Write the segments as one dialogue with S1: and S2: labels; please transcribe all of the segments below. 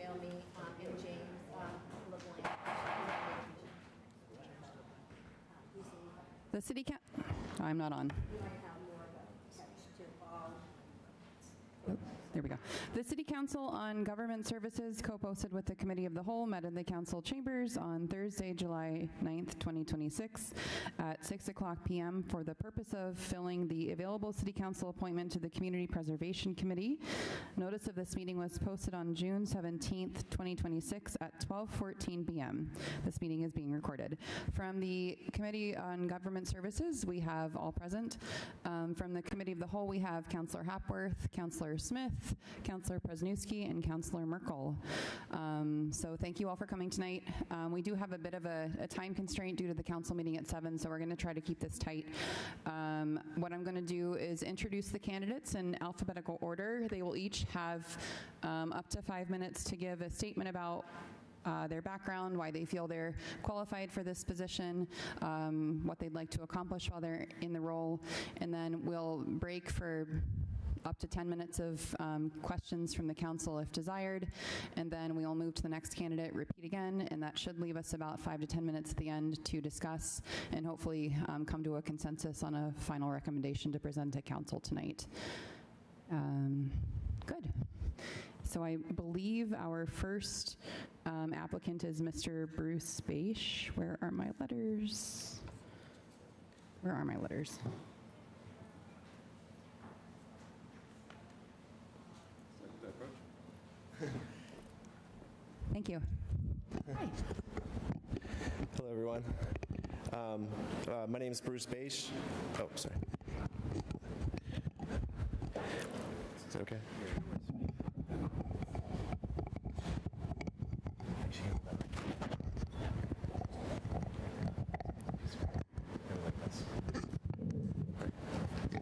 S1: Naomi and James LeBlanc.
S2: The city council, I'm not on.
S1: You might have more of a text to
S2: There we go. The City Council on Government Services co-posted with the Committee of the Whole met in the Council Chambers on Thursday, July 9th, 2026 at 6:00 p.m. for the purpose of filling the available City Council appointment to the Community Preservation Committee. Notice of this meeting was posted on June 17th, 2026 at 12:14 p.m. This meeting is being recorded. From the Committee on Government Services, we have all present. From the Committee of the Whole, we have Councillor Hapworth, Councillor Smith, Councillor Presnewski, and Councillor Merkel. So thank you all for coming tonight. We do have a bit of a time constraint due to the council meeting at 7, so we're going to try to keep this tight. What I'm going to do is introduce the candidates in alphabetical order. They will each have up to 5 minutes to give a statement about their background, why they feel they're qualified for this position, what they'd like to accomplish while they're in the role, and then we'll break for up to 10 minutes of questions from the council if desired, and then we'll move to the next candidate, repeat again, and that should leave us about 5 to 10 minutes at the end to discuss and hopefully come to a consensus on a final recommendation to present to council tonight. Good. So I believe our first applicant is Mr. Bruce Bache. Where are my letters? Where are my letters? Thank you. Hi.
S3: Hello, everyone. My name is Bruce Bache. Oh, sorry. Is that okay?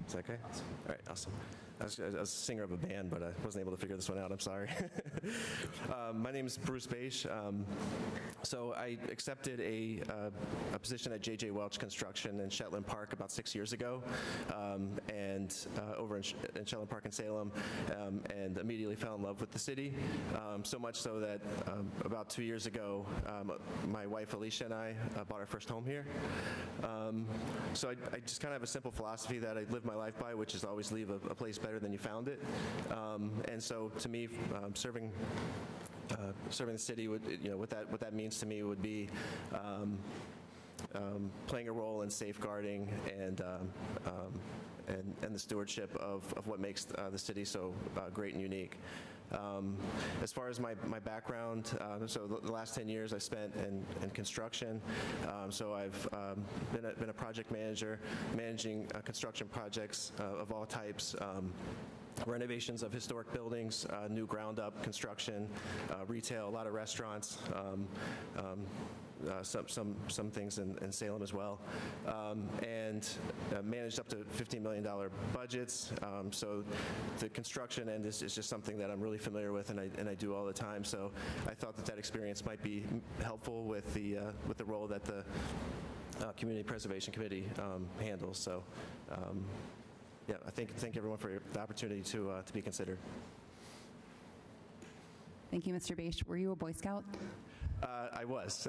S3: Is that okay? All right, awesome. I was a singer of a band, but I wasn't able to figure this one out. I'm sorry. My name is Bruce Bache. So I accepted a position at J.J. Welch Construction in Shetland Park about 6 years ago, and over in Shetland Park in Salem, and immediately fell in love with the city. So much so that about 2 years ago, my wife Alicia and I bought our first home here. So I just kind of have a simple philosophy that I live my life by, which is always leave a place better than you found it. And so to me, serving the city would, what that means to me would be playing a role in safeguarding and the stewardship of what makes the city so great and unique. As far as my background, so the last 10 years I spent in construction. So I've been a project manager, managing construction projects of all types. Renovations of historic buildings, new ground-up construction, retail, a lot of restaurants, some things in Salem as well, and managed up to $15 million budgets. So the construction end is just something that I'm really familiar with, and I do all the time. So I thought that experience might be helpful with the role that the Community Preservation Committee handles. So. Yeah, I thank everyone for the opportunity to be considered.
S2: Thank you, Mr. Bache. Were you a Boy Scout?
S3: I was.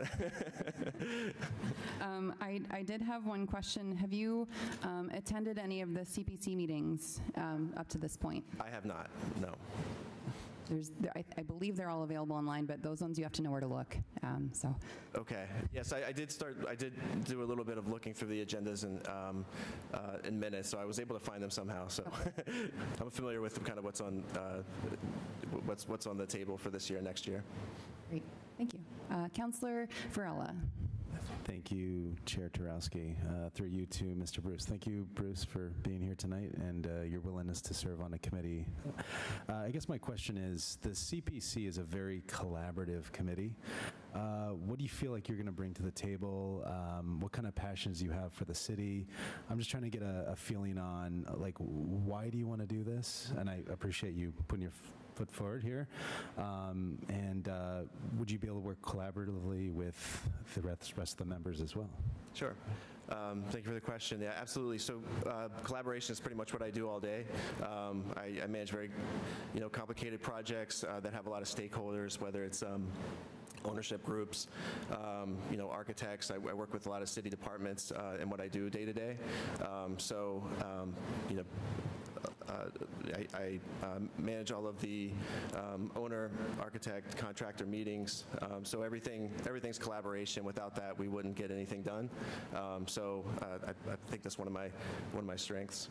S2: I did have one question. Have you attended any of the CPC meetings up to this point?
S3: I have not, no.
S2: I believe they're all available online, but those ones you have to know where to look.
S3: Okay. Yes, I did do a little bit of looking through the agendas in minutes, so I was able to find them somehow. So okay. I'm familiar with kind of what's on the table for this year and next year.
S2: Great. Thank you. Councillor Varela.
S4: Thank you, Chair Tarowski. Through you to Mr. Bruce. Thank you, Bruce, for being here tonight and your willingness to serve on a committee. I guess my question is, the CPC is a very collaborative committee. What do you feel like you're going to bring to the table? What kind of passions do you have for the city? I'm just trying to get a feeling on, like, why do you want to do this? And I appreciate you putting your foot forward here. And would you be able to work collaboratively with the rest of the members as well?
S3: Sure. Thank you for the question. Yeah, absolutely. So collaboration is pretty much what I do all day. I manage very, complicated projects that have a lot of stakeholders, whether it's ownership groups, architects. I work with a lot of city departments in what I do day to day. I manage all of the owner, architect, contractor meetings. So everything's collaboration. Without that, we wouldn't get anything done. I think that's one of my strengths.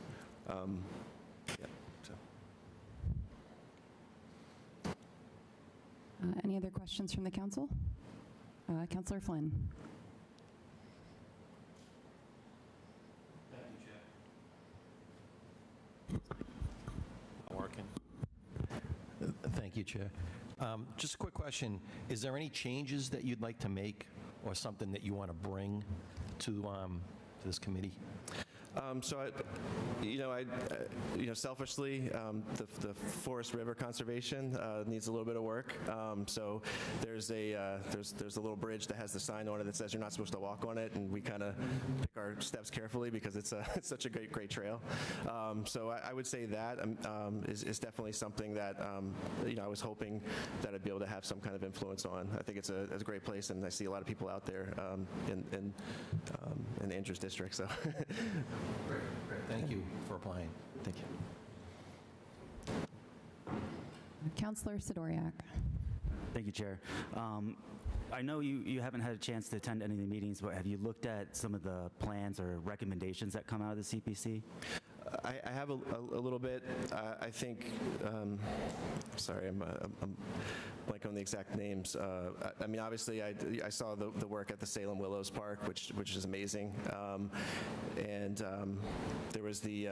S2: Any other questions from the council? Councillor Flynn.
S5: Working. Thank you, Chair. Just a quick question. Is there any changes that you'd like to make or something that you want to bring to this committee? Selfishly,
S3: the Forest River conservation needs a little bit of work. So there's a little bridge that has the sign on it that says you're not supposed to walk on it, and we kind of pick our steps carefully because it's such a great trail. So I would say that is definitely something that I was hoping that I'd be able to have some kind of influence on. I think it's a great place, and I see a lot of people out there in Andrews District. So.
S5: Great. Thank you for applying.
S3: Thank you.
S2: Councillor Sidoriak.
S6: Thank you, Chair. I know you haven't had a chance to attend any of the meetings, but have you looked at some of the plans or recommendations that come out of the CPC?
S3: I have a little bit. I think, sorry, I'm blank on the exact names. Obviously, I saw the work at the Salem Willows Park, which is amazing. There was the,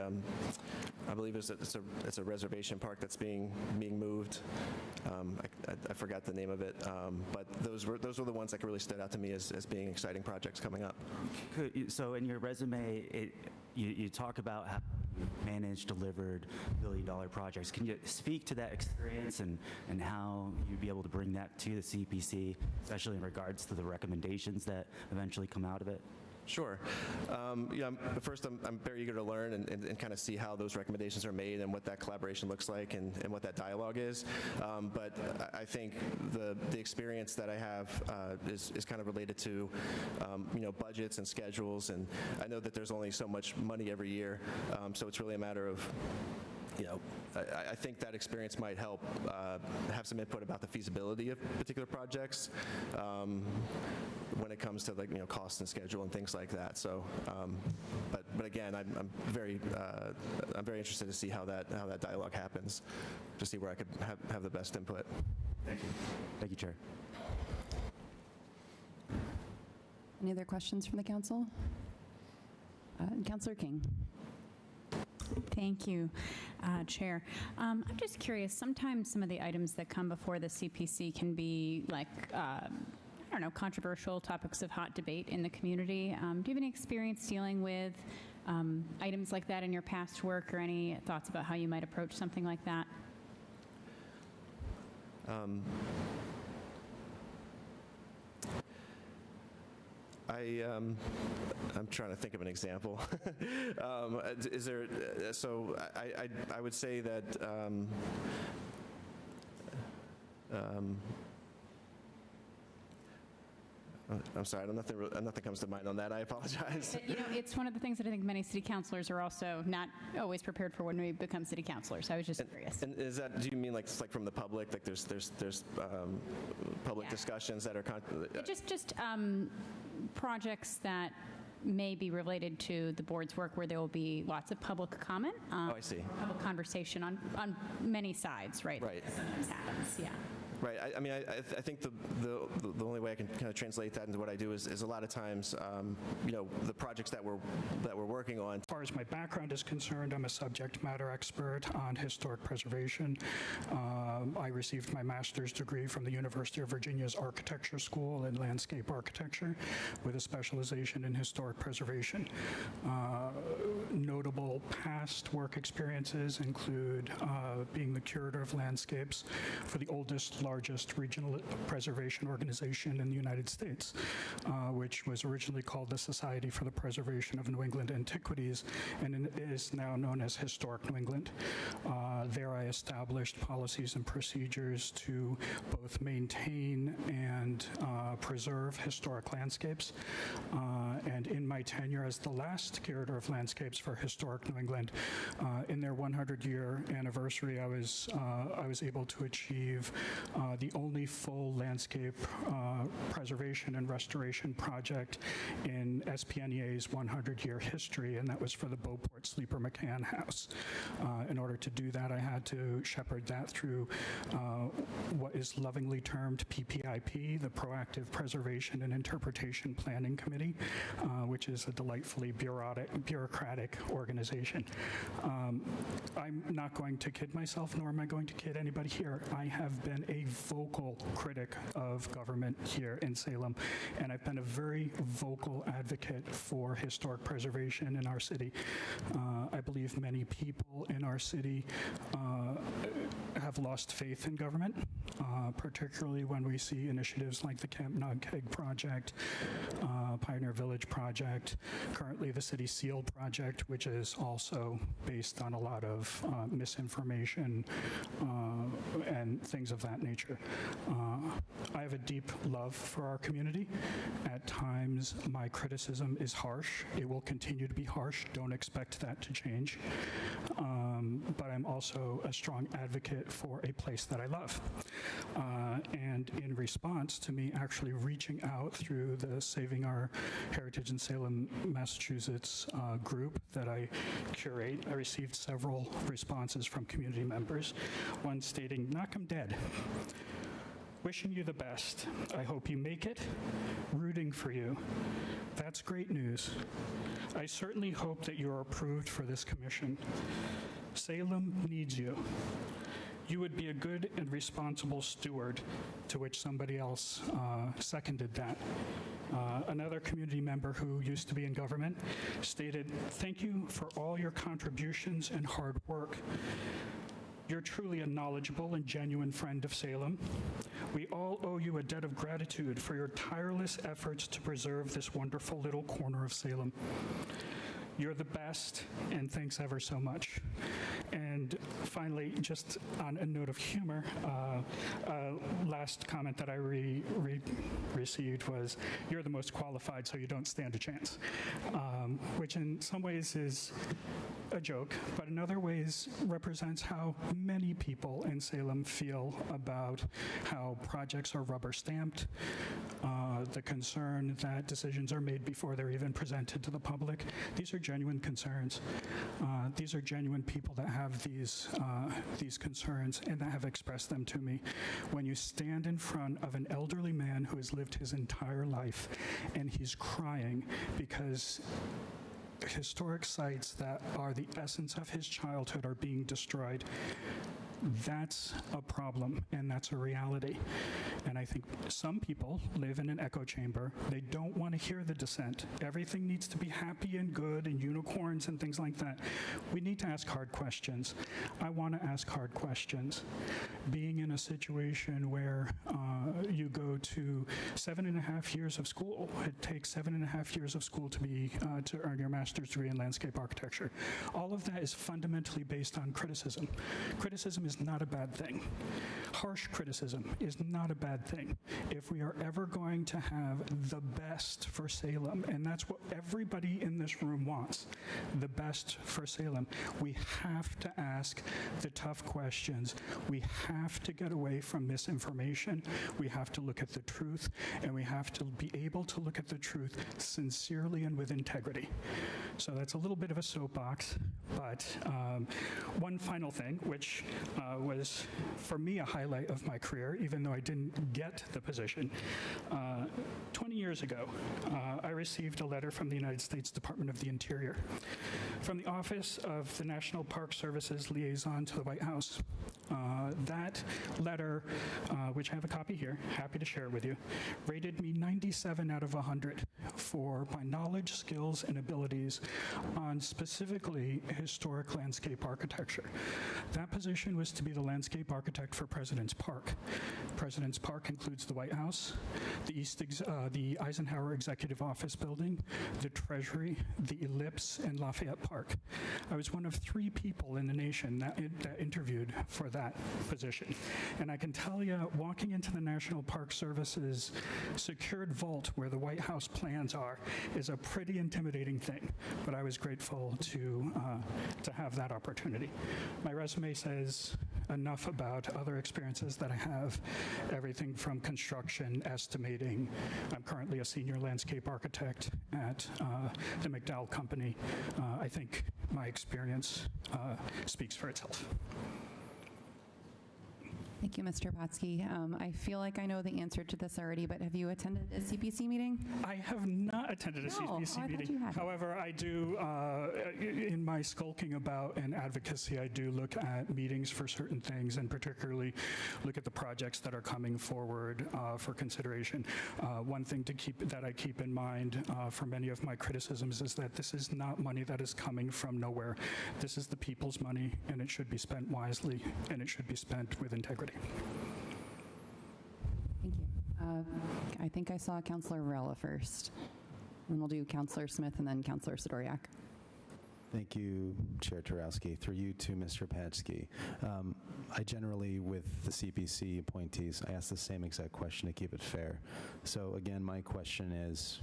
S3: I believe it's a reservation park that's being moved. I forgot the name of it, but those were the ones that really stood out to me as being exciting projects coming up.
S6: So in your resume, you talk about how you managed, delivered billion-dollar projects. Can you speak to that experience and how you'd be able to bring that to the CPC, especially in regards to the recommendations that eventually come out of it?
S3: Sure. First, I'm very eager to learn and kind of see how those recommendations are made and what that collaboration looks like and what that dialogue is. But I think the experience that I have is kind of related to budgets and schedules, and I know that there's only so much money every year, so it's really a matter of I think that experience might help have some input about the feasibility of particular projects when it comes to cost and schedule and things like that. So, but again, I'm very interested to see how that dialogue happens, to see where I could have the best input.
S6: Thank you. Thank you, Chair.
S2: Any other questions from the council? Councillor King.
S7: Thank you, Chair. I'm just curious, sometimes some of the items that come before the CPC can be controversial topics of hot debate in the community. Do you have any experience dealing with items like that in your past work, or any thoughts about how you might approach something like that?
S3: I'm trying to think of an example. Is there? So I would say that. I'm sorry, nothing comes to mind on that. I apologize.
S7: It's one of the things that I think many city councilors are also not always prepared for when we become city councilors. I was just curious.
S3: And is that? Do you mean like from the public? Like there's public discussions that are
S7: just projects that may be related to the board's work, where there will be lots of public comment.
S3: Oh, I see.
S7: Public conversation on many sides, right?
S3: Right.
S7: That sometimes happens. Yeah.
S3: Right. I think the only way I can kind of translate that into what I do is a lot of times, the projects that we're working on.
S8: As far as my background is concerned, I'm a subject matter expert on historic preservation. I received my master's degree from the University of Virginia's Architecture School in landscape architecture with a specialization in historic preservation. Notable past past work experiences include being the curator of landscapes for the oldest, largest regional preservation organization in the United States, which was originally called the Society for the Preservation of New England Antiquities, and it is now known as Historic New England. There I established policies and procedures to both maintain and preserve historic landscapes. And in my tenure as the last curator of landscapes for Historic New England, in their 100-year anniversary, I was able to achieve the only full landscape preservation and restoration project in SPNEA's 100-year history, and that was for the Beauport Sleeper McCann House. In order to do that, I had to shepherd that through what is lovingly termed PPIP, the Proactive Preservation and Interpretation Planning Committee, which is a delightfully bureaucratic organization. I'm not going to kid myself, nor am I going to kid anybody here. I have been a vocal critic of government here in Salem, and I've been a very vocal advocate for historic preservation in our city. I believe many people in our city have lost faith in government, particularly when we see initiatives like the Camp Nugkeg Project, Pioneer Village Project, currently the City Seal Project, which is also based on a lot of misinformation and things of that nature. I have a deep love for our community. At times, my criticism is harsh. It will continue to be harsh. Don't expect that to change. But I'm also a strong advocate for a place that I love. And in response to me actually reaching out through the Saving Our Heritage in Salem, Massachusetts group that I curate, I received several responses from community members, one stating, "Knock 'em dead. Wishing you the best. I hope you make it. Rooting for you." That's great news. I certainly hope that you are approved for this commission. Salem needs you. You would be a good and responsible steward, to which somebody else seconded that. Another community member who used to be in government stated, "Thank you for all your contributions and hard work. You're truly a knowledgeable and genuine friend of Salem. We all owe you a debt of gratitude for your tireless efforts to preserve this wonderful little corner of Salem. You're the best, and thanks ever so much." And finally, just on a note of humor, last comment that I received was, "You're the most qualified, so you don't stand a chance," which in some ways is a joke, but in other ways represents how many people in Salem feel about how projects are rubber stamped, the concern that decisions are made before they're even presented to the public. These are genuine concerns. These are genuine people that have these concerns and that have expressed them to me. When you stand in front of an elderly man who has lived his entire life and he's crying because historic sites that are the essence of his childhood are being destroyed, that's a problem, and that's a reality. And I think some people live in an echo chamber. They don't want to hear the dissent. Everything needs to be happy and good and unicorns and things like that. We need to ask hard questions. I want to ask hard questions. Being in a situation where you go to 7.5 years of school, it takes 7.5 years of school to earn your master's degree in landscape architecture. All of that is fundamentally based on criticism. Criticism is not a bad thing. Harsh criticism is not a bad thing. If we are ever going to have the best for Salem, and that's what everybody in this room wants, the best for Salem, we have to ask the tough questions. We have to get away from misinformation. We have to look at the truth, and we have to be able to look at the truth sincerely and with integrity. So that's a little bit of a soapbox, but one final thing, which was, for me, a highlight of my career, even though I didn't get the position. 20 years ago, I received a letter from the United States Department of the Interior, from the Office of the National Park Service's liaison to the White House. That letter, which I have a copy here, happy to share it with you, rated me 97 out of 100 for my knowledge, skills, and abilities on specifically historic landscape architecture. That position was to be the landscape architect for President's Park. President's Park includes the White House, the Eisenhower Executive Office Building, the Treasury, the Ellipse, and Lafayette Park. I was one of 3 people in the nation that interviewed for that position. And I can tell you, walking into the National Park Service's secured vault where the White House plans are is a pretty intimidating thing, but I was grateful to have that opportunity. My resume says enough about other experiences that I have, everything from construction, estimating. I'm currently a senior landscape architect at the McDowell Company. I think my experience speaks for itself.
S2: Thank you, Mr. Patsky. I feel like I know the answer to this already, but have you attended a CPC meeting?
S8: I have not attended a
S2: No.
S8: CPC
S2: Oh, I thought
S8: meeting.
S2: you had.
S8: However, I do, in my skulking about and advocacy, I do look at meetings for certain things and particularly look at the projects that are coming forward for consideration. One thing that I keep in mind for many of my criticisms is that this is not money that is coming from nowhere. This is the people's money, and it should be spent wisely, and it should be spent with integrity.
S2: Thank you. I think I saw Councilor Varela first. And we'll do Councilor Smith and then Councilor Sidoriak.
S4: Thank you, Chair Tarowski. Through you to Mr. Patsky. I generally, with the CPC appointees, I ask the same exact question to keep it fair. So again, my question is,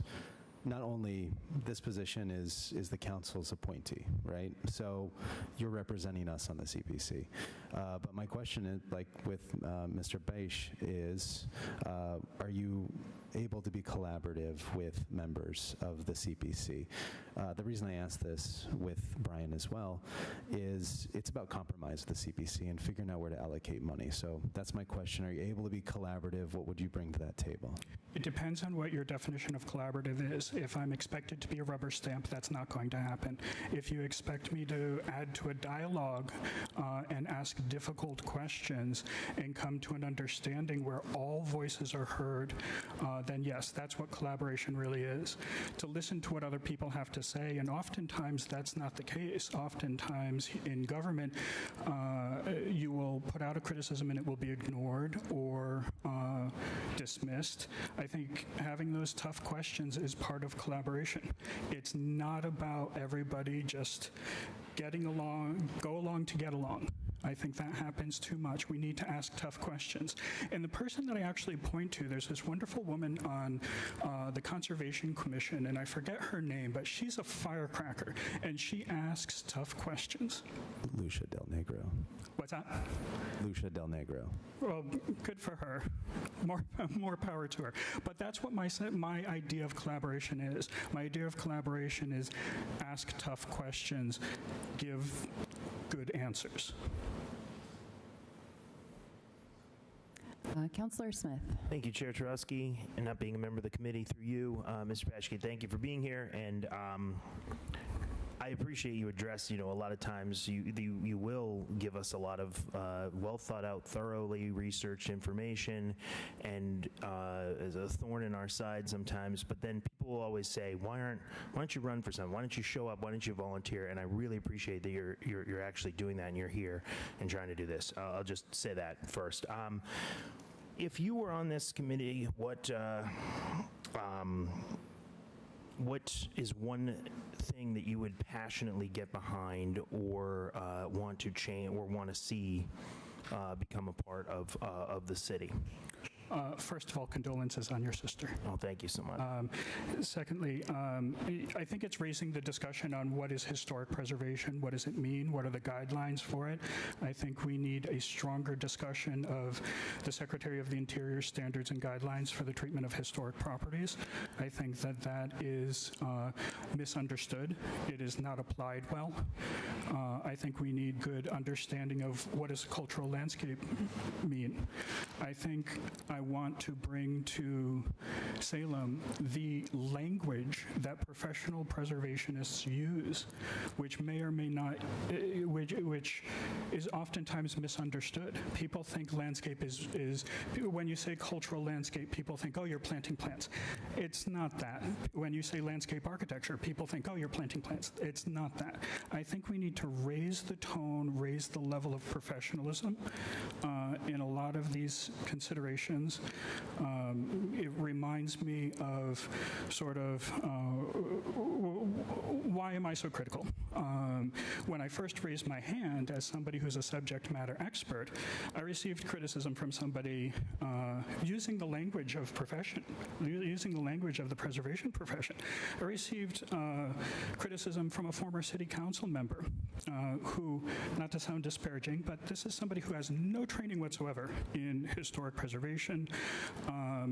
S4: not only this position is the council's appointee, right? So you're representing us on the CPC. But my question is, like with Mr. Beisch, is are you able to be collaborative with members of the CPC? The reason I ask this with Brian as well is it's about compromise with the CPC and figuring out where to allocate money. So that's my question. Are you able to be collaborative? What would you bring to that table?
S8: It depends on what your definition of collaborative is. If I'm expected to be a rubber stamp, that's not going to happen. If you expect me to add to a dialogue and ask difficult questions and come to an understanding where all voices are heard, then yes, that's what collaboration really is. To listen to what other people have to say, and oftentimes that's not the case. Oftentimes in government, you will put out a criticism and it will be ignored or dismissed. I think having those tough questions is part of collaboration. It's not about everybody just getting along, go along to get along. I think that happens too much. We need to ask tough questions. And the person that I actually point to, there's this wonderful woman on the Conservation Commission, and I forget her name, but she's a firecracker, and she asks tough questions.
S4: Lucia Del Negro.
S8: What's that?
S4: Lucia Del Negro.
S8: Well, good for her. More power to her. But that's what my idea of collaboration is. My idea of collaboration is ask tough questions, give good answers.
S2: Councilor Smith.
S9: Thank you, Chair Tarowski, and not being a member of the committee through you, Mr. Paschke, thank you for being here, and I appreciate you address, a lot of times you will give us a lot of well thought out, thoroughly researched information, and as a thorn in our side sometimes, but then people will always say, why don't you run for something? Why don't you show up? Why don't you volunteer? And I really appreciate that you're actually doing that and you're here and trying to do this. I'll just say that first. If you were on this committee, what is one thing that you would passionately get behind or want to change or want to see become a part of the city?
S8: First of all, condolences on your sister.
S9: Oh, thank you so much.
S8: Secondly, I think it's raising the discussion on what is historic preservation, what does it mean, what are the guidelines for it. I think we need a stronger discussion of the Secretary of the Interior standards and guidelines for the treatment of historic properties. I think that is misunderstood. It is not applied well. I think we need good understanding of what does cultural landscape mean. I think I want to bring to Salem the language that professional preservationists use, which may or may not, which is oftentimes misunderstood. People think landscape is, when you say cultural landscape, people think, oh, you're planting plants. It's not that. When you say landscape architecture, people think, oh, you're planting plants. It's not that. I think we need to raise the tone, raise the level of professionalism in a lot of these considerations. It reminds me of sort of, why am I so critical? When I first raised my hand as somebody who's a subject matter expert, I received criticism from somebody using the language of profession, using the language of the preservation profession. I received criticism from a former city council member who, not to sound disparaging, but this is somebody who has no training whatsoever in historic preservation.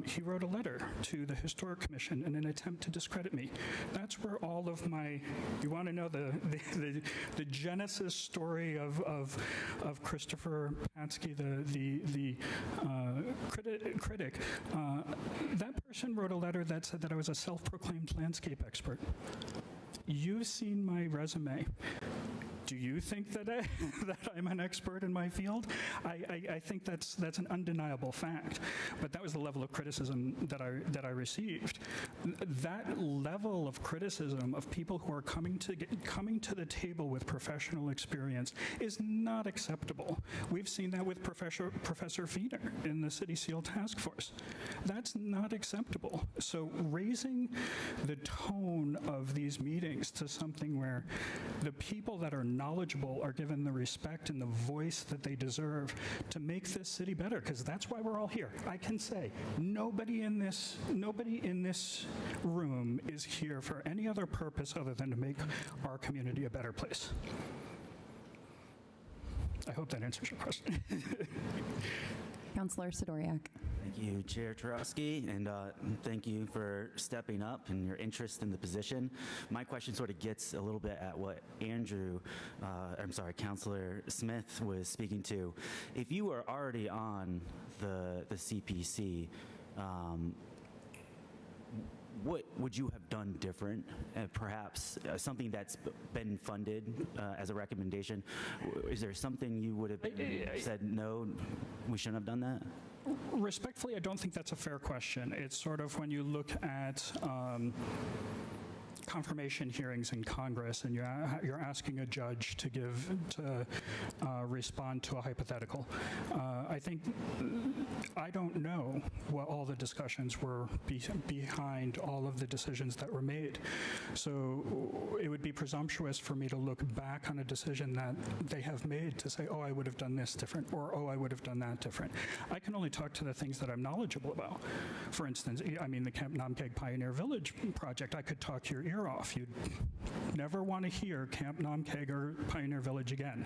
S8: He wrote a letter to the Historic Commission in an attempt to discredit me. That's where all of my, you want to know the genesis story of Christopher Patsky, the critic. That person wrote a letter that said that I was a self-proclaimed landscape expert. You've seen my resume. Do you think that I'm an expert in my field? I think that's an undeniable fact. But that was the level of criticism that I received. That level of criticism of people who are coming to the table with professional experience is not acceptable. We've seen that with Professor Feener in the City SEAL Task Force. That's not acceptable. So raising the tone of these meetings to something where the people that are knowledgeable are given the respect and the voice that they deserve to make this city better, because that's why we're all here. I can say nobody in this room is here for any other purpose other than to make our community a better place. I hope that answers your question.
S2: Councillor Sidoriak.
S6: Thank you, Chair Tarowski, and thank you for stepping up and your interest in the position. My question sort of gets a little bit at what Councillor Smith was speaking to. If you were already on the CPC, what would you have done different? Perhaps something that's been funded as a recommendation. Is there something you would have said, no, we shouldn't have done that?
S8: Respectfully, I don't think that's a fair question. It's sort of when you look at confirmation hearings in Congress and you're asking a judge to respond to a hypothetical. I don't know what all the discussions were behind all of the decisions that were made. So it would be presumptuous for me to look back on a decision that they have made to say, oh, I would have done this different, or oh, I would have done that different. I can only talk to the things that I'm knowledgeable about. For instance, I mean, the Camp Namkeg Pioneer Village project, I could talk your ear off. You'd never want to hear Camp Namkeg or Pioneer Village again.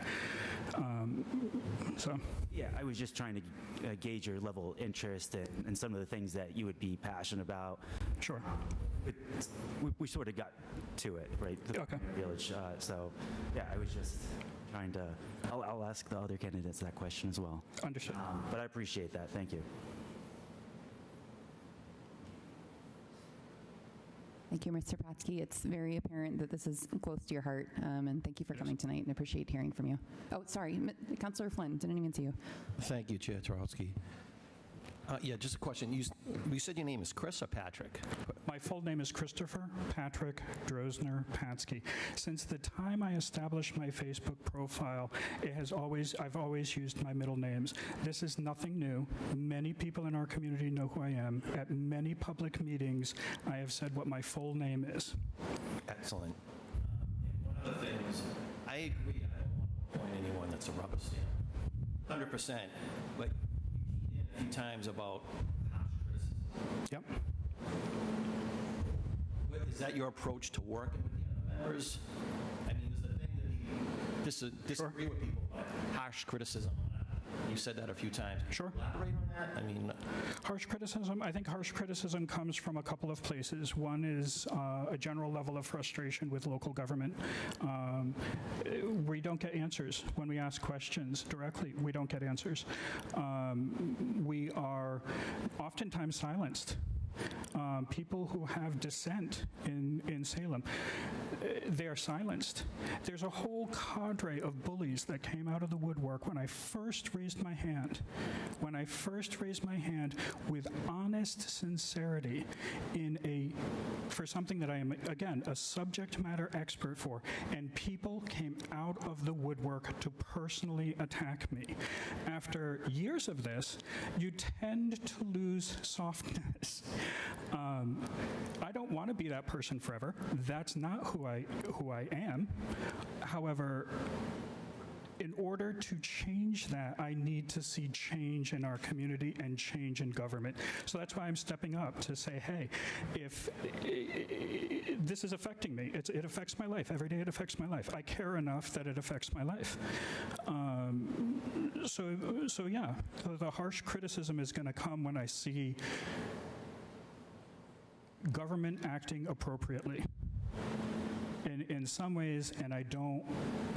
S6: Yeah, I was just trying to gauge your level of interest in some of the things that you would be passionate about.
S8: Sure.
S6: We sort of got to it, right? The
S8: Okay.
S6: Village. So, yeah, I was just trying to. I'll ask the other candidates that question as well.
S8: Understood.
S6: But I appreciate that. Thank you.
S2: Thank you, Mr. Patsky. It's very apparent that this is close to your heart, and thank you for coming tonight, and appreciate hearing from you. Oh, sorry, Councillor Flynn, didn't even see you.
S5: Thank you, Chair Tarowski. Yeah, just a question. You said your name is Chris or Patrick?
S8: My full name is Christopher Patrick Drosner Patsky. Since the time I established my Facebook profile, I've always used my middle names. This is nothing new. Many people in our community know who I am. At many public meetings, I have said what my full name is.
S5: Excellent. One other thing is, I agree, I don't want to appoint anyone that's a rubber stamp, 100%, but you keyed in a few times about harsh criticism.
S8: Yep.
S5: Is that your approach to working with the other members? I mean, is the thing that disagree with people about harsh criticism? You said that a few times.
S8: Sure.
S5: Elaborate on that? I mean,
S8: harsh criticism, I think harsh criticism comes from a couple of places. One is a general level of frustration with local government. We don't don't get answers. When we ask questions directly, we don't get answers. We are oftentimes silenced. People who have dissent in Salem, they are silenced. There's a whole cadre of bullies that came out of the woodwork when I first raised my hand. When I first raised my hand with honest sincerity for something that I am, again, a subject matter expert for, and people came out of the woodwork to personally attack me. After years of this, you tend to lose softness. I don't want to be that person forever. That's not who I am. However, in order to change that, I need to see change in our community and change in government. So that's why I'm stepping up to say, hey, if this is affecting me, it affects my life. Every day it affects my life. I care enough that it affects my life. So yeah, the harsh criticism is going to come when I see government acting appropriately. In some ways, and I don't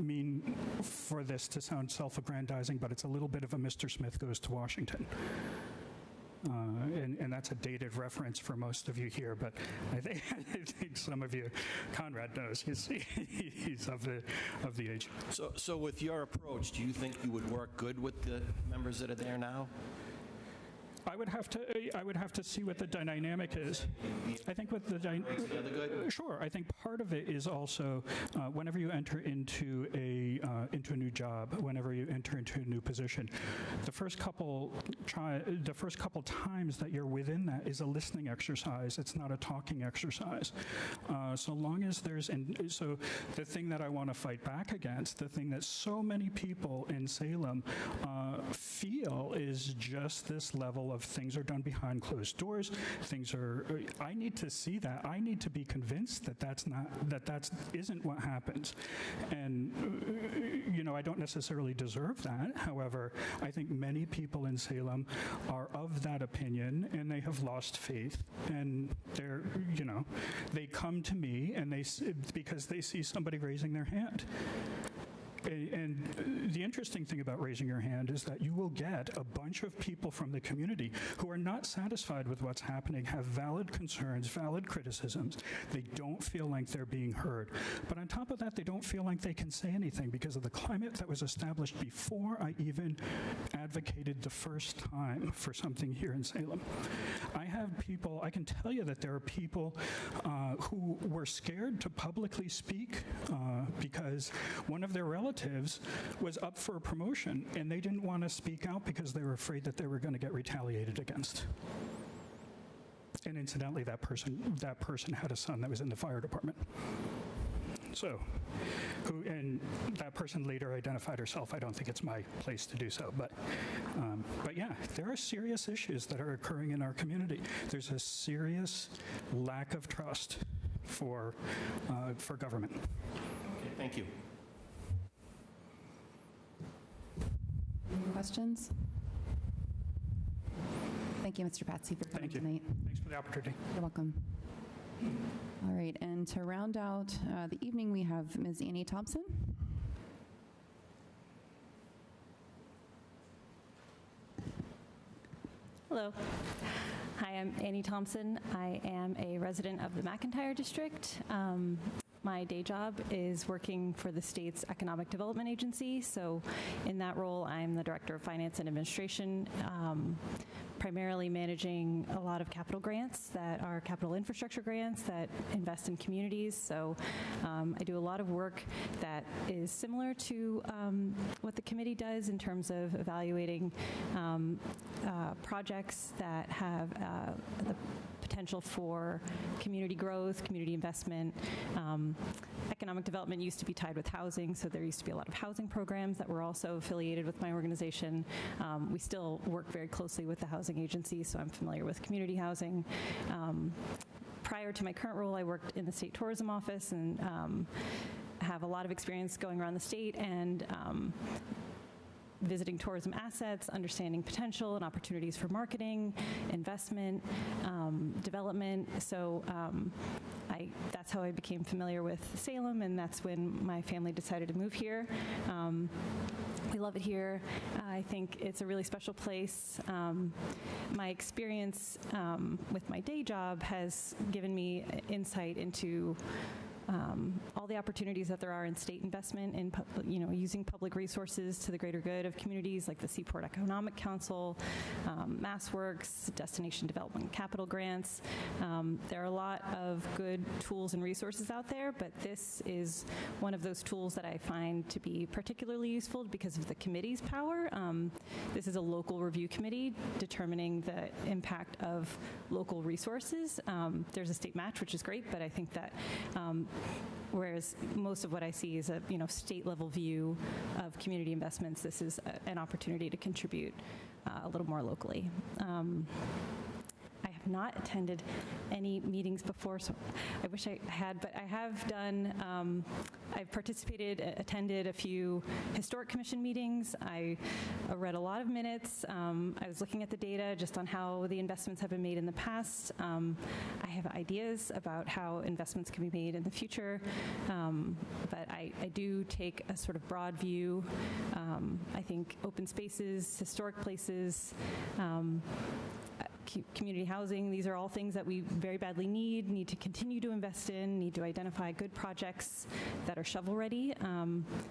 S8: mean for this to sound self-aggrandizing, but it's a little bit of a Mr. Smith Goes to Washington. And that's a dated reference for most of you here, but I think some of you, Conrad knows, he's of the age.
S5: So with your approach, do you think you would work good with the members that are there now?
S8: I would have to see what the dynamic is. I think with the sure. I think part of it is also whenever you enter into a new job, whenever you enter into a new position, the first couple times that you're within that is a listening exercise. It's not a talking exercise. So long as so the thing that I want to fight back against, the thing that so many people in Salem feel is just this level of things are done behind closed doors. I need to see that. I need to be convinced that that isn't what happens. And, I don't necessarily deserve that. However, I think many people in Salem are of that opinion, and they have lost faith. And they come to me because they see somebody raising their hand. And the interesting thing about raising your hand is that you will get a bunch of people from the community who are not satisfied with what's happening, have valid concerns, valid criticisms. They don't feel like they're being heard. But on top of that, they don't feel like they can say anything because of the climate that was established before I even advocated the first time for something here in Salem. I can tell you that there are people who were scared to publicly speak because one of their relatives was up for a promotion and they didn't want to speak out because they were afraid that they were going to get retaliated against. And incidentally, that person had a son that was in the fire department. And that person later identified herself. I don't think it's my place to do so, but yeah, there are serious issues that are occurring in our community. There's a serious lack of trust for government.
S5: Okay, thank you.
S2: Any questions? Thank you, Mr. Patsy, for coming tonight.
S8: Thanks for the opportunity.
S2: You're welcome. All right, and to round out the evening, we have Ms. Annie Thompson.
S10: Hello. Hi, I'm Annie Thompson. I am a resident of the McIntyre District. My day job is working for the state's Economic Development Agency. So in that role, I'm the Director of Finance and Administration, primarily managing a lot of capital grants that are capital infrastructure grants that invest in communities. So I do a lot of work that is similar to what the committee does in terms of evaluating projects that have the potential for community growth, community investment. Economic development used to be tied with housing, so there used to be a lot of housing programs that were also affiliated with my organization. We still work very closely with the housing agency, so I'm familiar with community housing. Prior to my current role, I worked in the state tourism office and have a lot of experience going around the state and visiting tourism assets, understanding potential and opportunities for marketing, investment, development. So I that's how I became familiar with Salem, and that's when my family decided to move here. We love it here. I think it's a really special place. My experience with my day job has given me insight into all the opportunities that there are in state investment in, using public resources to the greater good of communities, like the Seaport Economic Council, MassWorks, Destination Development Capital Grants. There are a lot of good tools and resources out there, but this is one of those tools that I find to be particularly useful because of the committee's power. This is a local review committee determining the impact of local resources. There's a state match, which is great, but I think that whereas most of what I see is a state level view of community investments, this is an opportunity to contribute a little more locally. I have not attended any meetings before, so I wish I had, but I have done, I've attended a few historic commission meetings. I read a lot of minutes. I was looking at the data just on how the investments have been made in the past. I have ideas about how investments can be made in the future, but I do take a sort of broad view. I think open spaces, historic places, community housing, these are all things that we very badly need to continue to invest in, need to identify good projects that are shovel-ready.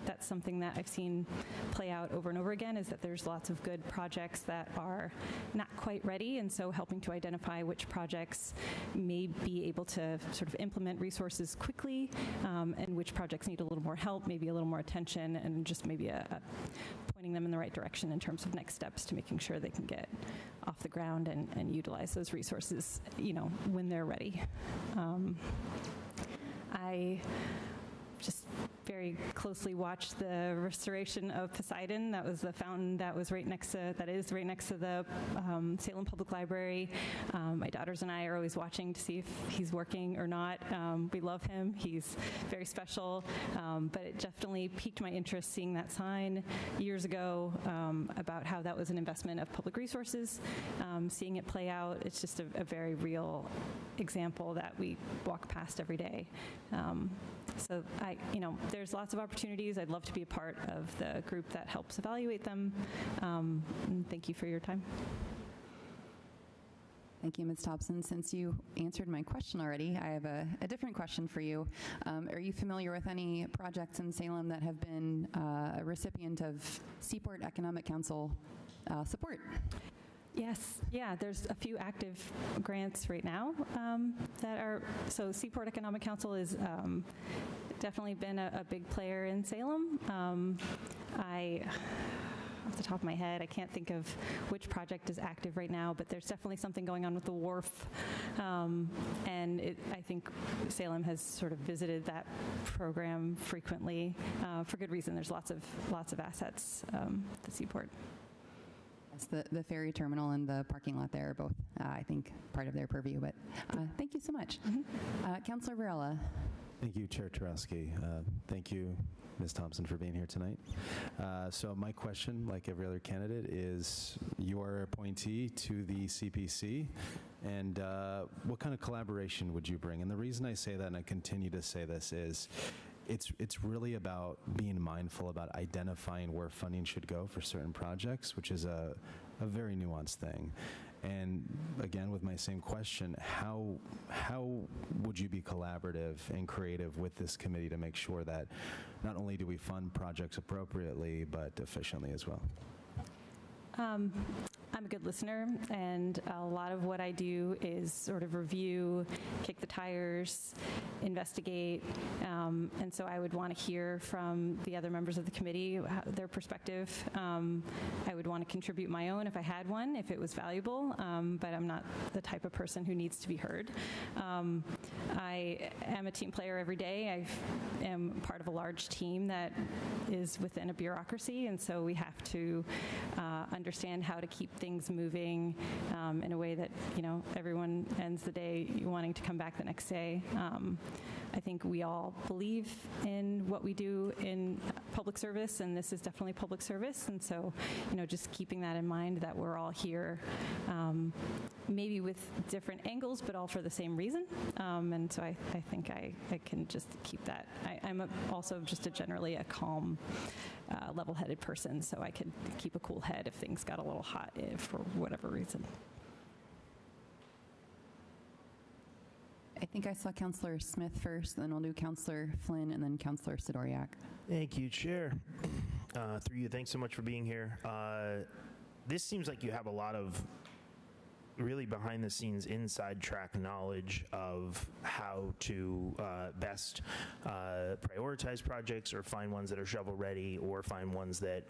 S10: That's something that I've seen play out over and over again, is that there's lots of good projects that are not quite ready, and so helping to identify which projects may be able to sort of implement resources quickly, and which projects need a little more help, maybe a little more attention, and just maybe pointing them in the right direction in terms of next steps to making sure they can get off the ground and utilize those resources, when they're ready. I just very closely watched the restoration of Poseidon. That was the fountain that is right next to the Salem Public Library. My daughters and I are always watching to see if he's working or not. We love him. He's very special, but it definitely piqued my interest seeing that sign years ago about how that was an investment of public resources. Seeing it play out, it's just a very real example that we walk past every day. So there's lots of opportunities. I'd love to be a part of the group that helps evaluate them. And thank you for your time.
S2: Thank you, Ms. Thompson. Since you answered my question already, I have a different question for you. Are you familiar with any projects in Salem that have been a recipient of Seaport Economic Council support?
S10: Yes, yeah, there's a few active grants right now that are, so Seaport Economic Council is definitely been a big player in Salem. Off the top of my head, I can't think of which project is active right now, but there's definitely something going on with the wharf, and I think Salem has sort of visited that program frequently for good reason. There's lots of assets at the Seaport.
S2: The ferry terminal and the parking lot there are both, I think, part of their purview, but thank you so much. Councilor Varela.
S4: Thank you, Chair Tarowski. Thank you, Ms. Thompson, for being here tonight. So my question, like every other candidate, is your appointee to the CPC, and what kind of collaboration would you bring? And the reason I say that, and I continue to say this, is it's really about being mindful about identifying where funding should go for certain projects, which is a very nuanced thing. And again, with my same question, how would you be collaborative and creative with this committee to make sure that not only do we fund projects appropriately, but efficiently as well?
S10: I'm a good listener, and a lot of what I do is sort of review, kick the tires, investigate, and so I would want to hear from the other members of the committee, their perspective. I would want to contribute my own if I had one, if it was valuable, but I'm not the type of person who needs to be heard. I am a team player every day. I am part of a large team that is within a bureaucracy, and so we have to understand how to keep things moving in a way that, everyone ends the day wanting to come back the next day. I think we all believe in what we do in public service, and this is definitely public service. And so, just keeping that in mind, that we're all here, maybe with different angles, but all for the same reason. And so I think I can just keep that. I'm also just generally a calm, level-headed person, so I could keep a cool head if things got a little hot for whatever reason.
S2: I think I saw Councillor Smith first, then we'll do Councillor Flynn, and then Councillor Sidoriak.
S9: Thank you, Chair. Through you, thanks so much for being here. This seems like you have a lot of really behind-the-scenes, inside-track knowledge of how to best prioritize projects or find ones that are shovel-ready or find ones that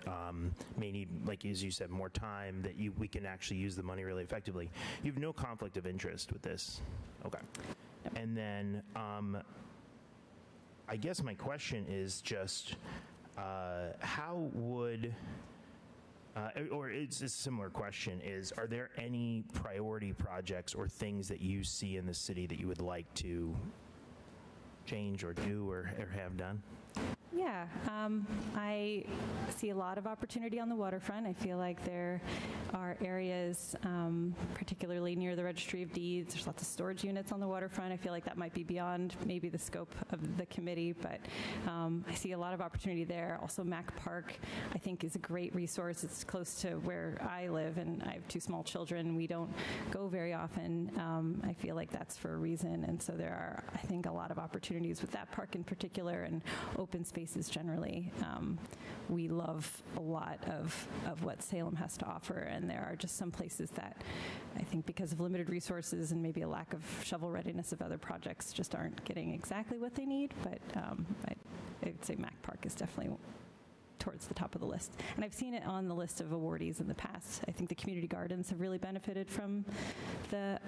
S9: may need, like as you said, more time, that we can actually use the money really effectively. You have no conflict of interest with this. Okay. And then I guess my question is just how would, or it's a similar question, is are there any priority projects or things that you see in the city that you would like to change or do or have done?
S10: Yeah, I see a lot of opportunity on the waterfront. I feel like there are areas, particularly near the Registry of Deeds, there's lots of storage units on the waterfront. I feel like that might be beyond maybe the scope of the committee, but I see a lot of opportunity there. Also, Mac Park, I think, is a great resource. It's close to where I live, and I have 2 small children. We don't go very often. I feel like that's for a reason, and so there are, I think, a lot of opportunities with that park in particular and open spaces generally. We love a lot of what Salem has to offer, and there are just some places that I think because of limited resources and maybe a lack of shovel readiness of other projects just aren't getting exactly what they need, but I'd say Mac Park is definitely towards the top of the list. And I've seen it on the list of awardees in the past. I think the community gardens have really benefited from the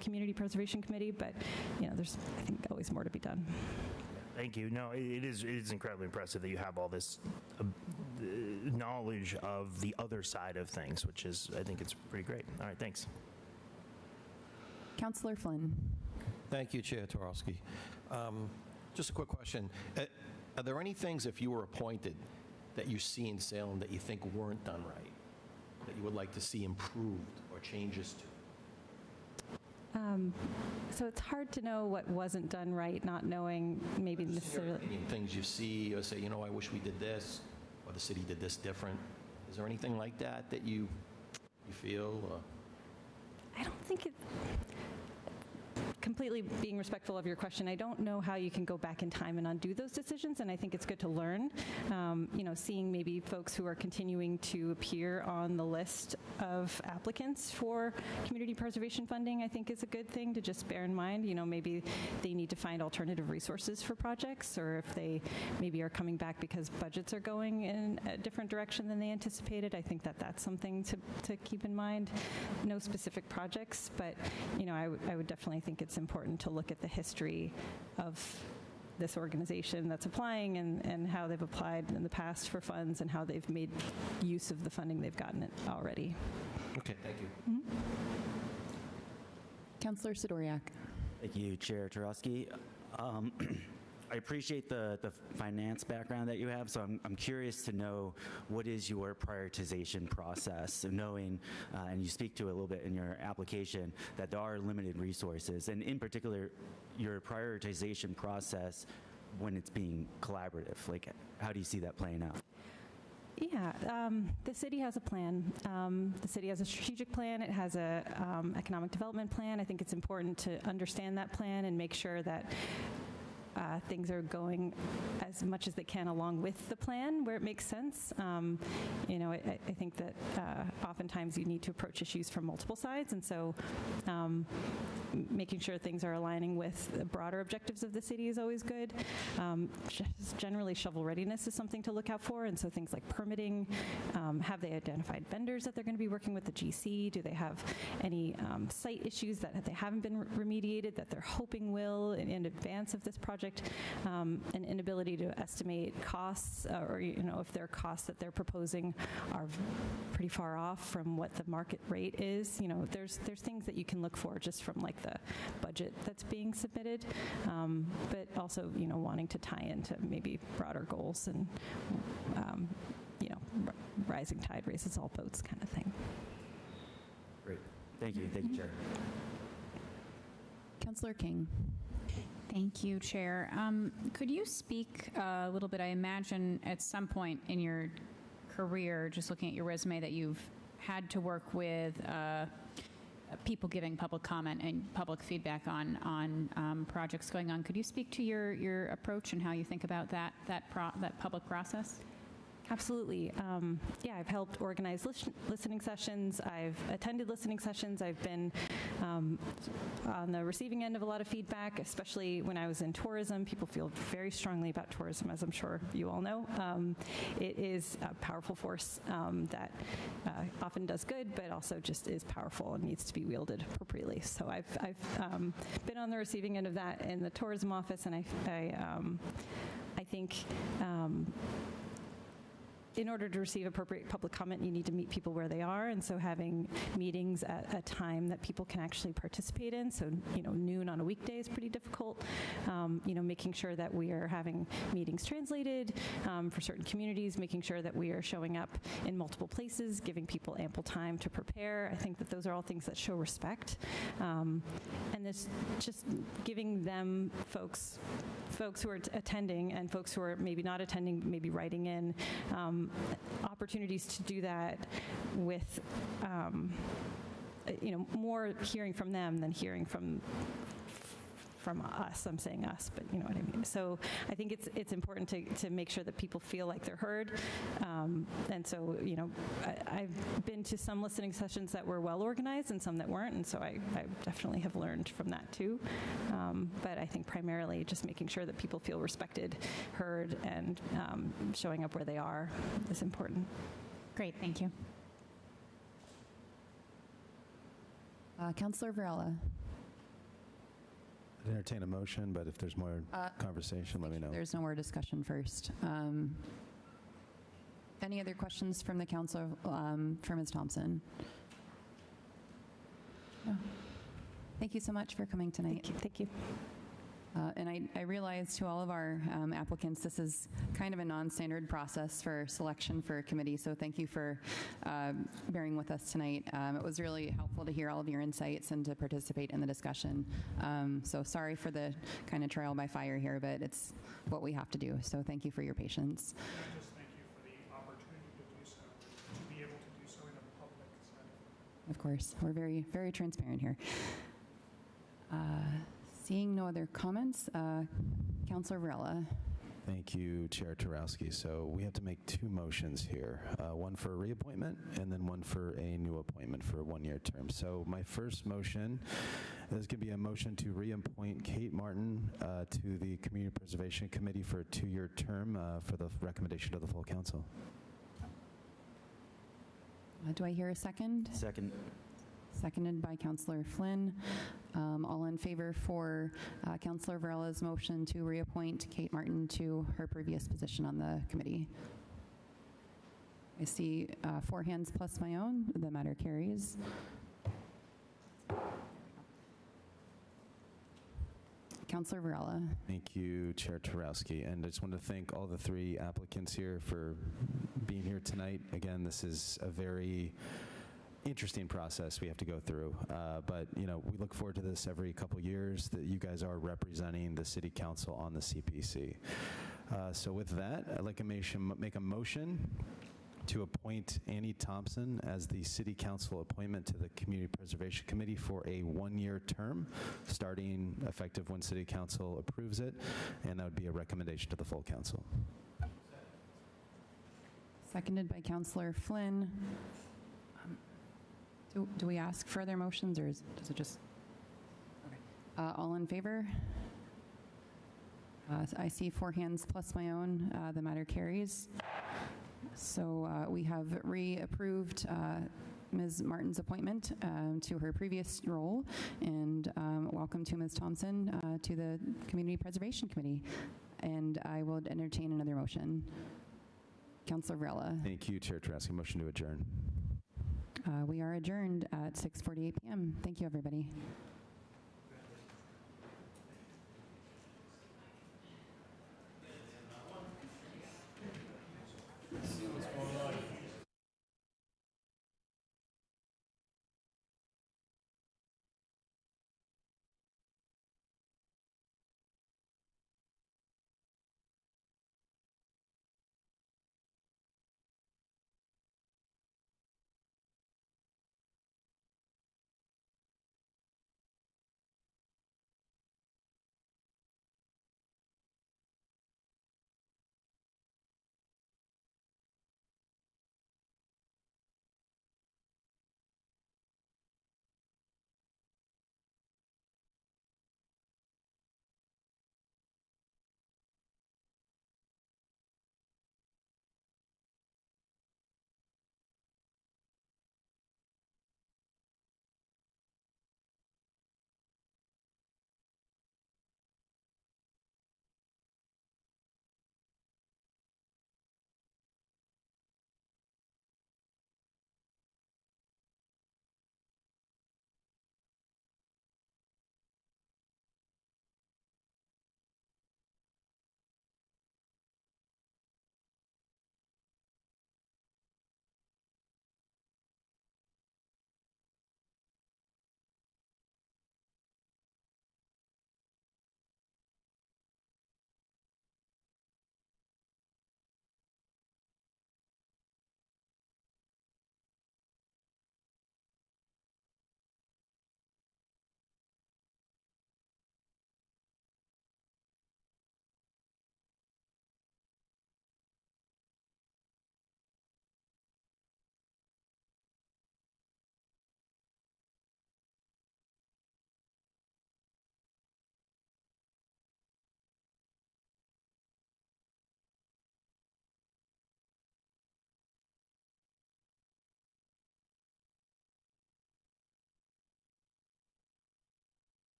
S10: Community Preservation Committee, but there's, I think, always more to be done.
S9: Thank you. No, it is incredibly impressive that you have all this knowledge of the other side of things, which is, I think it's pretty great. All right, thanks.
S2: Councillor Flynn.
S11: Thank you, Chair Torowski. Just a quick question. Are there any things, if you were appointed, that you see in Salem that you think weren't done right, that you would like to see improved or changes to?
S10: So it's hard to know what wasn't done right, not knowing maybe necessarily.
S11: Things you see or say, I wish we did this, or the city did this different. Is there anything like that that you feel?
S10: I don't think it. Completely being respectful of your question, I don't know how you can go back in time and undo those decisions, and I think it's good to learn. Seeing maybe folks who are continuing to appear on the list of applicants for community preservation funding, I think is a good thing to just bear in mind. Maybe they need to find alternative resources for projects, or if they maybe are coming back because budgets are going in a different direction than they anticipated. I think that that's something to keep in mind. No specific projects, but I would definitely think it's important to look at the history of this organization that's applying and how they've applied in the past for funds and how they've made use of the funding they've gotten already.
S11: Okay, thank you.
S10: Mm-hmm.
S2: Councillor Sidoriak.
S6: Thank you, Chair Torowski. I appreciate the finance background that you have, so I'm curious to know what is your prioritization process, knowing, and you speak to it a little bit in your application, that there are limited resources, and in particular, your prioritization process when it's being collaborative. Like, how do you see that playing out?
S10: Yeah, the city has a plan. The city has a strategic plan. It has a economic development plan. I think it's important to understand that plan and make sure that things are going as much as they can along with the plan where it makes sense. I think that oftentimes you need to approach issues from multiple sides, and so making sure things are aligning with the broader objectives of the city is always good. Just generally, shovel readiness is something to look out for, and so things like permitting. Have they identified vendors that they're going to be working with, the GC? Do they have any site issues that they haven't been remediated that they're hoping will in advance of this project project, an inability to estimate costs, or if there are costs that they're proposing are pretty far off from what the market rate is. There's things that you can look for just from like the budget that's being submitted, but also wanting to tie into maybe broader goals and rising tide raises all boats kind of thing.
S6: Great. Thank you, Chair.
S2: Councillor King.
S7: Thank you, Chair. Could you speak a little bit, I imagine at some point in your career, just looking at your resume, that you've had to work with people giving public comment and public feedback on projects going on. Could you speak to your approach and how you think about that public process?
S10: Absolutely. Yeah, I've helped organize listening sessions. I've attended listening sessions. I've been on the receiving end of a lot of feedback, especially when I was in tourism. People feel very strongly about tourism, as I'm sure you all know. It is a powerful force that often does good, but also just is powerful and needs to be wielded appropriately. So I've been on the receiving end of that in the tourism office, and I think in order to receive appropriate public comment, you need to meet people where they are, and so having meetings at a time that people can actually participate in, so noon on a weekday is pretty difficult. Making sure that we are having meetings translated for certain communities, making sure that we are showing up in multiple places, giving people ample time to prepare. I think that those are all things that show respect, and this just giving them folks who are attending and folks who are maybe not attending, maybe writing in, opportunities to do that with, more hearing from them than hearing from us. I'm saying us, but you know what I mean. So I think it's important to make sure that people feel like they're heard. And so, I've been to some listening sessions that were well organized and some that weren't, and so I definitely have learned from that too. But I think primarily just making sure that people feel respected, heard, and showing up where they are is important.
S7: Great, thank you.
S2: Councillor Varela.
S4: I'd entertain a motion, but if there's more conversation, let me know.
S2: There's no more discussion first. Any other questions from the council for Ms. Thompson? No. Thank you so much for coming tonight.
S10: Thank you.
S2: And I realize to all of our applicants, this is kind of a non-standard process for selection for a committee, so thank you for bearing with us tonight. It was really helpful to hear all of your insights and to participate in the discussion. So sorry for the kind of trial by fire here, but it's what we have to do, so thank you for your patience.
S8: Just thank you for the opportunity to do so, to be able to do so in a public setting.
S2: Of course, we're very, very transparent here. Seeing no other comments, Councillor Varela.
S4: Thank you, Chair Tarowski. So we have to make two motions here, one for a reappointment and then one for a new appointment for a one-year term. So my first motion is going to be a motion to reappoint Kate Martin to the Community Preservation Committee for a 2-year term for the recommendation of the full council.
S2: Do I hear a second?
S6: Second.
S2: Seconded by Councillor Flynn. All in favor for Councillor Varela's motion to reappoint Kate Martin to her previous position on the committee? I see 4 hands plus my own. The matter carries. Councillor Varela.
S4: Thank you, Chair Tarowski. And I just want to thank all the 3 applicants here for being here tonight. Again, this is a very interesting process we have to go through, but we look forward to this every couple years, that you guys are representing the City Council on the CPC. So with that, I'd like to make a motion to appoint Annie Thompson as the City Council appointment to the Community Preservation Committee for a 1-year term, starting effective when City Council approves it, and that would be a recommendation to the full council.
S2: Seconded by Councillor Flynn. Do we ask for other motions, or does it just? Okay. All in favor? I see 4 hands plus my own. The matter carries. So we have reapproved Ms. Martin's appointment to her previous role, and welcome to Ms. Thompson to the Community Preservation Committee. And I will entertain another motion. Councilor Varela.
S4: Thank you, Chair Tarowski. Motion to adjourn.
S2: We are adjourned at 6:48 p.m. Thank you, everybody.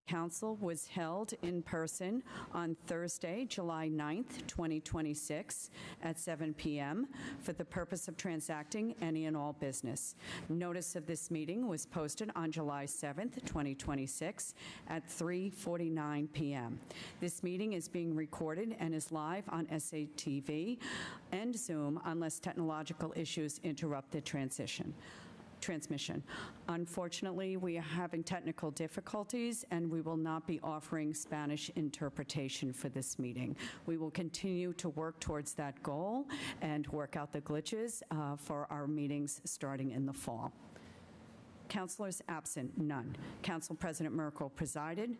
S12: Council was held in person on Thursday, July 9th, 2026, at 7 p.m. for the purpose of transacting any and all business. Notice of this meeting was posted on July 7th, 2026, at 3:49 p.m. This meeting is being recorded and is live on SATV and Zoom unless technological issues interrupt the transmission. Unfortunately, we are having technical difficulties, and we will not be offering Spanish interpretation for this meeting. We will continue to work towards that goal and work out the glitches for our meetings starting in the fall. Councilors absent, none. Council President Merkel presided.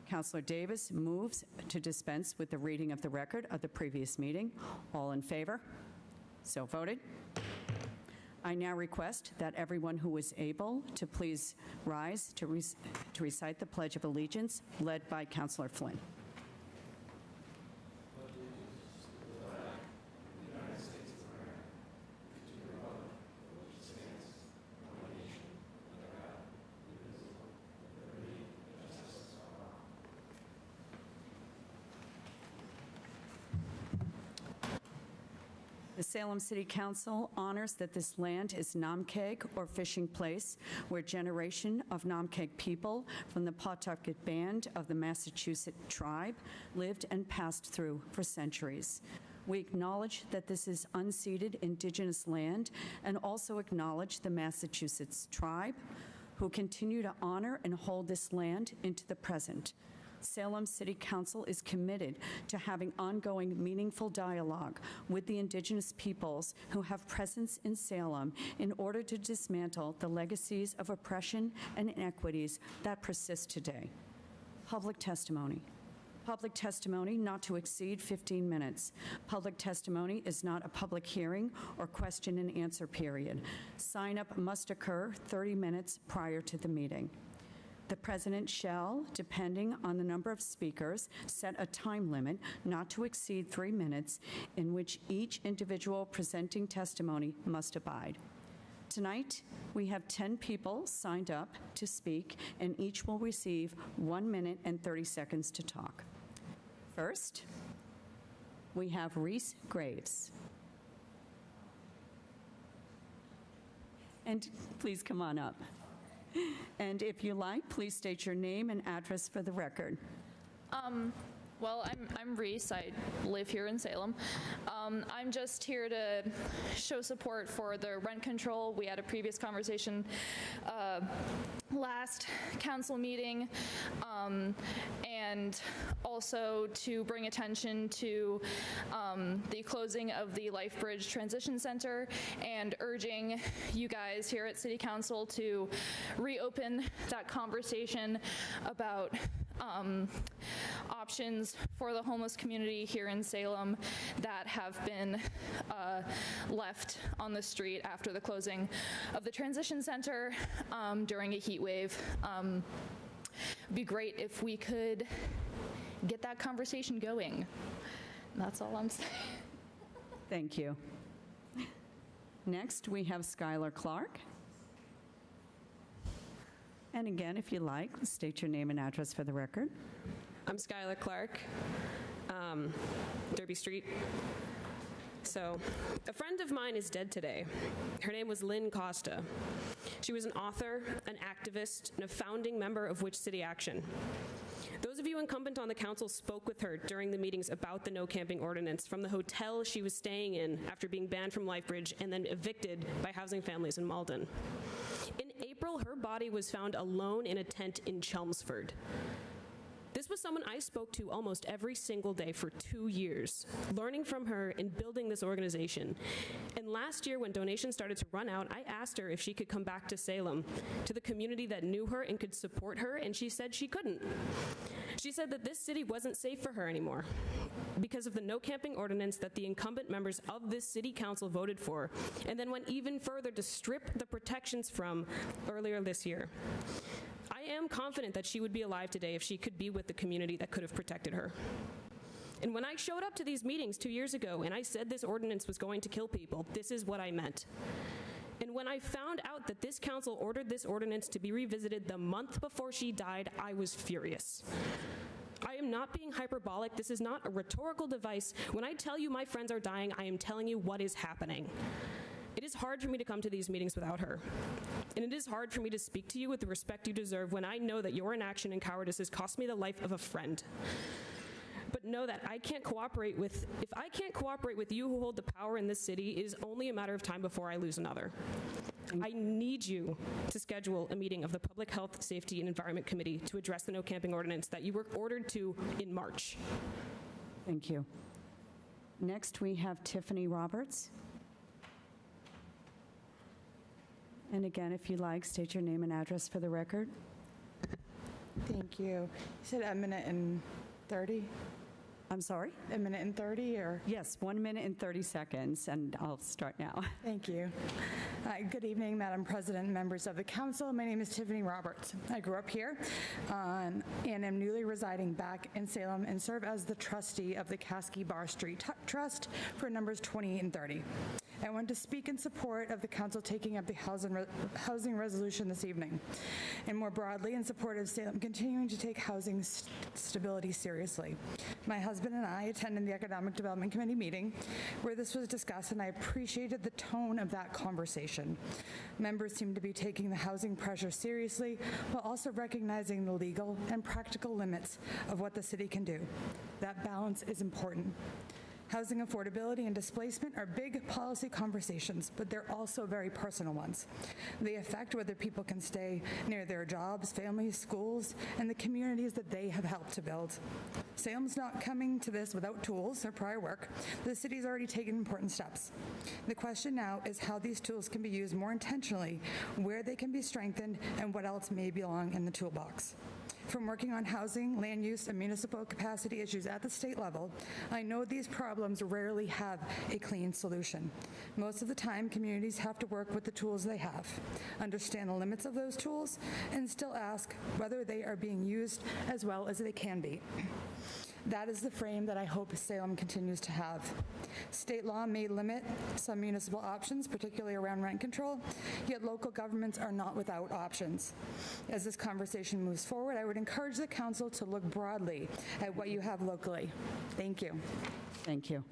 S12: Councilor Davis moves to dispense with the reading of the record of the previous meeting. All in favor? So voted. I now request that everyone who is able to please rise to recite the Pledge of Allegiance, led by Councilor Flynn. The Salem City Council honors that this land is Namkeg, or fishing place, where generation of Namkeg people from the Pawtucket Band of the Massachusetts tribe lived and passed through for centuries. We acknowledge that this is unceded indigenous land and also acknowledge the Massachusetts tribe who continue to honor and hold this land into the present. Salem City Council is committed to having ongoing, meaningful dialogue with the indigenous peoples who have presence in Salem in order to dismantle the legacies of oppression and inequities that persist today. Public testimony. Public testimony not to exceed 15 minutes. Public testimony is not a public hearing or question and answer period. Sign-up must occur 30 minutes prior to the meeting. The president shall, depending on the number of speakers, set a time limit not to exceed 3 minutes in which each individual presenting testimony must abide. Tonight, we have 10 people signed up to speak, and each will receive 1 minute and 30 seconds to talk. First, we have Reese Graves. And please come on up. And if you like, please state your name and address for the record.
S13: Well, I'm Reese. I live here in Salem. I'm just here to show support for the rent control. We had a previous conversation last council meeting, and also to bring attention to the closing of the LifeBridge Transition Center and urging you guys here at City Council to reopen that conversation about options for the homeless community here in Salem that have been left on the street after the closing of the transition center during a heat wave. It'd be great if we could get that conversation going. That's all I'm saying.
S12: Thank you. Next, we have Skylar Clark. And again, if you like, state your name and address for the record.
S14: I'm Skylar Clark, Derby Street. So, a friend of mine is dead today. Her name was Lynn Costa. She was an author, an activist, and a founding member of Which City Action. Those of you incumbent on the council spoke with her during the meetings about the no camping ordinance from the hotel she was staying in after being banned from LifeBridge and then evicted by housing families in Malden. In April, her body was found alone in a tent in Chelmsford. This was someone I spoke to almost every single day for 2 years, learning from her and building this organization. And last year, when donations started to run out, I asked her if she could come back to Salem, to the community that knew her and could support her, and she said she couldn't. She said that this city wasn't safe for her anymore because of the no camping ordinance that the incumbent members of this city council voted for, and then went even further to strip the protections from earlier this year. I am confident that she would be alive today if she could be with the community that could have protected her. And when I showed up to these meetings 2 years ago and I said this ordinance was going to kill people, this is what I meant. And when I found out that this council ordered this ordinance to be revisited the month before she died, I was furious. I am not being hyperbolic. This is not a rhetorical device. When I tell you my friends are dying, I am telling you what is happening. It is hard for me to come to these meetings without her. And it is hard for me to speak to you with the respect you deserve when I know that your inaction and cowardice has cost me the life of a friend. But know that if I can't cooperate with you who hold the power in this city, it is only a matter of time before I lose another. I need you to schedule a meeting of the Public Health, Safety, and Environment Committee to address the no camping ordinance that you were ordered to in March.
S12: Thank you. Next, we have Tiffany Roberts. And again, if you like, state your name and address for the record.
S15: Thank you. You said a minute and 30?
S12: I'm sorry?
S15: A minute and 30, or?
S12: Yes, 1 minute and 30 seconds, and I'll start now.
S15: Thank you. Good evening, Madam President and members of the council. My name is Tiffany Roberts. I grew up here and am newly residing back in Salem and serve as the trustee of the Caskey Bar Street Trust for numbers 28 and 30. I want to speak in support of the council taking up the housing resolution this evening, and more broadly in support of Salem continuing to take housing stability seriously. My husband and I attended the Economic Development Committee meeting where this was discussed, and I appreciated the tone of that conversation. Members seem to be taking the housing pressure seriously while also recognizing the legal and practical limits of what the city can do. That balance is important. Housing affordability and displacement are big policy conversations, but they're also very personal ones. They affect whether people can stay near their jobs, families, schools, and the communities that they have helped to build. Salem's not coming to this without tools or prior work. The city's already taken important steps. The question now is how these tools can be used more intentionally, where they can be strengthened, and what else may belong in the toolbox. From working on housing, land use, and municipal capacity issues at the state level, I know these problems rarely have a clean solution. Most of the time, communities have to work with the tools they have, understand the limits of those tools, and still ask whether they are being used as well as they can be. That is the frame that I hope Salem continues to have. State law may limit some municipal options, particularly around rent control, yet local governments are not without options. As this conversation moves forward, I would encourage the council to look broadly at what you have locally. Thank you.
S12: Thank you.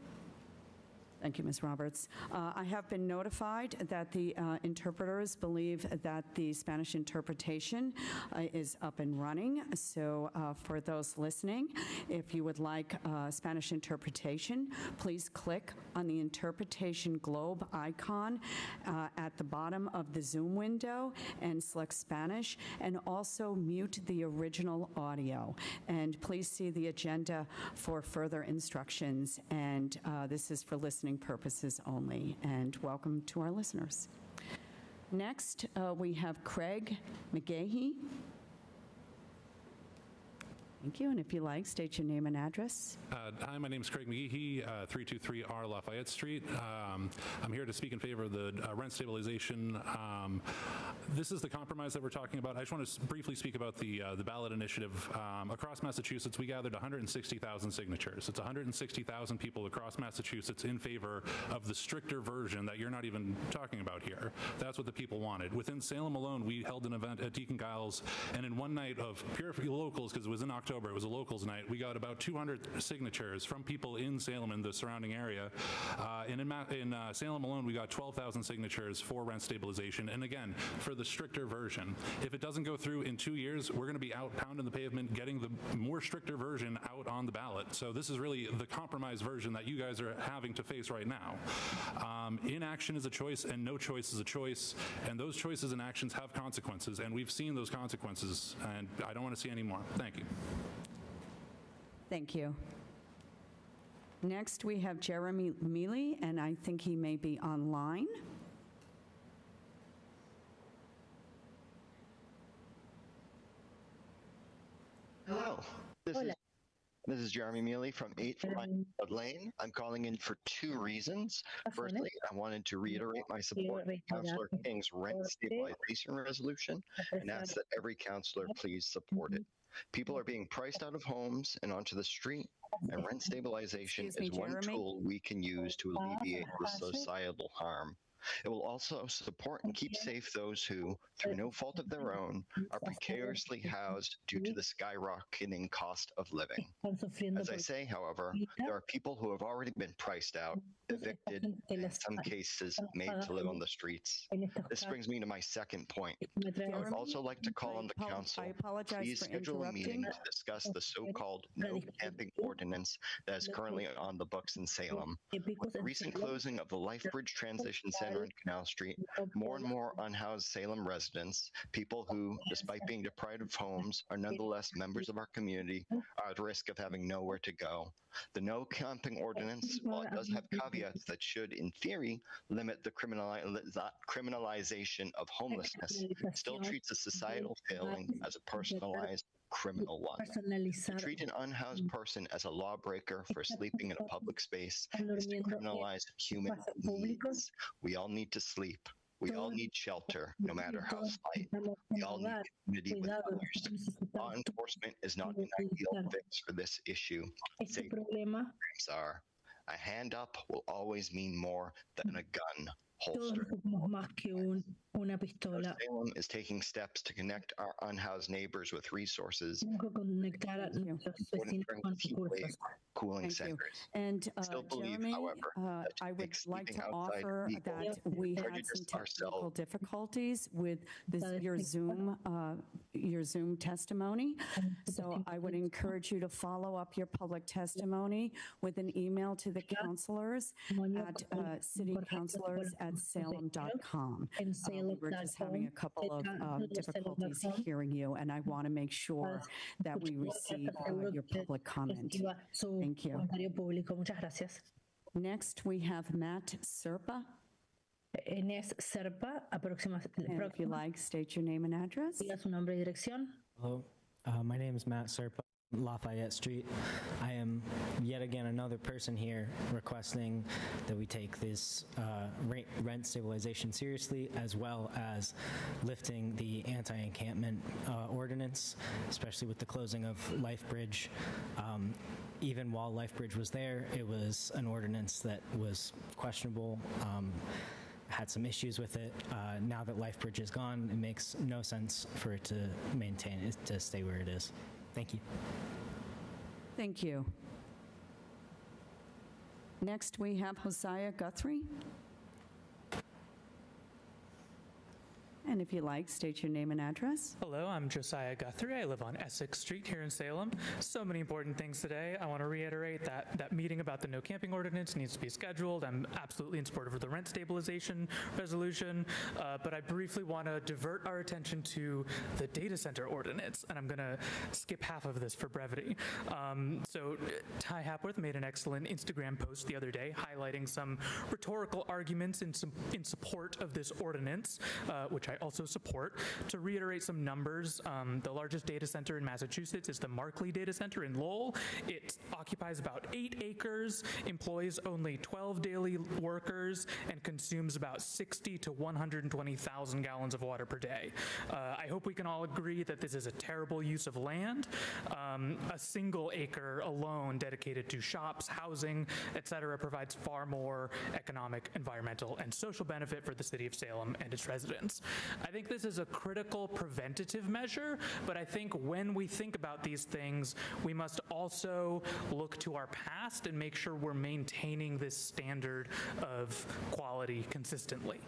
S12: Thank you, Ms. Roberts. I have been notified that the interpreters believe that the Spanish interpretation is up and running. So for those listening, if you would like Spanish interpretation, please click on the interpretation globe icon at the bottom of the Zoom window and select Spanish, and also mute the original audio. And please see the agenda for further instructions. And this is for listening purposes only. And welcome to our listeners. Next, we have Craig McGahey. Thank you, and if you like, state your name and address.
S16: Hi, my name is Craig McGehee, 323R Lafayette Street. I'm here to speak in favor of the rent stabilization. This is the compromise that we're talking about. I just want to briefly speak about the ballot initiative. Across Massachusetts, we gathered 160,000 signatures. It's 160,000 people across Massachusetts in favor of the stricter version that you're not even talking about here. That's what the people wanted. Within Salem alone, we held an event at Deacon Giles, and in one night of pure locals, because it was in October, it was a locals night, we got about 200 signatures from people in Salem and the surrounding area. And in Salem alone, we got 12,000 signatures for rent stabilization. And again, for the stricter version. If it doesn't go through in 2 years, we're going to be out pounding the pavement, getting the more stricter version out on the ballot. So this is really the compromise version that you guys are having to face right now. Inaction is a choice, and no choice is a choice. And those choices and actions have consequences. And we've seen those consequences, and I don't want to see any more. Thank you.
S12: Thank you. Next, we have Jeremy Mealy, and I think he may be online.
S17: Hello. This is Jeremy Mealy from 8 Front Lane. I'm calling in for 2 reasons. Firstly, I wanted to reiterate my support for Councillor King's rent stabilization resolution and ask that every councillor please support it. People are being priced out of homes and onto the street, and rent stabilization is one tool we can use to alleviate the societal harm. It will also support and keep safe those who, through no fault of their own, are precariously housed due to the skyrocketing cost of living. As I say, however, there are people who have already been priced out, evicted, and in some cases made to live on the streets. This brings me to my second point. I would also like to call on the council, please schedule a meeting to discuss the so-called no camping ordinance that is currently on the books in Salem. With the recent closing of the LifeBridge Transition Center in Canal Street, more and more unhoused Salem residents, people who, despite being deprived of homes, are nonetheless members of our community, are at risk of having nowhere to go. The no camping ordinance, while it does have caveats that should, in theory, limit the criminalization of homelessness, still treats a societal failing as a personalized criminal one. To treat an unhoused person as a lawbreaker for sleeping in a public space is to criminalize human needs. We all need to sleep. We all need shelter, no matter how slight. We all need community with others. Law enforcement is not an ideal fix for this issue. Safe programs are. A hand up will always mean more than a gun holster. Salem is taking steps to connect our unhoused neighbors with resources. Cooling centers.
S12: And
S17: Still believe,
S12: Jeremy,
S17: however,
S12: I would like to offer that we had some technical difficulties with your Zoom testimony. So I would encourage you to follow up your public testimony with an email to the counselors at citycounselors@salem.com. We're just having a couple of difficulties hearing you, and I want to make sure that we receive your public comment. Thank you. Next, we have Matt Serpa.
S18: Inés Serpa,
S12: And if you like, state your name and address.
S18: su nombre y dirección.
S19: Hello, my name is Matt Serpa, Lafayette Street. I am yet again another person here requesting that we take this rent stabilization seriously, as well as lifting the anti-encampment ordinance, especially with the closing of LifeBridge. Even while LifeBridge was there, it was an ordinance that was questionable. Had some issues with it. Now that LifeBridge is gone, it makes no sense for it to maintain it, to stay where it is. Thank you.
S12: Thank you. Next, we have Hosea Guthrie. And if you like, state your name and address.
S20: Hello, I'm Josiah Guthrie. I live on Essex Street here in Salem. So many important things today. I want to reiterate that that meeting about the no camping ordinance needs to be scheduled. I'm absolutely in support of the rent stabilization resolution, but I briefly want to divert our attention to the data center ordinance, and I'm going to skip half of this for brevity. So Ty Hapworth made an excellent Instagram post the other day highlighting some rhetorical arguments in support of this ordinance, which I also support. To reiterate some numbers, the largest data center in Massachusetts is the Markley Data Center in Lowell. It occupies about 8 acres, employs only 12 daily workers, and consumes about 60 to 120,000 gallons of water per day. I hope we can all agree that this is a terrible use of land. A single acre alone dedicated to shops, housing, etc., provides far more economic, environmental, and social benefit for the city of Salem and its residents. I think this is a critical preventative measure, but I think when we think about these things, we must also look to our past and make sure we're maintaining this standard of quality consistently.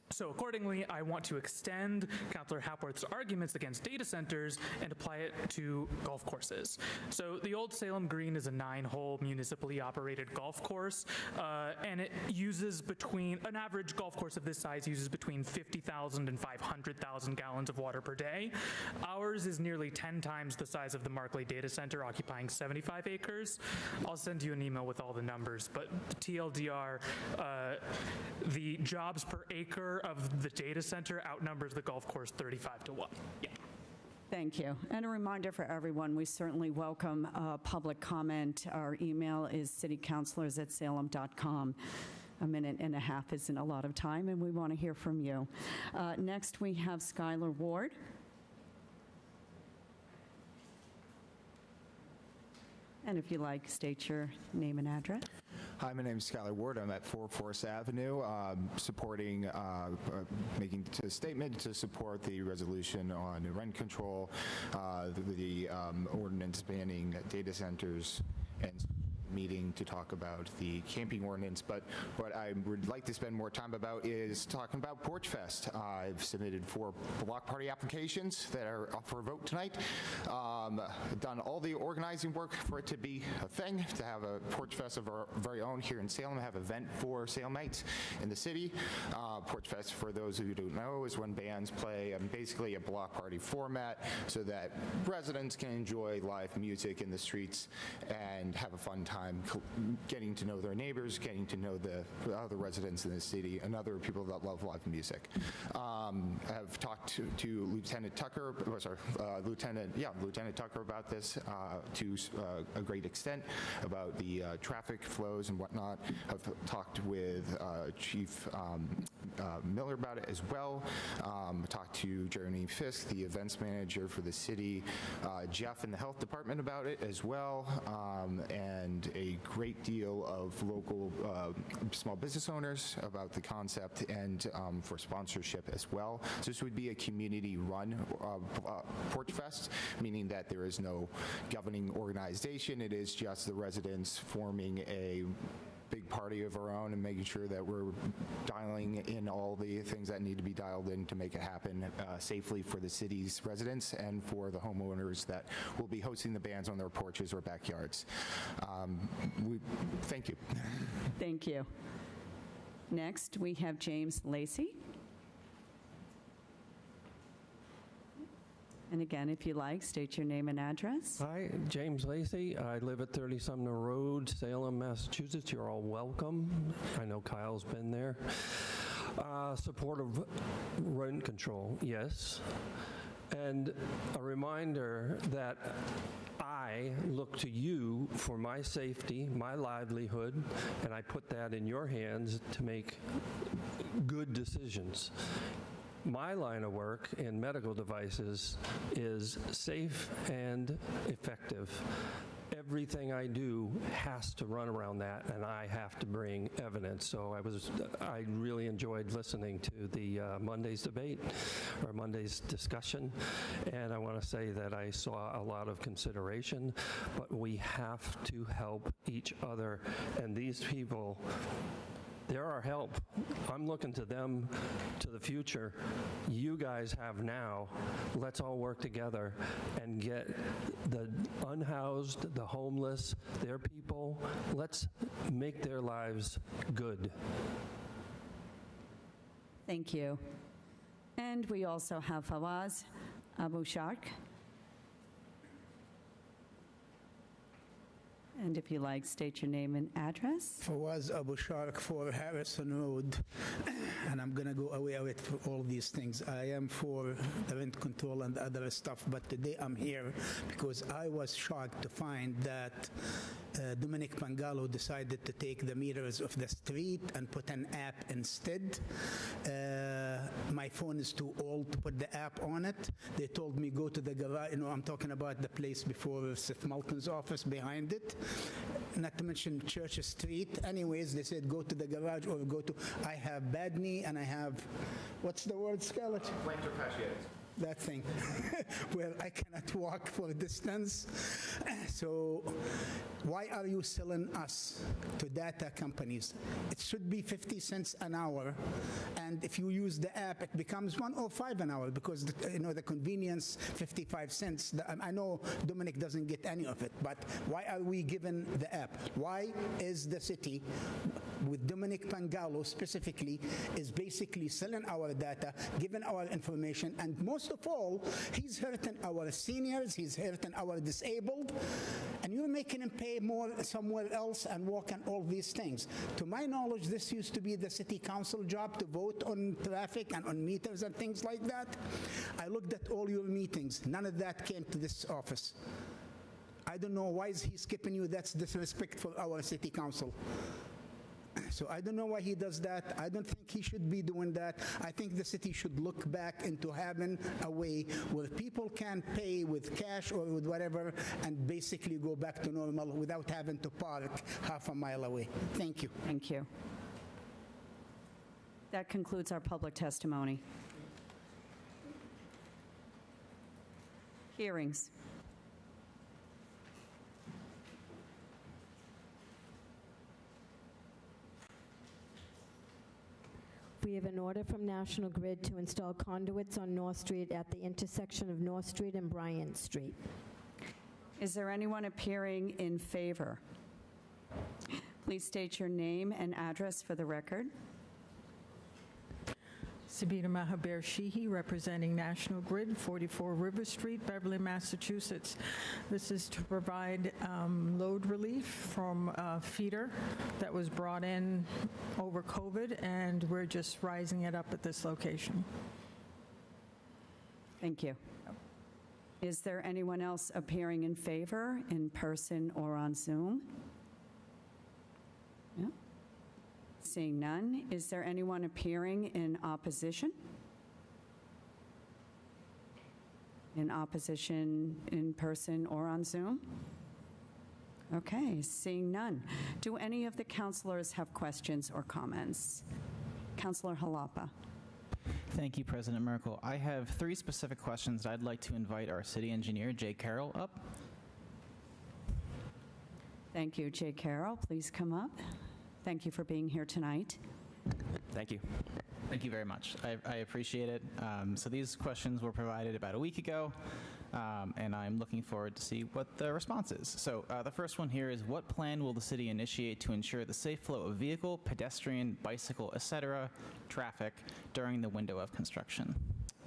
S20: So accordingly, I want to extend Councillor Hapworth's arguments against data centers and apply it to golf courses. So the Old Salem Green is a 9-hole municipally operated golf course, and it uses an average golf course of this size uses between 50,000 and 500,000 gallons of water per day. Ours is nearly 10 times the size of the Markley Data Center, occupying 75 acres. I'll send you an email with all the numbers, but the TLDR, the jobs per acre of the data center outnumbers the golf course 35 to 1. Yeah.
S12: Thank you. And a reminder for everyone, we certainly welcome public comment. Our email is citycounselors@salem.com. A minute and a half isn't a lot of time, and we want to hear from you. Next, we have Skylar Ward. And if you like, state your name and address.
S19: Hi, my name is Skylar Ward. I'm at 4 Forest Avenue, supporting, making a statement to support the resolution on rent control, the ordinance banning data centers, and meeting to talk about the camping ordinance. But what I would like to spend more time about is talking about Porch Fest. I've submitted 4 block party applications that are up for a vote tonight. Done all the organizing work for it to be a thing, to have a Porch Fest of our very own here in Salem, have an event for Salemites in the city. Porch Fest, for those who don't know, is when bands play basically a block party format so that residents can enjoy live music in the streets and have a fun time getting to know their neighbors, getting to know the other residents in the city and other people that love live music. I've talked to Lieutenant Tucker, Lieutenant Tucker about this to a great extent, about the traffic flows and whatnot. I've talked with Chief Miller about it as well. Talked to Jeremy Fisk, the events manager for the city, Jeff in the health department about it as well, and a great deal of local small business owners about the concept and for sponsorship as well. So this would be a community-run Porch Fest, meaning that there is no governing organization. It is just the residents forming a big party of our own and making sure that we're dialing in all the things that need to be dialed in to make it happen safely for the city's residents and for the homeowners that will be hosting the bands on their porches or backyards. Thank you.
S12: Thank you. Next, we have James Lacey. And again, if you like, state your name and address.
S21: Hi, James Lacey. I live at 30 Sumner Road, Salem, Massachusetts. You're all welcome. I know Kyle's been there. Support of rent control, yes. And a reminder that I look to you for my safety, my livelihood, and I put that in your hands to make good decisions. My line of work in medical devices is safe and effective. Everything I do has to run around that, and I have to bring evidence. So I really enjoyed listening to the Monday's debate, or Monday's discussion, and I want to say that I saw a lot of consideration, but we have to help each other, and these people, they're our help. I'm looking to them to the future. You guys have now. Let's all work together and get the unhoused, the homeless, their people, let's make their lives good.
S12: Thank you. And we also have Fawaz Abu Shark. And if you like, state your name and address.
S22: Fawaz Abu Shark for Harrison Road, and I'm going to go away with all these things. I am for the rent control and other stuff, but today I'm here because I was shocked to find that Dominic Pangalo decided to take the meters of the street and put an app instead. My phone is too old to put the app on it. They told me go to the garage. I'm talking about the place before Seth Malton's office, behind it. Not to mention Church Street. Anyways, they said go to the garage or go to. I have bad knee and I have, what's the word, Scarlett?
S3: Plantar fasciitis.
S22: That thing, where I cannot walk for a distance. So why are you selling us to data companies? It should be 50 cents an hour, and if you use the app, it becomes 105 an hour because the convenience, 55 cents. I know Dominic doesn't get any of it, but why are we given the app? Why is the city, with Dominic Pangalo specifically, is basically selling our data, giving our information, and most of all, he's hurting our seniors, he's hurting our disabled, and you're making him pay more somewhere else and walk on all these things. To my knowledge, this used to be the city council job to vote on traffic and on meters and things like that. I looked at all your meetings. None of that came to this office. I don't know why is he skipping you. That's disrespect for our city council. So I don't know why he does that. I don't think he should be doing that. I think the city should look back into having a way where people can pay with cash or with whatever and basically go back to normal without having to park half a mile away. Thank you.
S12: Thank you. That concludes our public testimony. Hearings.
S1: We have an order from National Grid to install conduits on North Street at the intersection of North Street and Bryant Street.
S12: Is there anyone appearing in favor? Please state your name and address for the record.
S5: Sabina Mahaber Sheehy, representing National Grid, 44 River Street, Beverly, Massachusetts. This is to provide load relief from a feeder that was brought in over COVID, and we're just rising it up at this location.
S12: Thank you. Is there anyone else appearing in favor, in person or on Zoom? No? Seeing none, is there anyone appearing in opposition? In opposition in person or on Zoom? Okay, seeing none. Do any of the councilors have questions or comments? Councilor Halapa.
S23: Thank you, President Merkel. I have 3 specific questions I'd like to invite our city engineer, Jay Carroll, up.
S12: Thank you, Jay Carroll. Please come up. Thank you for being here tonight.
S23: Thank you. Thank you very much. I appreciate it. So these questions were provided about a week ago, and I'm looking forward to see what the response is. So the first one here is, what plan will the city initiate to ensure the safe flow of vehicle, pedestrian, bicycle, etc. traffic during the window of construction?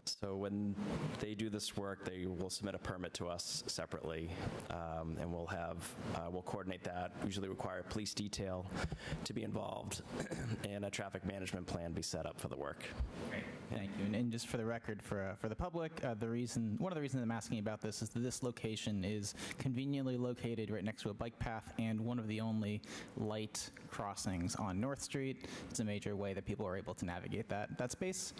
S3: So when they do this work, they will submit a permit to us separately, and we'll coordinate that, usually require a police detail to be involved, and a traffic management plan be set up for the work.
S23: Great. Thank you. And just for the record, for the public, one of the reasons I'm asking about this is that this location is conveniently located right next to a bike path and one of the only light crossings on North Street. It's a major way that people are able to navigate that space.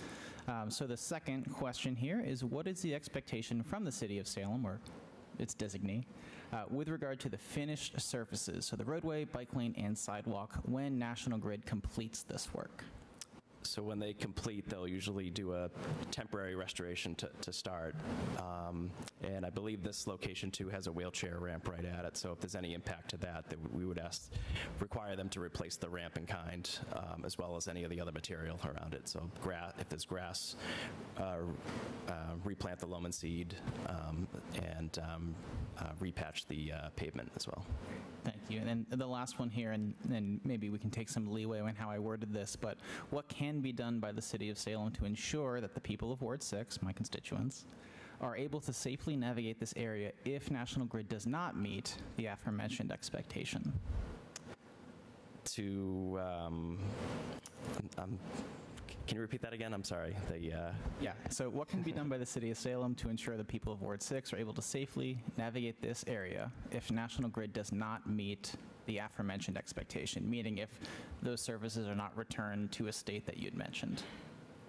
S23: So the second question here is, what is the expectation from the city of Salem, or its designee, with regard to the finished surfaces, so the roadway, bike lane, and sidewalk, when National Grid completes this work?
S3: So when they complete, they'll usually do a temporary restoration to start. And I believe this location, too, has a wheelchair ramp right at it. So if there's any impact to that, we would require them to replace the ramp in kind, as well as any of the other material around it. So if there's grass, replant the loam and seed, and repatch the pavement as well.
S23: Thank you. And then the last one here, and maybe we can take some leeway on how I worded this, but what can be done by the city of Salem to ensure that the people of Ward 6, my constituents, are able to safely navigate this area if National Grid does not meet the aforementioned expectation?
S3: Can you repeat that again? I'm sorry.
S23: Yeah. So what can be done by the city of Salem to ensure the people of Ward 6 are able to safely navigate this area if National Grid does not meet the aforementioned expectation, meaning if those services are not returned to a state that you'd mentioned?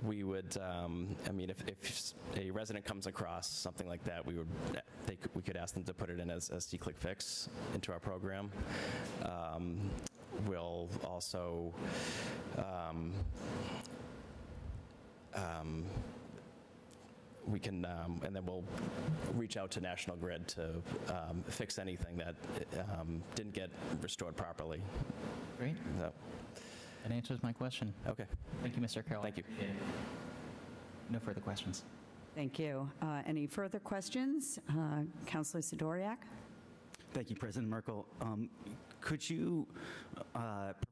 S3: We would, if a resident comes across something like that, we could ask them to put it in as C-Click Fix into our program. We'll also we can, and then we'll reach out to National Grid to fix anything that didn't get restored properly.
S23: Great.
S3: So.
S23: That answers my question.
S3: Okay.
S23: Thank you, Mr. Carroll.
S3: Thank you.
S23: No further questions.
S12: Thank you. Any further questions? Councilor Sidoriak?
S6: Thank you, President Merkel. Could you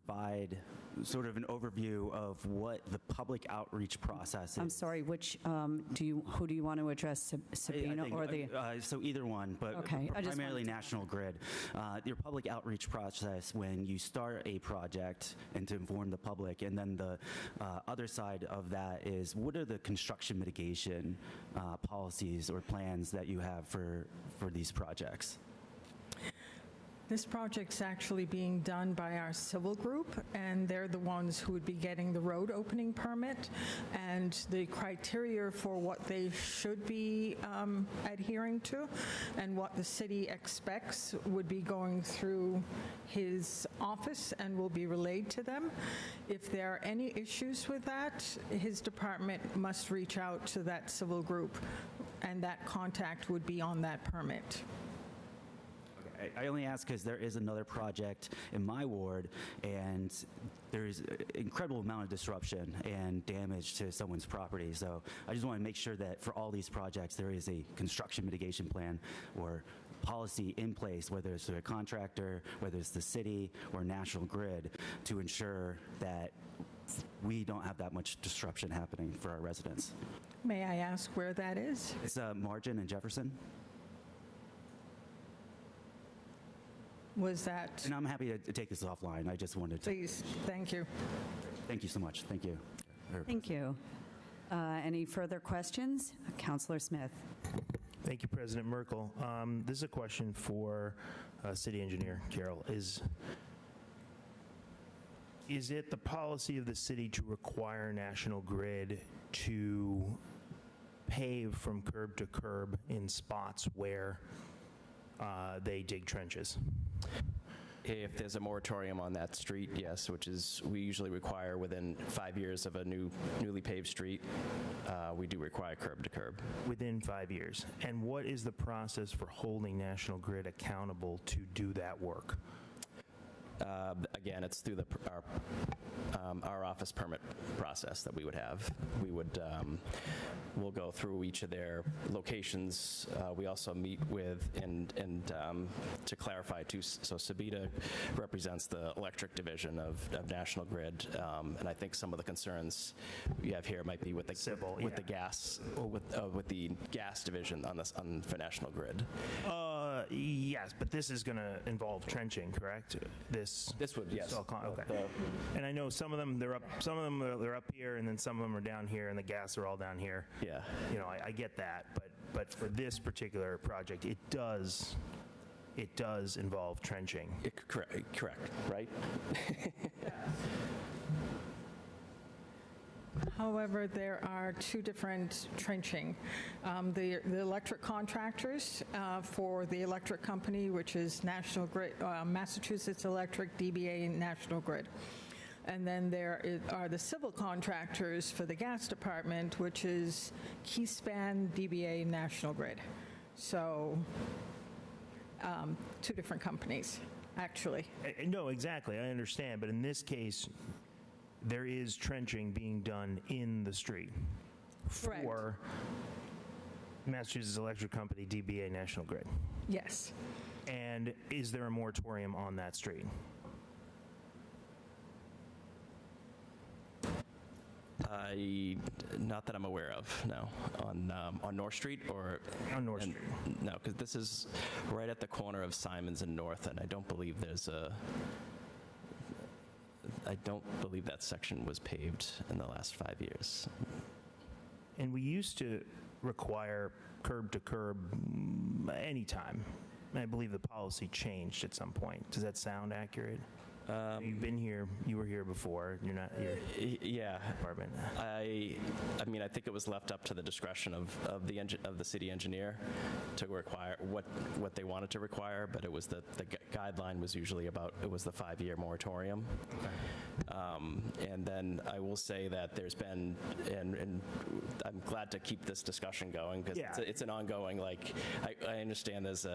S6: provide sort of an overview of what the public outreach process is?
S12: I'm sorry, which who do you want to address, Sabina or the?
S6: So either one, but
S12: okay,
S6: primarily National Grid. Your public outreach process when you start a project and to inform the public, and then the other side of that is, what are the construction mitigation policies or plans that you have for these projects?
S5: This project's actually being done by our civil group, and they're the ones who would be getting the road opening permit, and the criteria for what they should be adhering to and what the city expects would be going through his office and will be relayed to them. If there are any issues with that, his department must reach out to that civil group, and that contact would be on that permit.
S6: I only ask because there is another project in my ward, and there is an incredible amount of disruption and damage to someone's property. So I just want to make sure that for all these projects, there is a construction mitigation plan or policy in place, whether it's a contractor, whether it's the city or National Grid, to ensure that we don't have that much disruption happening for our residents.
S5: May I ask where that is?
S6: It's Margin and Jefferson.
S5: Was that?
S6: And I'm happy to take this offline. I just wanted to.
S5: Please, thank you.
S6: Thank you so much. Thank you.
S12: Thank you. Any further questions? Councillor Smith.
S7: Thank you, President Merkel. This is a question for City Engineer Carroll. Is it the policy of the city to require National Grid to pave from curb to curb in spots where they dig trenches?
S3: If there's a moratorium on that street, yes, which is, we usually require within 5 years of a newly paved street, we do require curb to curb.
S7: Within 5 years. And what is the process for holding National Grid accountable to do that work?
S3: Again, it's through our office permit process that we would have. We'll go through each of their locations. We also meet with, and to clarify too, so Sabita represents the electric division of National Grid, and I think some of the concerns we have here might be with the the gas, or with the gas division for National Grid.
S7: Yes, but this is going to involve trenching, correct? This
S3: would, yes.
S7: Okay. And I know some of them they're up here, and then some of them are down here, and the gas are all down here.
S3: Yeah.
S7: You know, I get that, but for this particular project, it does involve trenching.
S3: Correct, right?
S5: However, there are two different trenching. The electric contractors for the electric company, which is National Grid, Massachusetts Electric, DBA, National Grid. And then there are the civil contractors for the gas department, which is Keyspan, DBA, National Grid. So two different companies, actually.
S7: No, exactly. I understand. But in this case, there is trenching being done in the street for Massachusetts Electric Company, DBA, National Grid.
S5: Yes.
S7: And is there a moratorium on that street?
S3: Not that I'm aware of, no. On North Street or?
S7: On North Street.
S3: No, because this is right at the corner of Simons and North, and I don't believe that section was paved in the last 5 years.
S7: And we used to require curb to curb anytime. I believe the policy changed at some point. Does that sound accurate? You've been here, you were here before, you're not here.
S3: Yeah.
S7: Department.
S3: I mean, I think it was left up to the discretion of the city engineer to require what they wanted to require, but it was the guideline was usually it was the 5-year moratorium. And then I will say that there's been, and I'm glad to keep this discussion going because it's an ongoing, I understand there's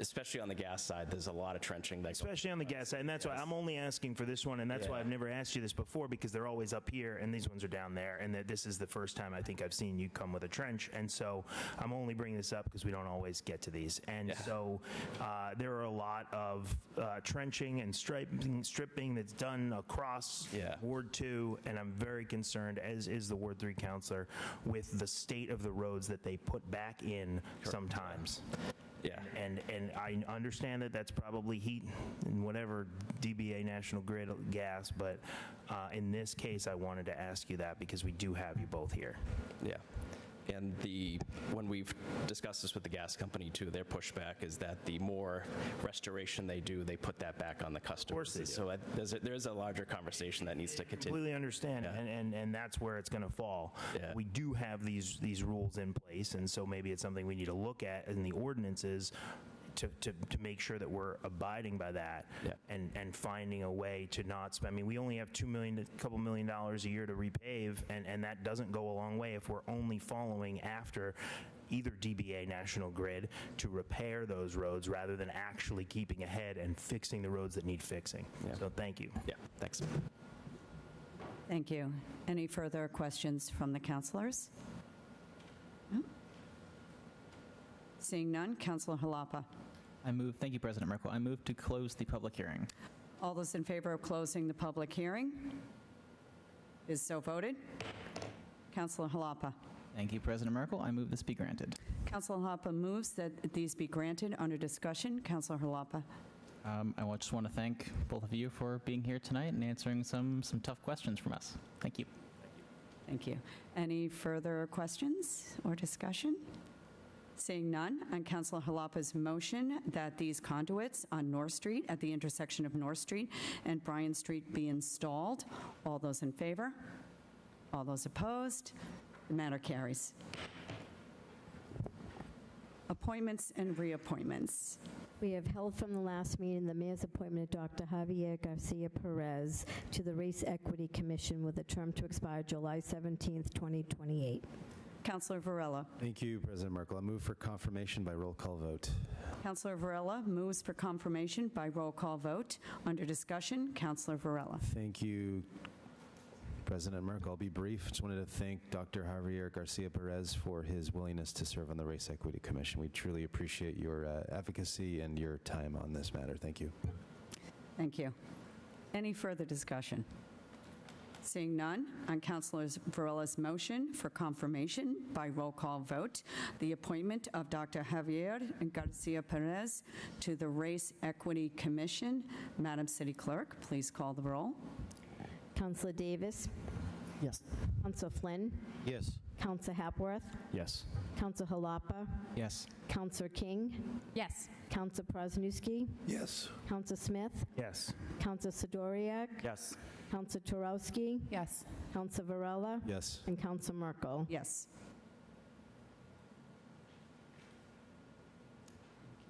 S3: especially on the gas side, there's a lot of trenching.
S7: Especially on the gas side, and that's why I'm only asking for this one, and that's why I've never asked you this before, because they're always up here, and these ones are down there, and this is the first time I think I've seen you come with a trench, and so I'm only bringing this up because we don't always get to these. And so there are a lot of trenching and stripping that's done across Ward 2, and I'm very concerned, as is the Ward 3 councilor, with the state of the roads that they put back in sometimes.
S3: Yeah.
S7: And I understand that that's probably heat and whatever DBA National Grid gas, but in this case, I wanted to ask you that because we do have you both here.
S3: Yeah.
S9: And when we've discussed this with the gas company too, their pushback is that the more restoration they do, they put that back on the customers. So there is a larger conversation that needs to continue.
S7: Completely understand, and that's where it's going to fall. We do have these rules in place, and so maybe it's something we need to look at in the ordinances to make sure that we're abiding by that and finding a way to not spend. I mean, we only have a couple million dollars a year to repave, and that doesn't go a long way if we're only following after either DBA, National Grid, to repair those roads rather than actually keeping ahead and fixing the roads that need fixing. So thank you.
S9: Yeah, thanks.
S12: Thank you. Any further questions from the councilors? No? Seeing none, Councilor Jalapa.
S23: Thank you, President Merkel. I move to close the public hearing.
S12: All those in favor of closing the public hearing? Is so voted. Councilor Jalapa.
S23: Thank you, President Merkel. I move this be granted.
S12: Councilor Jalapa moves that these be granted under discussion. Councilor Jalapa.
S23: I just want to thank both of you for being here tonight and answering some tough questions from us. Thank you.
S12: Thank you. Any further questions or discussion? Seeing none, on Councilor Jalapa's motion that these conduits on North Street, at the intersection of North Street and Bryan Street, be installed. All those in favor? All those opposed? The matter carries. Appointments and reappointments.
S1: We have held from the last meeting the mayor's appointment of Dr. Javier Garcia Perez to the Race Equity Commission with a term to expire July 17th, 2028.
S12: Councilor Varela.
S4: Thank you, President Merkel. I move for confirmation by roll call vote.
S12: Councilor Varela moves for confirmation by roll call vote. Under discussion, Councilor Varela.
S4: Thank you, President Merkel. I'll be brief. Just wanted to thank Dr. Javier Garcia Perez for his willingness to serve on the Race Equity Commission. We truly appreciate your advocacy and your time on this matter. Thank you.
S12: Thank you. Any further discussion? Seeing none, on Councilor Varela's motion for confirmation by roll call vote, the appointment of Dr. Javier Garcia Perez to the Race Equity Commission. Madam City Clerk, please call the roll.
S1: Councilor Davis?
S19: Yes.
S1: Councilor Flynn?
S19: Yes.
S1: Councilor Hapworth?
S19: Yes.
S1: Councilor Jalapa?
S23: Yes.
S1: Councilor King?
S13: Yes.
S1: Councilor Prasnewski?
S22: Yes.
S1: Councilor Smith?
S7: Yes.
S1: Councilor Sidoriak?
S23: Yes.
S1: Councilor Turowski?
S13: Yes.
S1: Councilor Varela?
S4: Yes.
S1: And Councilor Merkel?
S12: Yes.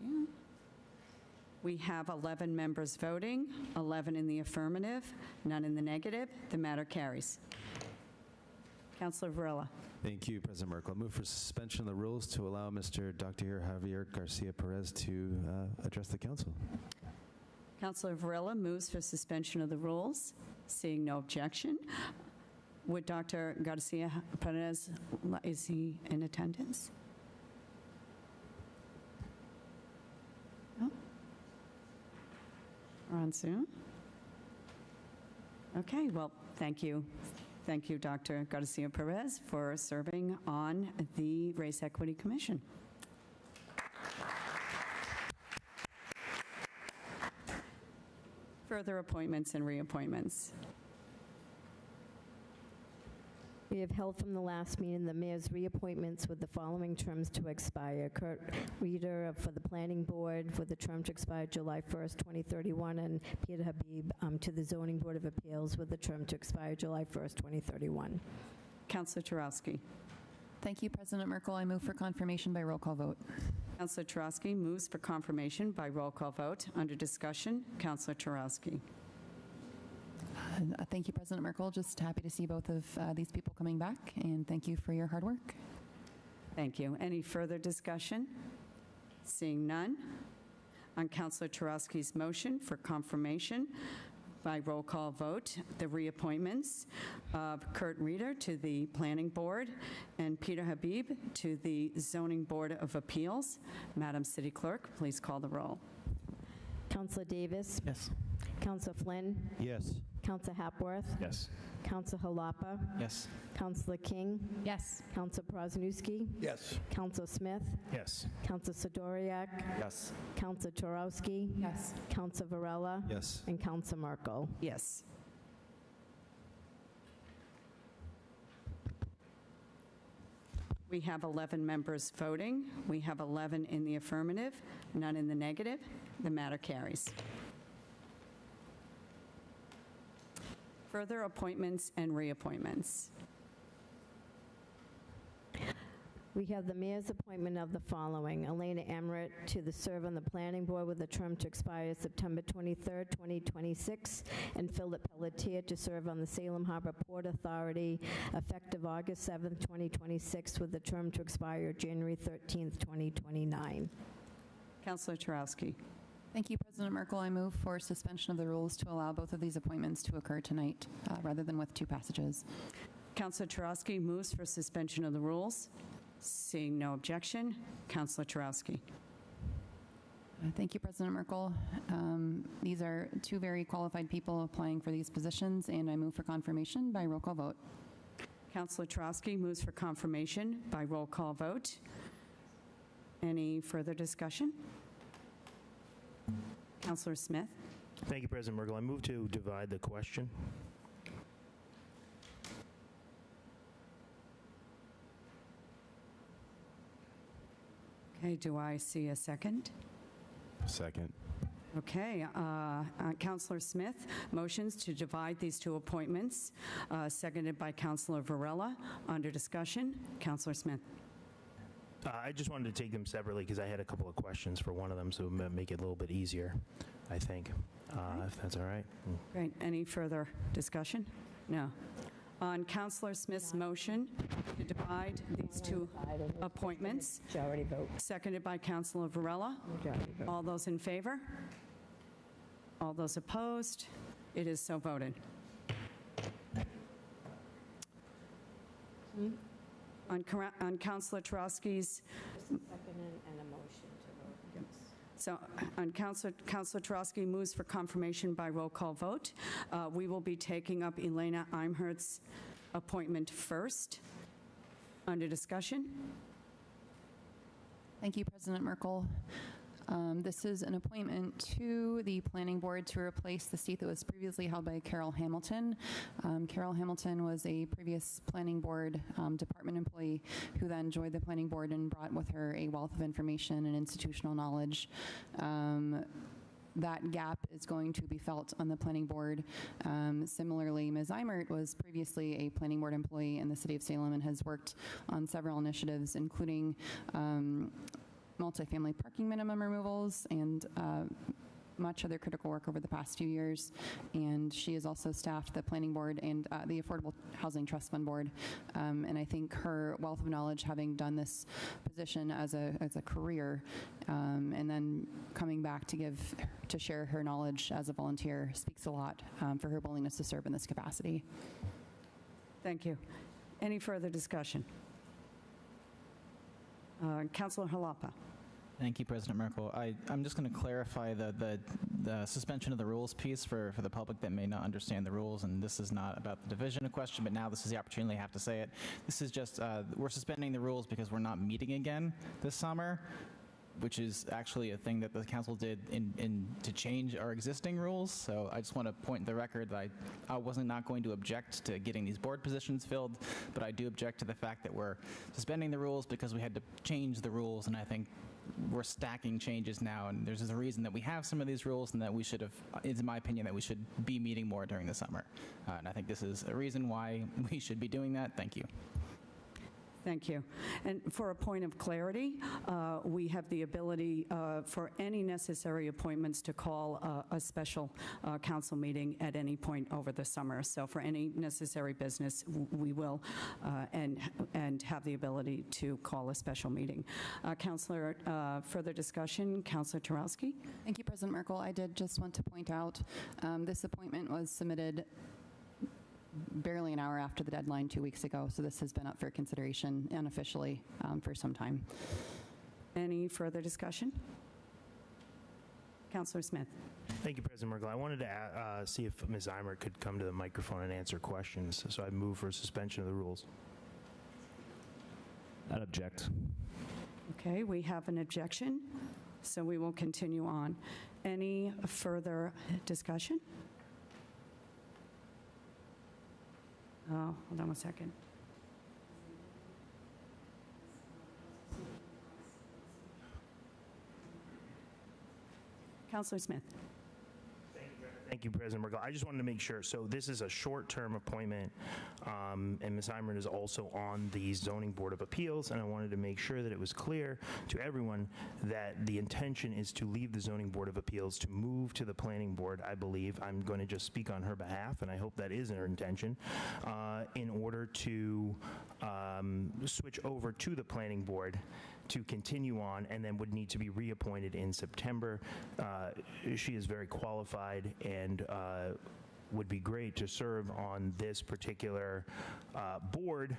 S12: Thank you. We have 11 members voting, 11 in the affirmative, none in the negative. The matter carries. Councilor Varela.
S4: Thank you, President Merkel. I move for suspension of the rules to allow Mr. Dr. Javier Garcia Perez to address the council.
S12: Councilor Varela moves for suspension of the rules. Seeing no objection, would Dr. Garcia Perez, is he in attendance? No? Or on Zoom? Okay, well, thank you. Thank you, Dr. Garcia Perez, for serving on the Race Equity Commission. Further appointments and reappointments.
S1: We have held from the last meeting the mayor's reappointments with the following terms to expire. Kurt Reeder for the Planning Board with the term to expire July 1st, 2031, and Peter Habib to the Zoning Board of Appeals with the term to expire July 1st, 2031.
S12: Councilor Turowski.
S2: Thank you, President Merkel. I move for confirmation by roll call vote.
S12: Councilor Turowski moves for confirmation by roll call vote. Under discussion, Councilor Turowski.
S2: Thank you, President Merkel. Just happy to see both of these people coming back, and thank you for your hard work.
S12: Thank you. Any further discussion? Seeing none. On Councilor Turowski's motion for confirmation by roll call vote, the reappointments of Kurt Reeder to the Planning Board and Peter Habib to the Zoning Board of Appeals. Madam City Clerk, please call the roll.
S1: Councilor Davis?
S19: Yes.
S1: Councilor Flynn?
S19: Yes.
S1: Councilor Hapworth?
S19: Yes.
S1: Councilor Jalapa?
S23: Yes.
S1: Councilor King?
S13: Yes.
S1: Councilor Prasnewski?
S22: Yes.
S1: Councilor Smith?
S7: Yes.
S1: Councilor Sidoriak?
S23: Yes.
S1: Councilor Turowski?
S13: Yes.
S1: Councilor Varela?
S4: Yes.
S1: And Councilor Merkel?
S12: Yes. We have 11 members voting. We have 11 in the affirmative, none in the negative. The matter carries. Further appointments and reappointments.
S1: We have the mayor's appointment of the following: Elena Emmerich to serve on the planning board with a term to expire September 23rd, 2026, and Philip Pelletier to serve on the Salem Harbor Port Authority effective August 7th, 2026, with a term to expire January 13th, 2029.
S12: Councilor Turowski.
S2: Thank you, President Merkel. I move for suspension of the rules to allow both of these appointments to occur tonight rather than with two passages.
S12: Councilor Turowski moves for suspension of the rules. Seeing no objection, Councilor Turowski.
S2: Thank you, President Merkel. These are two very qualified people applying for these positions, and I move for confirmation by roll call vote.
S12: Councilor Turowski moves for confirmation by roll call vote. Any further discussion? Councilor Smith.
S7: Thank you, President Merkel. I move to divide the question.
S12: Okay, do I see a second?
S4: Second.
S12: Okay, Councilor Smith motions to divide these two appointments, seconded by Councilor Varela. Under discussion, Councilor Smith.
S7: I just wanted to take them separately because I had a couple of questions for one of them, so make it a little bit easier, I think, if that's all right.
S12: Great. Any further discussion? No. On Councilor Smith's motion to divide these two appointments,
S1: Majority vote.
S12: seconded by Councilor Varela.
S1: Majority vote.
S12: All those in favor? All those opposed? It is so voted. On Councilor Turowski's,
S1: Second and a motion to vote.
S12: so on Councilor Turowski moves for confirmation by roll call vote. We will be taking up Elena Eimhert's appointment first. Under discussion.
S2: Thank you, President Merkel. This is an appointment to the Planning Board to replace the seat that was previously held by Carol Hamilton. Carol Hamilton was a previous Planning Board department employee who then joined the Planning Board and brought with her a wealth of information and institutional knowledge. That gap is going to be felt on the Planning Board. Similarly, Ms. Eimert was previously a Planning Board employee in the City of Salem and has worked on several initiatives, including multifamily parking minimum removals and much other critical work over the past few years. And she has also staffed the Planning Board and the Affordable Housing Trust Fund Board. And I think her wealth of knowledge, having done this position as a career, and then coming back to share her knowledge as a volunteer, speaks a lot for her willingness to serve in this capacity.
S12: Thank you. Any further discussion? Councilor Jalapa.
S23: Thank you, President Merkel. I'm just going to clarify the suspension of the rules piece for the public that may not understand the rules, and this is not about the division of question, but now this is the opportunity I have to say it. This is just, we're suspending the rules because we're not meeting again this summer, which is actually a thing that the council did to change our existing rules. So I just want to point the record that I wasn't not going to object to getting these board positions filled, but I do object to the fact that we're suspending the rules because we had to change the rules, and I think we're stacking changes now, and there's a reason that we have some of these rules, and that we should have, it's my opinion, that we should be meeting more during the summer. And I think this is a reason why we should be doing that. Thank you.
S12: Thank you. And for a point of clarity, we have the ability for any necessary appointments to call a special council meeting at any point over the summer. So for any necessary business, we will and have the ability to call a special meeting. Councilor, further discussion? Councilor Turowski?
S2: Thank you, President Merkel. I did just want to point out this appointment was submitted barely an hour after the deadline 2 weeks ago, so this has been up for consideration unofficially for some time.
S12: Any further discussion? Councilor Smith.
S7: Thank you, President Merkel. I wanted to see if Ms. Eimert could come to the microphone and answer questions, so I move for suspension of the rules.
S8: I'd object.
S12: Okay, we have an objection, so we will continue on. Any further discussion? Oh, hold on a second. Councilor Smith.
S7: Thank you, President Merkel. I just wanted to make sure. So this is a short-term appointment, and Ms. Imert is also on the Zoning Board of Appeals, and I wanted to make sure that it was clear to everyone that the intention is to leave the Zoning Board of Appeals to move to the Planning Board, I believe. I'm going to just speak on her behalf, and I hope that is her intention, in order to switch over to the Planning Board to continue on, and then would need to be reappointed in September. She is very qualified and would be great to serve on this particular board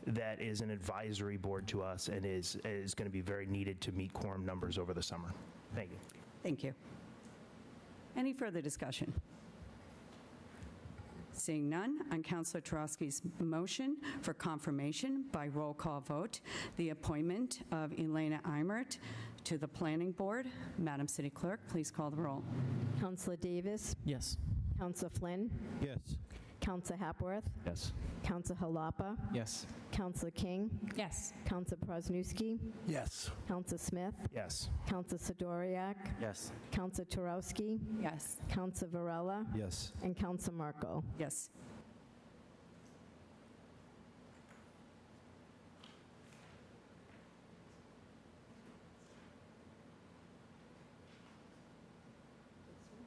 S7: that is an advisory board to us and is going to be very needed to meet quorum numbers over the summer. Thank you.
S12: Thank you. Any further discussion? Seeing none, on Councilor Turoski's motion for confirmation by roll call vote, the appointment of Elena Imert to the Planning Board. Madam City Clerk, please call the roll.
S1: Councilor Davis?
S19: Yes.
S1: Councilor Flynn?
S4: Yes.
S1: Councilor Hapworth?
S19: Yes.
S1: Councilor Halapa?
S23: Yes.
S1: Councilor King?
S14: Yes.
S1: Councilor Prosnewski?
S22: Yes.
S1: Councilor Smith?
S7: Yes.
S1: Councilor Sidoriak?
S6: Yes.
S1: Councilor Turowski?
S14: Yes.
S1: Councilor Varela?
S4: Yes.
S1: And Councilor Merkel.
S12: Yes.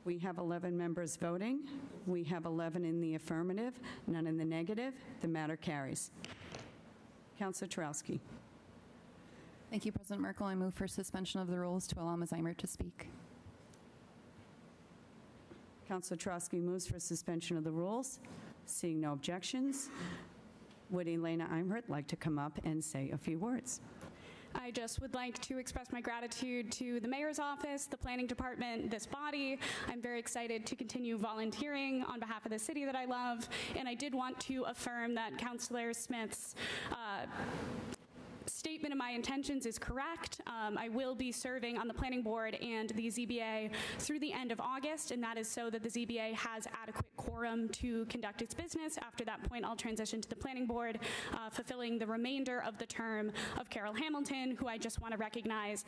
S12: We have 11 members voting. We have 11 in the affirmative, none in the negative. The matter carries. Councilor Turowski.
S2: Thank you, President Merkel. I move for suspension of the rules to allow Ms. Imert to speak.
S12: Councilor Turowski moves for suspension of the rules. Seeing no objections, would Elena Imert like to come up and say a few words?
S8: I just would like to express my gratitude to the mayor's office, the planning department, this body. I'm very excited to continue volunteering on behalf of the city that I love, and I did want to affirm that Councilor Smith's statement of my intentions is correct. I will be serving on the planning board and the ZBA through the end of August, and that is so that the ZBA has adequate quorum to conduct its business. After that point, I'll transition to the planning board, fulfilling the remainder of the term of Carol Hamilton, who I just want to recognize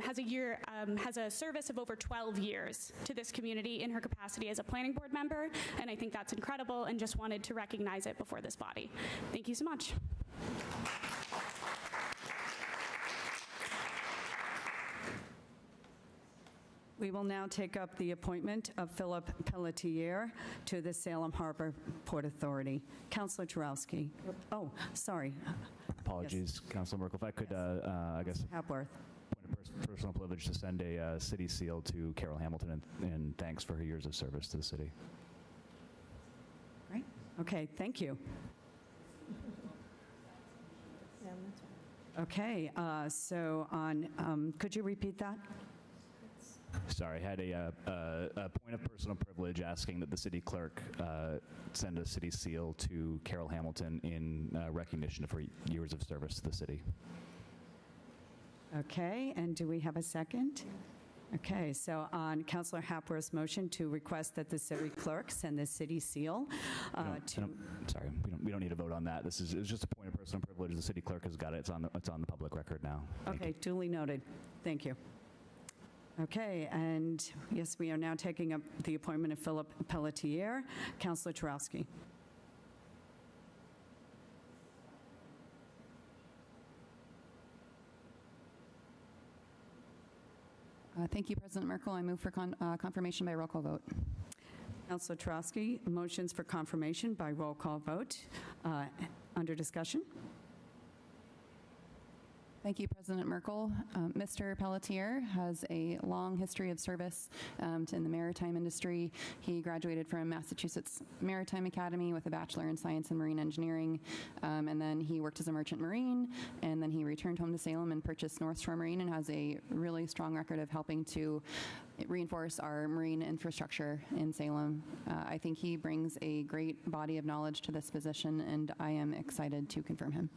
S8: has a service of over 12 years to this community in her capacity as a planning board member, and I think that's incredible, and just wanted to recognize it before this body. Thank you so much.
S12: We will now take up the appointment of Philip Pelletier to the Salem Harbor Port Authority. Councilor Turowski. Oh, sorry.
S10: Apologies, Councilor Merkel. If I could, I guess,
S12: Hapworth.
S10: Point of personal privilege to send a city seal to Carol Hamilton and thanks for her years of service to the city.
S12: Great. Okay, thank you. Okay, so on, could you repeat that?
S10: Sorry, I had a point of personal privilege asking that the city clerk send a city seal to Carol Hamilton in recognition of her years of service to the city.
S12: Okay, and do we have a second? Okay, so on Councilor Hapworth's motion to request that the city clerk send the city seal
S10: sorry, we don't need to vote on that. It was just a point of personal privilege. The city clerk has got it. It's on the public record now.
S12: Okay, duly noted. Thank you. Okay, and yes, we are now taking up the appointment of Philip Pelletier. Councilor Turowski.
S2: Thank you, President Merkel. I move for confirmation by roll call vote.
S12: Councilor Turowski, motions for confirmation by roll call vote. Under discussion?
S2: Thank you, President Merkel. Mr. Pelletier has a long history of service in the maritime industry. He graduated from Massachusetts Maritime Academy with a Bachelor in Science and Marine Engineering, and then he worked as a merchant marine, and then he returned home to Salem and purchased North Shore Marine and has a really strong record of helping to reinforce our marine infrastructure in Salem. I think he brings a great body of knowledge to this position, and I am excited to confirm him.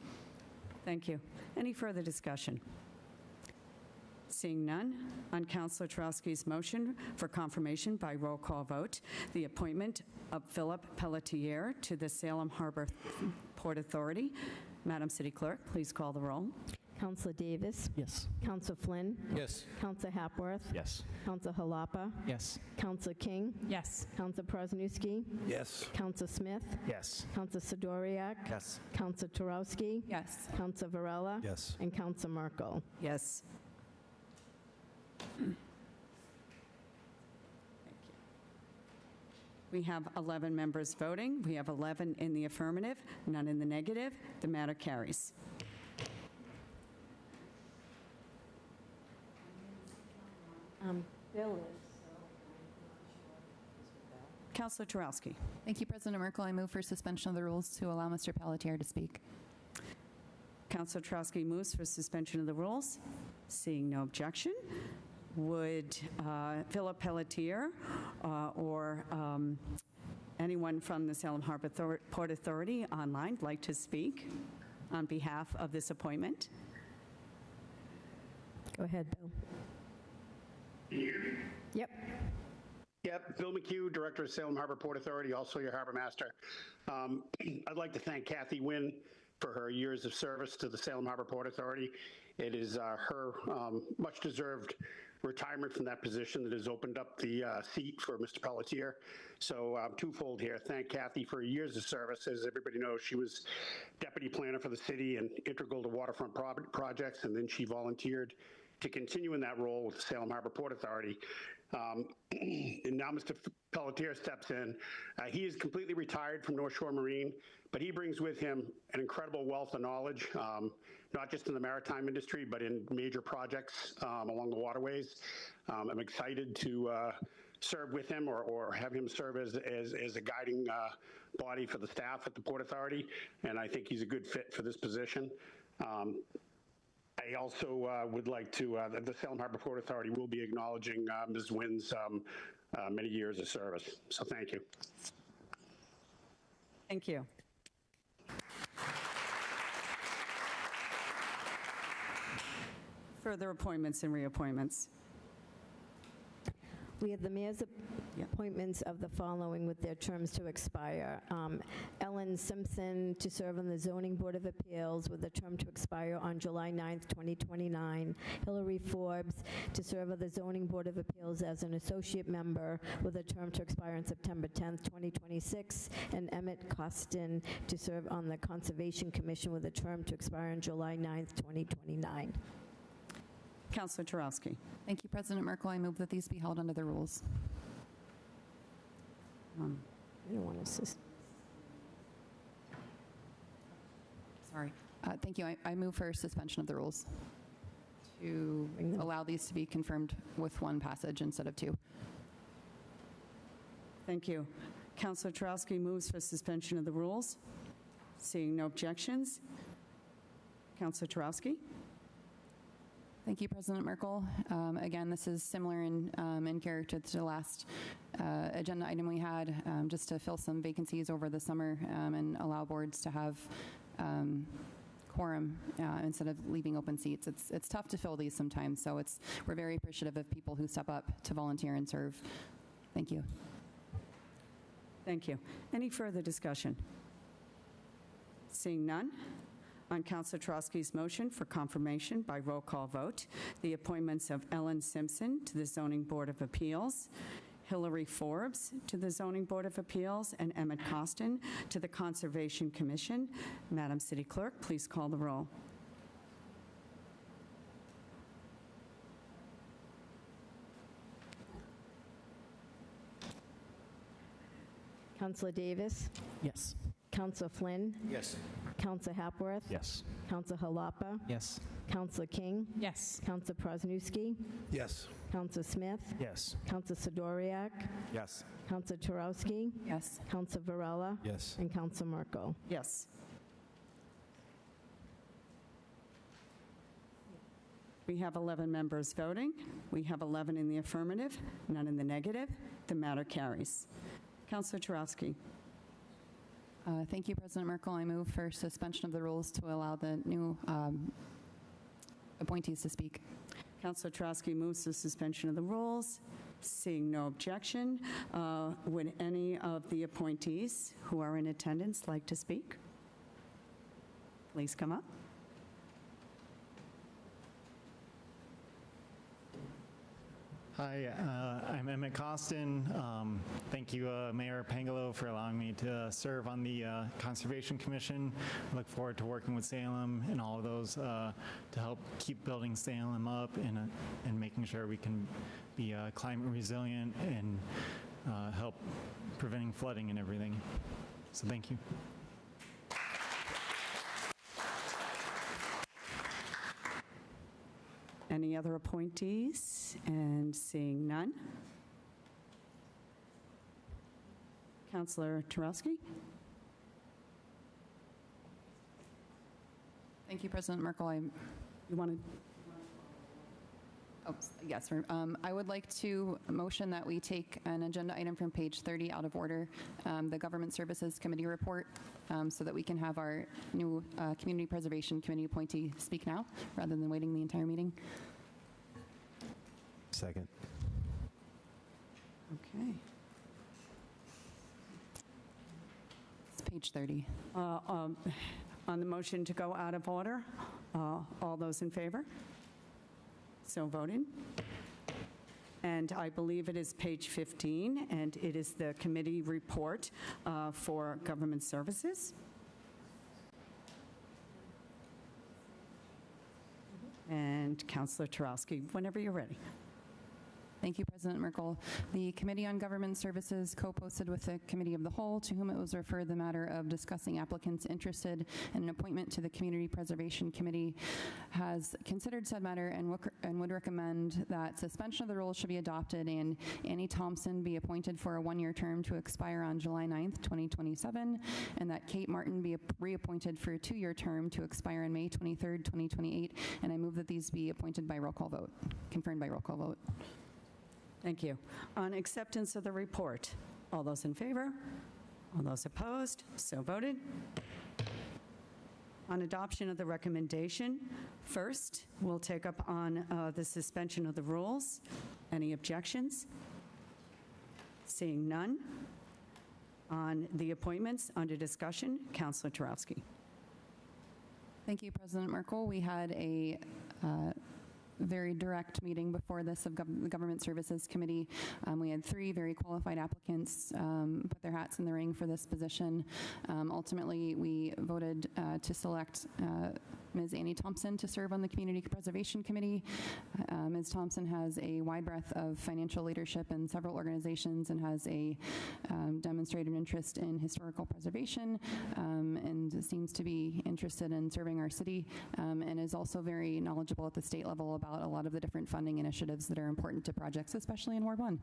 S12: Thank you. Any further discussion? Seeing none, on Councilor Turowski's motion for confirmation by roll call vote, the appointment of Philip Pelletier to the Salem Harbor Port Authority. Madam City Clerk, please call the roll.
S1: Counselor Davis?
S10: Yes.
S1: Counselor Flynn?
S21: Yes.
S1: Counselor Hapworth?
S10: Yes.
S1: Counselor Halapa?
S23: Yes.
S1: Counselor King?
S2: Yes.
S1: Counselor Prosnewski?
S21: Yes.
S1: Counselor Smith?
S7: Yes.
S1: Counselor Sidoriak?
S21: Yes.
S1: Counselor Turowski?
S2: Yes.
S1: Counselor Varela?
S4: Yes.
S1: And Counselor Merkel.
S12: Yes. We have 11 members voting. We have 11 in the affirmative, none in the negative. The matter carries.
S1: Bill is.
S12: Councilor Turowski.
S2: Thank you, President Merkel. I move for suspension of the rules to allow Mr. Pelletier to speak.
S12: Councilor Turowski moves for suspension of the rules. Seeing no objection, would Philip Pelletier or anyone from the Salem Harbor Port Authority online like to speak on behalf of this appointment?
S1: Go ahead, Bill. Yep.
S11: Yep, Bill McHugh, Director of Salem Harbor Port Authority, also your harbor master. I'd like to thank Kathy Wynn for her years of service to the Salem Harbor Port Authority. It is her much-deserved retirement from that position that has opened up the seat for Mr. Pelletier. So twofold here. Thank Kathy for years of service. As everybody knows, she was deputy planner for the city and integral to waterfront projects, and then she volunteered to continue in that role with the Salem Harbor Port Authority. And now Mr. Pelletier steps in. He is completely retired from North Shore Marine, but he brings with him an incredible wealth of knowledge, not just in the maritime industry, but in major projects along the waterways. I'm excited to serve with him or have him serve as a guiding body for the staff at the Port Authority, and I think he's a good fit for this position. I also would like to, the Salem Harbor Port Authority will be acknowledging Ms. Wynn's many years of service. So thank you.
S12: Thank you. Further appointments and reappointments.
S1: We have the mayor's appointments of the following with their terms to expire. Ellen Simpson to serve on the Zoning Board of Appeals with a term to expire on July 9th, 2029. Hillary Forbes to serve on the Zoning Board of Appeals as an associate member with a term to expire on September 10th, 2026. And Emmett Costin to serve on the Conservation Commission with a term to expire on July 9th, 2029.
S12: Councilor Turowski.
S2: Thank you, President Merkel. I move that these be held under the rules.
S1: I don't want to assist.
S2: Sorry. Thank you. I move for suspension of the rules to allow these to be confirmed with one passage instead of two.
S12: Thank you. Councilor Turowski moves for suspension of the rules. Seeing no objections. Councilor Turowski.
S2: Thank you, President Merkel. Again, this is similar in character to the last agenda item we had, just to fill some vacancies over the summer and allow boards to have quorum instead of leaving open seats. It's tough to fill these sometimes, so we're very appreciative of people who step up to volunteer and serve. Thank you.
S12: Thank you. Any further discussion? Seeing none. On Councilor Turowski's motion for confirmation by roll call vote, the appointments of Ellen Simpson to the Zoning Board of Appeals, Hillary Forbes to the Zoning Board of Appeals, and Emmett Costin to the Conservation Commission. Madam City Clerk, please call the roll.
S1: Councilor Davis?
S10: Yes.
S1: Councilor Flynn?
S21: Yes.
S1: Councilor Hapworth?
S10: Yes.
S1: Councilor Halapa?
S23: Yes.
S1: Councilor King?
S2: Yes.
S1: Councilor Prosnewski?
S21: Yes.
S1: Councilor Smith?
S7: Yes.
S1: Councilor Sidoriak?
S21: Yes.
S1: Councilor Turowski?
S2: Yes.
S1: Councilor Varela?
S4: Yes.
S1: And Councilor Merkel.
S12: Yes. We have 11 members voting. We have 11 in the affirmative, none in the negative. The matter carries. Councilor Turowski.
S2: Thank you, President Merkel. I move for suspension of the rules to allow the new appointees to speak.
S12: Councilor Turowski moves the suspension of the rules. Seeing no objection, would any of the appointees who are in attendance like to speak? Please come up.
S15: Hi, I'm Emmett Costin. Thank you, Mayor Pangelo, for allowing me to serve on the Conservation Commission. I look forward to working with Salem and all of those to help keep building Salem up and making sure we can be climate resilient and help preventing flooding and everything. So thank you.
S12: Any other appointees? And seeing none. Councillor Turowski?
S2: Thank you, President Merkel.
S12: You wanted?
S2: Oh, yes, sir. I would like to motion that we take an agenda item from page 30 out of order, the Government Services Committee report, so that we can have our new Community Preservation Committee appointee speak now, rather than waiting the entire meeting.
S4: Second.
S12: Okay.
S2: It's page 30.
S12: On the motion to go out of order, all those in favor? So voted. And I believe it is page 15, and it is the committee report for government services. And Councillor Turowski, whenever you're ready.
S2: Thank you, President Merkel. The Committee on Government Services co-posted with the Committee of the Whole, to whom it was referred the matter of discussing applicants interested in an appointment to the Community Preservation Committee, has considered said matter and would recommend that suspension of the rules should be adopted and Annie Thompson be appointed for a one-year term to expire on July 9th, 2027, and that Kate Martin be reappointed for a two-year term to expire on May 23rd, 2028. And I move that these be appointed by roll call vote, confirmed by roll call vote.
S12: Thank you. On acceptance of the report, all those in favor? All those opposed? So voted. On adoption of the recommendation, first, we'll take up on the suspension of the rules. Any objections? Seeing none. On the appointments, under discussion, Councillor Turowski.
S2: Thank you, President Merkel. We had a very direct meeting before this of the Government Services Committee. We had 3 very qualified applicants put their hats in the ring for this position. Ultimately, we voted to select Ms. Annie Thompson to serve on the Community Preservation Committee. Ms. Thompson has a wide breadth of financial leadership in several organizations and has a demonstrated interest in historical preservation and seems to be interested in serving our city and is also very knowledgeable at the state level about a lot of the different funding initiatives that are important to projects, especially in Ward 1.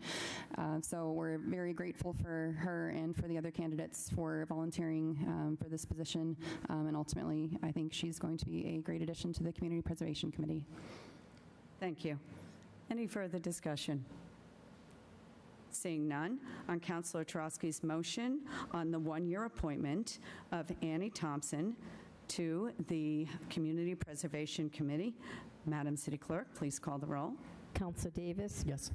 S2: So we're very grateful for her and for the other candidates for volunteering for this position. And ultimately, I think she's going to be a great addition to the Community Preservation Committee.
S12: Thank you. Any further discussion? Seeing none, on Councillor Turowski's motion on the one-year appointment of Annie Thompson to the Community Preservation Committee, Madam City Clerk, please call the roll.
S1: Councillor Davis?
S10: Yes.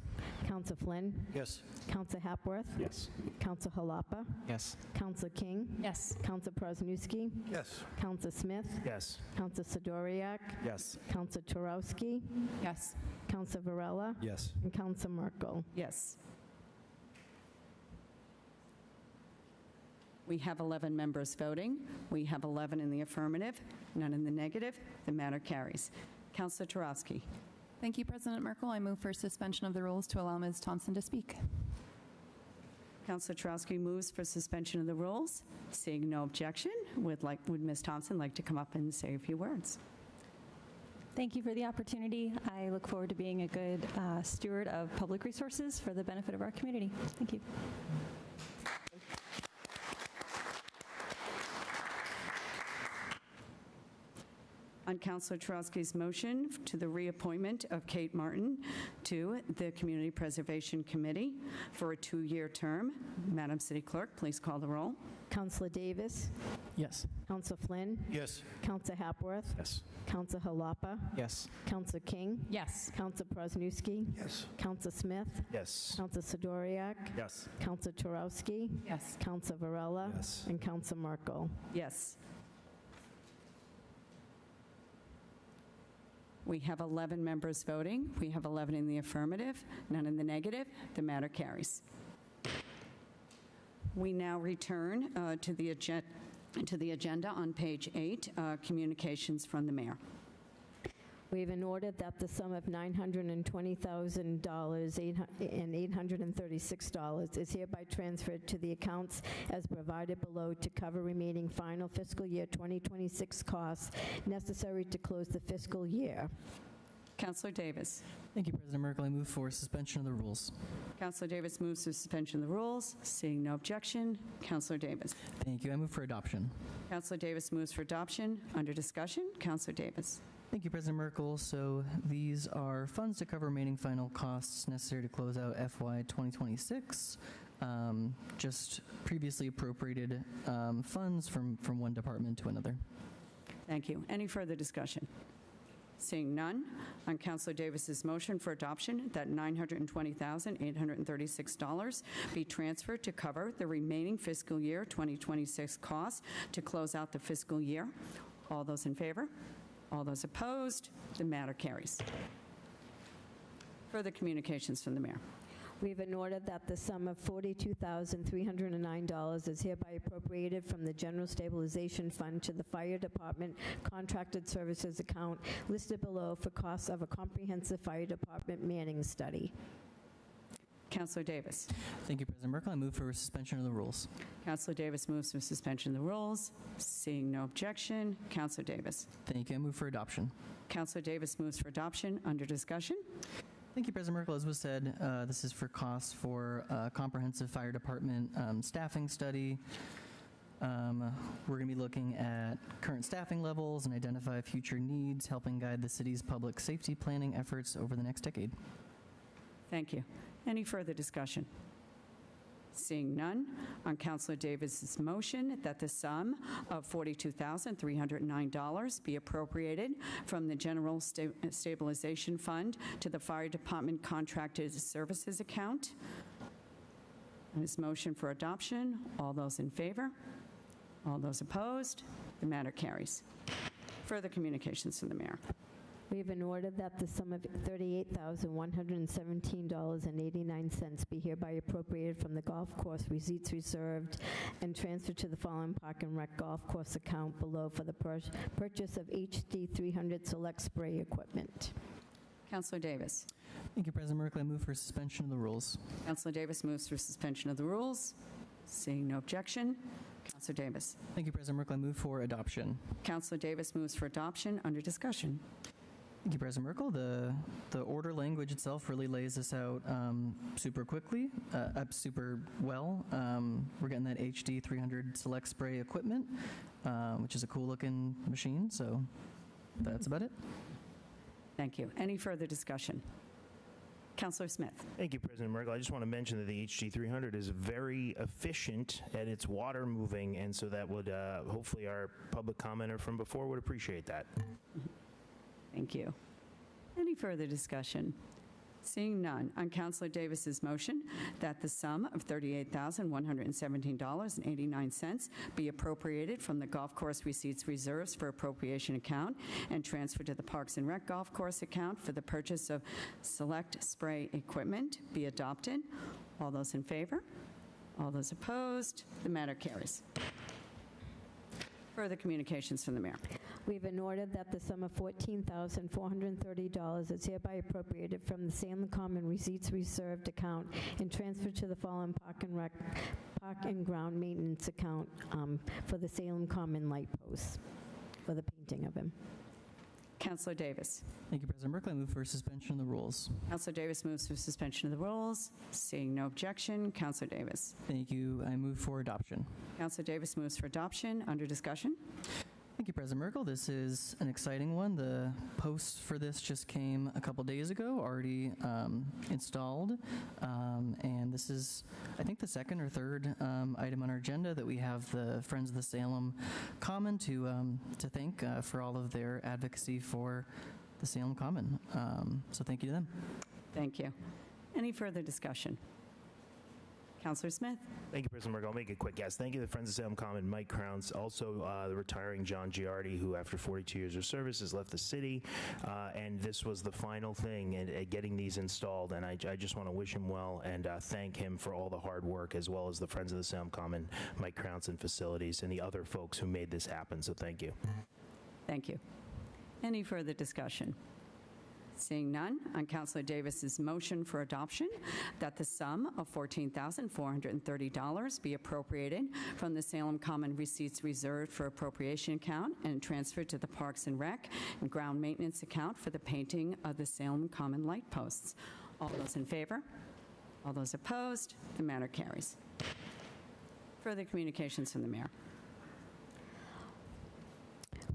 S1: Councillor Flynn?
S21: Yes.
S1: Councillor Hapworth?
S10: Yes.
S1: Councillor Halapa?
S23: Yes.
S1: Councillor King?
S13: Yes.
S1: Councillor Prosnewski?
S21: Yes.
S1: Councillor Smith?
S7: Yes.
S1: Councillor Sidoriak?
S21: Yes.
S1: Councillor Turowski?
S2: Yes.
S1: Councillor Varela?
S21: Yes.
S1: And Councillor Merkel.
S12: Yes. We have 11 members voting. We have 11 in the affirmative, none in the negative. The matter carries. Councillor Turowski.
S2: Thank you, President Merkel. I move for suspension of the rules to allow Ms. Thompson to speak.
S12: Councillor Turowski moves for suspension of the rules. Seeing no objection, would Ms. Thompson like to come up and say a few words?
S16: Thank you for the opportunity. I look forward to being a good steward of public resources for the benefit of our community. Thank you.
S12: On Councillor Turowski's motion to the reappointment of Kate Martin to the Community Preservation Committee for a 2-year term, Madam City Clerk, please call the roll.
S1: Councillor Davis?
S10: Yes.
S1: Councillor Flynn?
S21: Yes.
S1: Councillor Hapworth?
S10: Yes.
S1: Councillor Halapa?
S23: Yes.
S1: Councillor King?
S13: Yes.
S1: Councillor Prosnewski?
S21: Yes.
S1: Councillor Smith?
S7: Yes.
S1: Councillor Sidoriak?
S21: Yes.
S1: Councillor Turowski?
S2: Yes.
S1: Councillor Varela?
S21: Yes.
S1: And Councillor Merkel.
S12: Yes. We have 11 members voting. We have 11 in the affirmative, none in the negative. The matter carries. We now return to the agenda on page 8, communications from the mayor.
S1: We have an order that the sum of $920,836 is hereby transferred to the accounts as provided below to cover remaining final fiscal year 2026 costs necessary to close the fiscal year.
S12: Councilor Davis.
S17: Thank you, President Merkel. I move for suspension of the rules.
S12: Councilor Davis moves for suspension of the rules. Seeing no objection, Councilor Davis.
S17: Thank you. I move for adoption.
S12: Councilor Davis moves for adoption. Under discussion, Councilor Davis.
S17: Thank you, President Merkel. So these are funds to cover remaining final costs necessary to close out FY 2026. Just previously appropriated funds from one department to another.
S12: Thank you. Any further discussion? Seeing none, on Councilor Davis's motion for adoption that $920,836 be transferred to cover the remaining fiscal year 2026 costs to close out the fiscal year. All those in favor? All those opposed? The matter carries. Further communications from the mayor.
S1: We have an order that the sum of $42,309 is hereby appropriated from the General Stabilization Fund to the Fire Department Contracted Services account listed below for costs of a comprehensive fire department manning study.
S12: Councilor Davis.
S17: Thank you, President Merkel. I move for suspension of the rules.
S12: Councilor Davis moves for suspension of the rules. Seeing no objection, Councilor Davis.
S17: Thank you. I move for adoption.
S12: Councilor Davis moves for adoption. Under discussion.
S17: Thank you, President Merkel. As was said, this is for costs for comprehensive fire department staffing study. We're going to be looking at current staffing levels and identify future needs, helping guide the city's public safety planning efforts over the next decade.
S12: Thank you. Any further discussion? Seeing none, on Councilor Davis's motion that the sum of $42,309 be appropriated from the General Stabilization Fund to the Fire Department Contracted Services account. On his motion for adoption, all those in favor? All those opposed? The matter carries. Further communications from the mayor.
S1: We have an order that the sum of $38,117.89 be hereby appropriated from the golf course receipts reserved and transferred to the following Park and Rec golf course account below for the purchase of HD 300 select spray equipment.
S12: Councilor Davis.
S17: Thank you, President Merkel. I move for suspension of the rules.
S12: Councilor Davis moves for suspension of the rules. Seeing no objection, Councilor Davis.
S17: Thank you, President Merkel. I move for adoption.
S12: Councilor Davis moves for adoption. Under discussion.
S17: Thank you, President Merkel. The order language itself really lays this out super quickly, super well. We're getting that HD 300 select spray equipment, which is a cool-looking machine, so that's about it.
S12: Thank you. Any further discussion? Councilor Smith.
S7: Thank you, President Merkel. I just want to mention that the HD 300 is very efficient at its water moving, and so that would, hopefully our public commenter from before would appreciate that.
S12: Thank you. Any further discussion? Seeing none, on Councilor Davis's motion that the sum of $38,117.89 be appropriated from the golf course receipts reserves for appropriation account and transferred to the Parks and Rec golf course account for the purchase of select spray equipment be adopted. All those in favor? All those opposed? The matter carries. Further communications from the mayor.
S1: We have an order that the sum of $14,430 is hereby appropriated from the Salem Common Receipts Reserved account and transferred to the following Park and Ground Maintenance account for the Salem Common light posts, for the painting of him.
S12: Councilor Davis.
S17: Thank you, President Merkel. I move for suspension of the rules.
S12: Councilor Davis moves for suspension of the rules. Seeing no objection, Councilor Davis.
S17: Thank you. I move for adoption.
S12: Councilor Davis moves for adoption. Under discussion.
S17: Thank you, President Merkel. This is an exciting one. The posts for this just came a couple days ago, already installed. And this is, I think, the second or third item on our agenda that we have the Friends of the Salem Common to thank for all of their advocacy for the Salem Common. So thank you to them.
S12: Thank you. Any further discussion? Councilor Smith.
S7: Thank you, President Merkel. I'll make it quick. Yes, thank you to the Friends of Salem Common, Mike Crowns, also the retiring John Giardi, who after 42 years of service has left the city, and this was the final thing at getting these installed, and I just want to wish him well and thank him for all the hard work, as well as the Friends of the Salem Common, Mike Crowns and Facilities, and the other folks who made this happen, so thank you.
S12: Thank you. Any further discussion? Seeing none, on Councilor Davis's motion for adoption that the sum of $14,430 be appropriated from the Salem Common Receipts Reserved for Appropriation account and transferred to the Parks and Rec and Ground Maintenance account for the painting of the Salem Common light posts. All those in favor? All those opposed? The matter carries. Further communications from the mayor.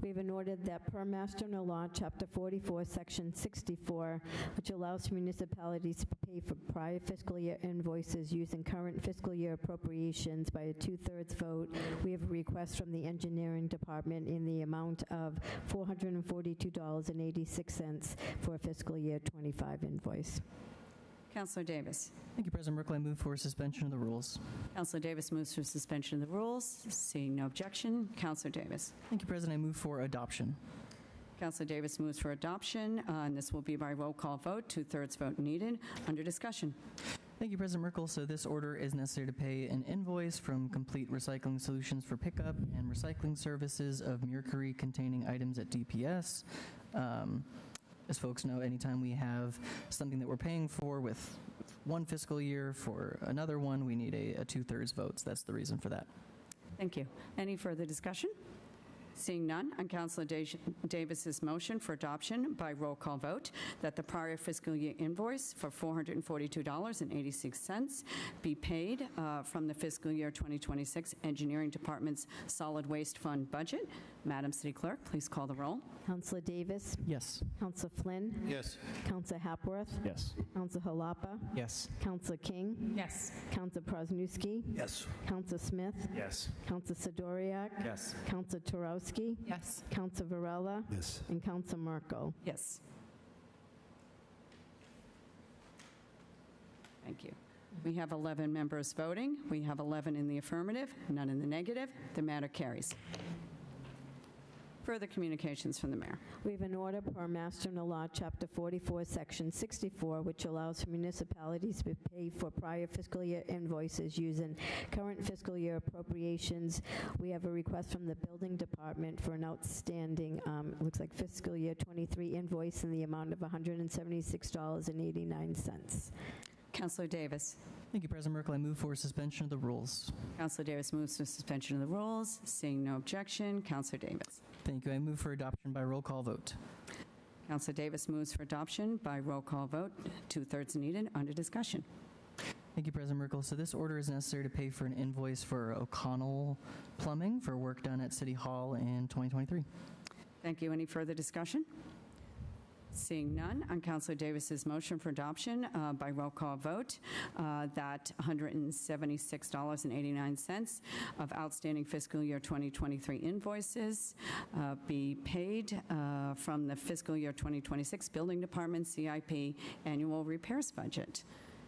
S1: We have an order that per Mass General Law, Chapter 44, Section 64, which allows municipalities to pay for prior fiscal year invoices using current fiscal year appropriations by a 2/3 vote, we have a request from the Engineering Department in the amount of $442.86 for a fiscal year 25 invoice.
S12: Councilor Davis.
S17: Thank you, President Merkel. I move for suspension of the rules.
S12: Councilor Davis moves for suspension of the rules. Seeing no objection, Councilor Davis.
S17: Thank you, President. I move for adoption.
S12: Councilor Davis moves for adoption, and this will be by roll call vote, 2/3 vote needed. Under discussion.
S17: Thank you, President Merkel. So this order is necessary to pay an invoice from Complete Recycling Solutions for pickup and recycling services of mercury-containing items at DPS. As folks know, anytime we have something that we're paying for with one fiscal year for another one, we need a 2/3 vote. So that's the reason for that.
S12: Thank you. Any further discussion? Seeing none, on Councilor Davis's motion for adoption by roll call vote that the prior fiscal year invoice for $442.86 be paid from the fiscal year 2026 Engineering Department's Solid Waste Fund budget. Madam City Clerk, please call the roll.
S1: Councilor Davis?
S17: Yes.
S1: Councilor Flynn?
S21: Yes.
S1: Councilor Hapworth?
S10: Yes.
S1: Councilor Halapa?
S17: Yes.
S1: Councilor King?
S12: Yes.
S1: Councilor Prosnewski?
S21: Yes.
S1: Councilor Smith?
S7: Yes.
S1: Councilor Sidoriak?
S6: Yes.
S1: Councilor Turowski?
S12: Yes.
S1: Councilor Varela?
S21: Yes.
S1: And Councilor Merkel.
S12: Yes. Thank you. We have 11 members voting. We have 11 in the affirmative, none in the negative. The matter carries. Further communications from the mayor.
S1: We have an order per Mass General Law, Chapter 44, Section 64, which allows for municipalities to pay for prior fiscal year invoices using current fiscal year appropriations. We have a request from the Building Department for an outstanding, looks like fiscal year 23 invoice in the amount of $176.89.
S12: Councilor Davis.
S17: Thank you, President Merkel. I move for suspension of the rules.
S12: Councilor Davis moves for suspension of the rules. Seeing no objection, Councilor Davis.
S17: Thank you. I move for adoption by roll call vote.
S12: Councilor Davis moves for adoption by roll call vote. 2/3 needed. Under discussion.
S17: Thank you, President Merkel. So this order is necessary to pay for an invoice for O'Connell Plumbing for work done at City Hall in 2023.
S12: Thank you. Any further discussion? Seeing none, on Councilor Davis's motion for adoption by roll call vote, that $176.89 of outstanding fiscal year 2023 invoices be paid from the fiscal year 2026 Building Department CIP annual repairs budget.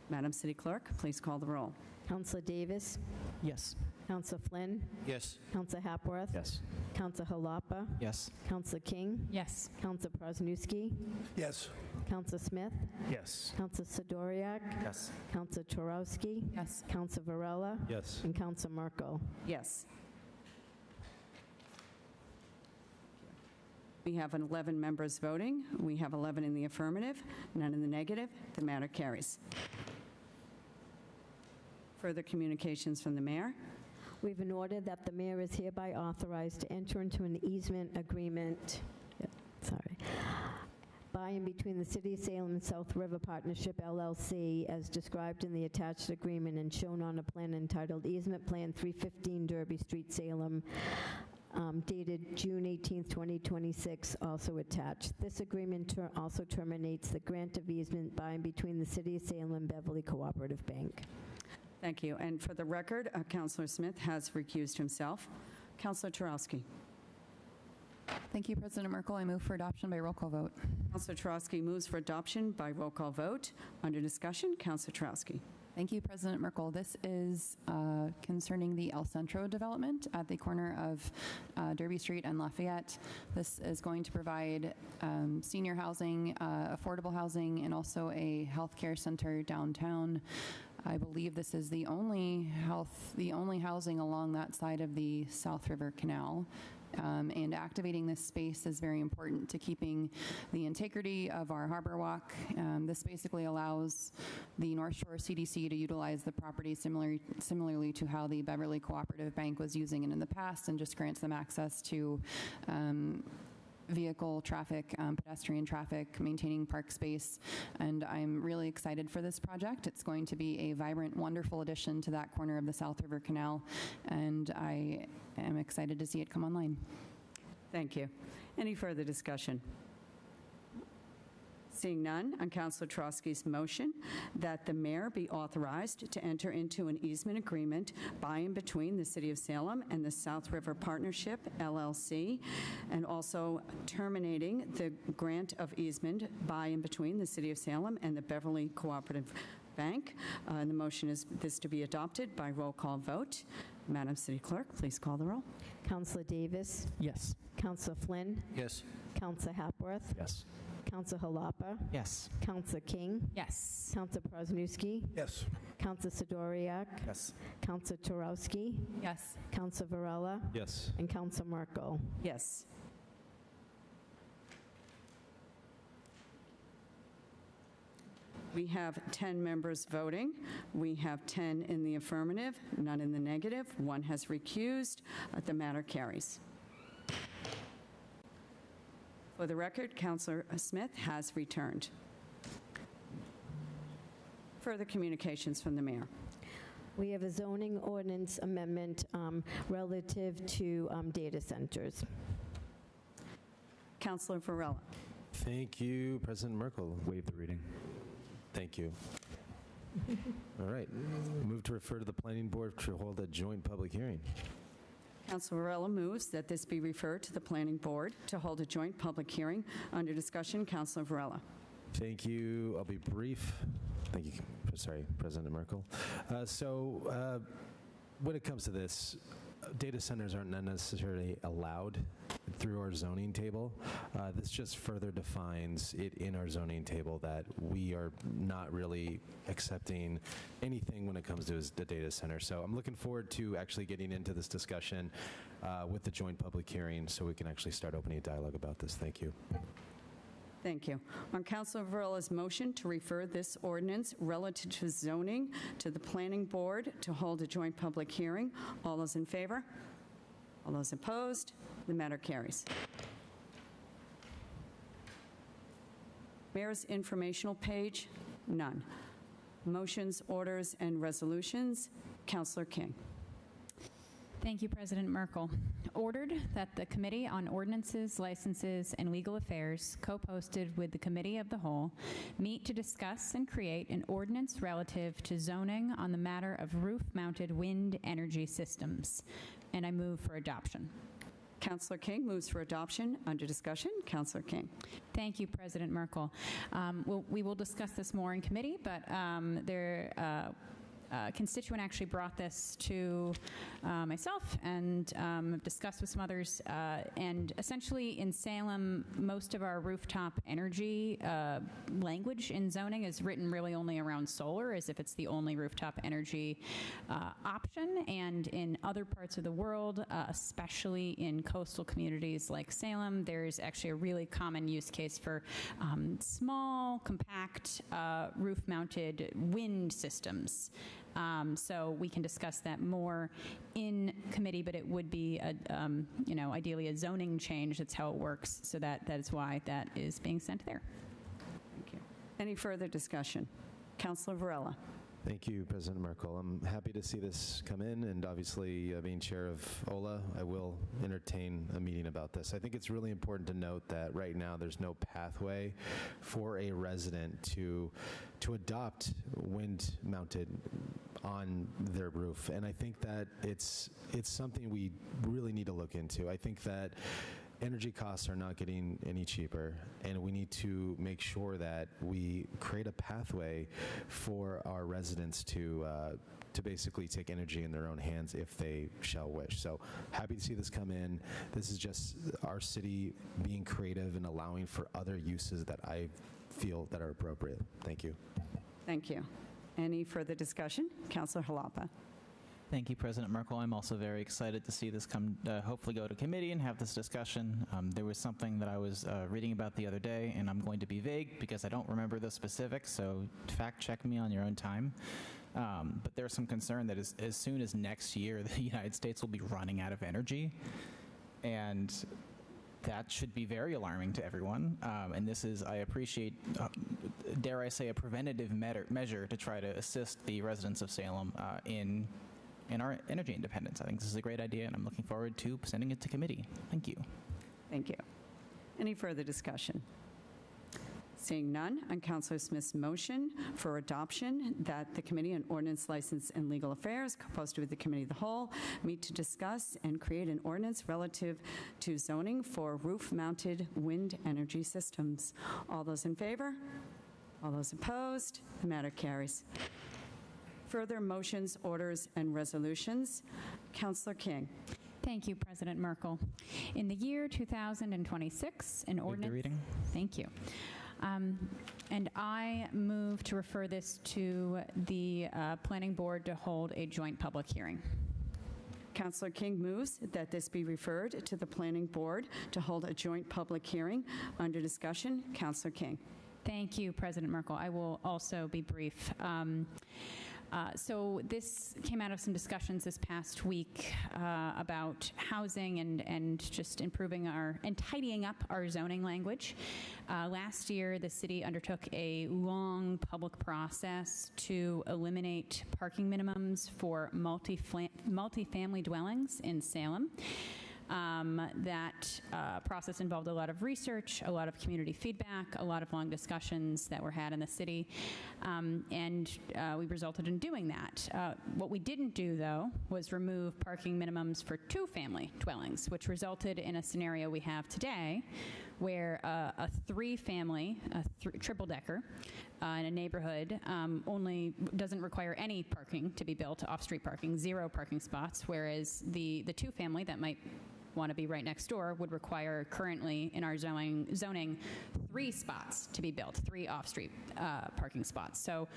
S12: Madam City Clerk, please call the roll.
S1: Councilor Davis?
S17: Yes.
S1: Councilor Flynn?
S21: Yes.
S1: Councilor Hapworth?
S10: Yes.
S1: Councilor Halapa?
S17: Yes.
S1: Councilor King?
S12: Yes.
S1: Councilor Prosnewski?
S21: Yes.
S1: Councilor Smith?
S7: Yes.
S1: Councilor Sidoriak?
S6: Yes.
S1: Councilor Turowski?
S12: Yes.
S1: Councilor Varela?
S21: Yes.
S1: And Councilor Merkel.
S12: Yes. We have 11 members voting. We have 11 in the affirmative, none in the negative. The matter carries. Further communications from the mayor.
S1: We have an order that the mayor is hereby authorized to enter into an easement agreement, by and between the City of Salem and South River Partnership, LLC, as described in the attached agreement and shown on a plan entitled Easement Plan 315 Derby Street, Salem, dated June 18, 2026, also attached. This agreement also terminates the grant of easement by and between the City of Salem and Beverly Cooperative Bank.
S12: Thank you. And for the record, Councilor Smith has recused himself. Councilor Turowski.
S2: Thank you, President Merkel. I move for adoption by roll call vote.
S12: Councilor Turowski moves for adoption by roll call vote. Under discussion, Councilor Turowski.
S2: Thank you, President Merkel. This is concerning the El Centro development at the corner of Derby Street and Lafayette. This is going to provide senior housing, affordable housing, and also a healthcare center downtown. I believe this is the only housing along that side of the South River Canal. And activating this space is very important to keeping the integrity of our harbor walk. This basically allows the North Shore CDC to utilize the property similarly to how the Beverly Cooperative Bank was using it in the past, and just grants them access to vehicle traffic, pedestrian traffic, maintaining park space, and I'm really excited for this project. It's going to be a vibrant, wonderful addition to that corner of the South River Canal, and I am excited to see it come online.
S12: Thank you. Any further discussion? Seeing none, on Councilor Trotsky's motion that the mayor be authorized to enter into an easement agreement by and between the City of Salem and the South River Partnership, LLC, and also terminating the grant of easement by and between the City of Salem and the Beverly Cooperative Bank. And the motion is this to be adopted by roll call vote. Madam City Clerk, please call the roll.
S1: Councilor Davis?
S19: Yes.
S1: Councilor Flynn?
S23: Yes.
S1: Councilor Hapworth?
S10: Yes.
S1: Councilor Halapa?
S19: Yes.
S1: Councilor King?
S2: Yes.
S1: Councilor Prosnewski?
S22: Yes.
S1: Councilor Sidoriak?
S23: Yes.
S1: Councilor Turowski?
S2: Yes.
S1: Councilor Varela?
S4: Yes.
S1: And Councilor Merkel.
S12: Yes. We have 10 members voting. We have 10 in the affirmative, none in the negative. One has recused. The matter carries. For the record, Councilor Smith has returned. Further communications from the mayor.
S1: We have a zoning ordinance amendment relative to data centers.
S12: Councilor Varela.
S4: Thank you, President Merkel.
S10: Waive the reading.
S4: Thank you. All right. Move to refer to the Planning Board to hold a joint public hearing.
S12: Councilor Varela moves that this be referred to the Planning Board to hold a joint public hearing. Under discussion, Councilor Varela.
S4: Thank you. I'll be brief. Thank you. Sorry, President Merkel. When it comes to this, data centers aren't necessarily allowed through our zoning table. This just further defines it in our zoning table that we are not really accepting anything when it comes to the data center. So I'm looking forward to actually getting into this discussion with the joint public hearing so we can actually start opening a dialogue about this. Thank you.
S12: Thank you. On Councilor Varela's motion to refer this ordinance relative to zoning to the Planning Board to hold a joint public hearing, all those in favor? All those opposed? The matter carries. Mayor's informational page, none. Motions, orders, and resolutions, Councilor King.
S5: Thank you, President Merkel. Ordered that the Committee on Ordinances, Licenses, and Legal Affairs, co-posted with the Committee of the Whole, meet to discuss and create an ordinance relative to zoning on the matter of roof-mounted wind energy systems. And I move for adoption.
S12: Councilor King moves for adoption. Under discussion, Councilor King.
S5: Thank you, President Merkel. We will discuss this more in committee, but constituent actually brought this to myself and discussed with some others. And essentially in Salem, most of our rooftop energy language in zoning is written really only around solar, as if it's the only rooftop energy option. And in other parts of the world, especially in coastal communities like Salem, there's actually a really common use case for small, compact, roof-mounted wind systems. So we can discuss that more in committee, but it would be, ideally a zoning change. That's how it works. So that is why that is being sent there.
S12: Thank you. Any further discussion? Councilor Varela.
S4: Thank you, President Merkel. I'm happy to see this come in, and obviously, being chair of OLA, I will entertain a meeting about this. I think it's really important to note that right now there's no pathway for a resident to adopt wind-mounted on their roof, and I think that it's something we really need to look into. I think that energy costs are not getting any cheaper, and we need to make sure that we create a pathway for our residents to basically take energy in their own hands if they shall wish. So happy to see this come in. This is just our city being creative and allowing for other uses that I feel that are appropriate. Thank you.
S12: Thank you. Any further discussion? Councilor Halapa.
S23: Thank you, President Merkel. I'm also very excited to see this come, hopefully go to committee and have this discussion. There was something that I was reading about the other day, and I'm going to be vague because I don't remember the specifics, so fact check me on your own time. But there's some concern that as soon as next year, the United States will be running out of energy, and that should be very alarming to everyone. And this is, I appreciate, dare I say, a preventative measure to try to assist the residents of Salem in our energy independence. I think this is a great idea, and I'm looking forward to sending it to committee. Thank you.
S12: Thank you. Any further discussion? Seeing none, on Councilor Smith's motion for adoption that the Committee on Ordinance, License, and Legal Affairs, co-posted with the Committee of the Whole, meet to discuss and create an ordinance relative to zoning for roof-mounted wind energy systems. All those in favor? All those opposed? The matter carries. Further motions, orders, and resolutions. Councilor King.
S5: Thank you, President Merkel. In the year 2026, an ordinance...
S23: the reading.
S5: Thank you. And I move to refer this to the Planning Board to hold a joint public hearing.
S12: Councilor King moves that this be referred to the Planning Board to hold a joint public hearing. Under discussion, Councilor King.
S5: Thank you, President Merkel. I will also be brief. So this came out of some discussions this past week about housing and just improving and tidying up our zoning language. Last year, the city undertook a long public process to eliminate parking minimums for multifamily dwellings in Salem. That process involved a lot of research, a lot of community feedback, a lot of long discussions that were had in the city, and we resulted in doing that. What we didn't do, though, was remove parking minimums for two-family dwellings, which resulted in a scenario we have today where a three-family, triple-decker, in a neighborhood only doesn't require any parking to be built, off-street parking, 0 parking spots, whereas the two-family that might want to be right next door would require currently in our zoning 3 spots to be built, 3 off-street parking spots. So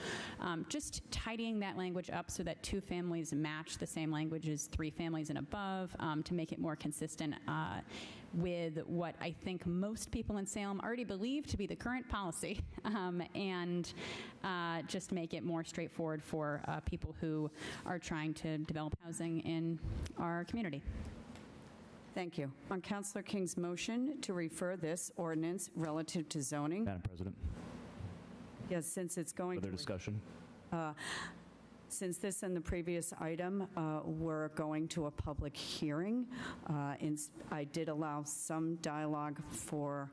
S5: just tidying that language up so that 2 families match the same language as 3 families and above to make it more consistent with what I think most people in Salem already believe to be the current policy, and just make it more straightforward for people who are trying to develop housing in our community.
S12: Thank you. On Councilor King's motion to refer this ordinance relative to zoning.
S10: Madam President.
S12: Yes, since it's going
S10: Further discussion.
S12: Since this and the previous item were going to a public hearing, I did allow some dialogue for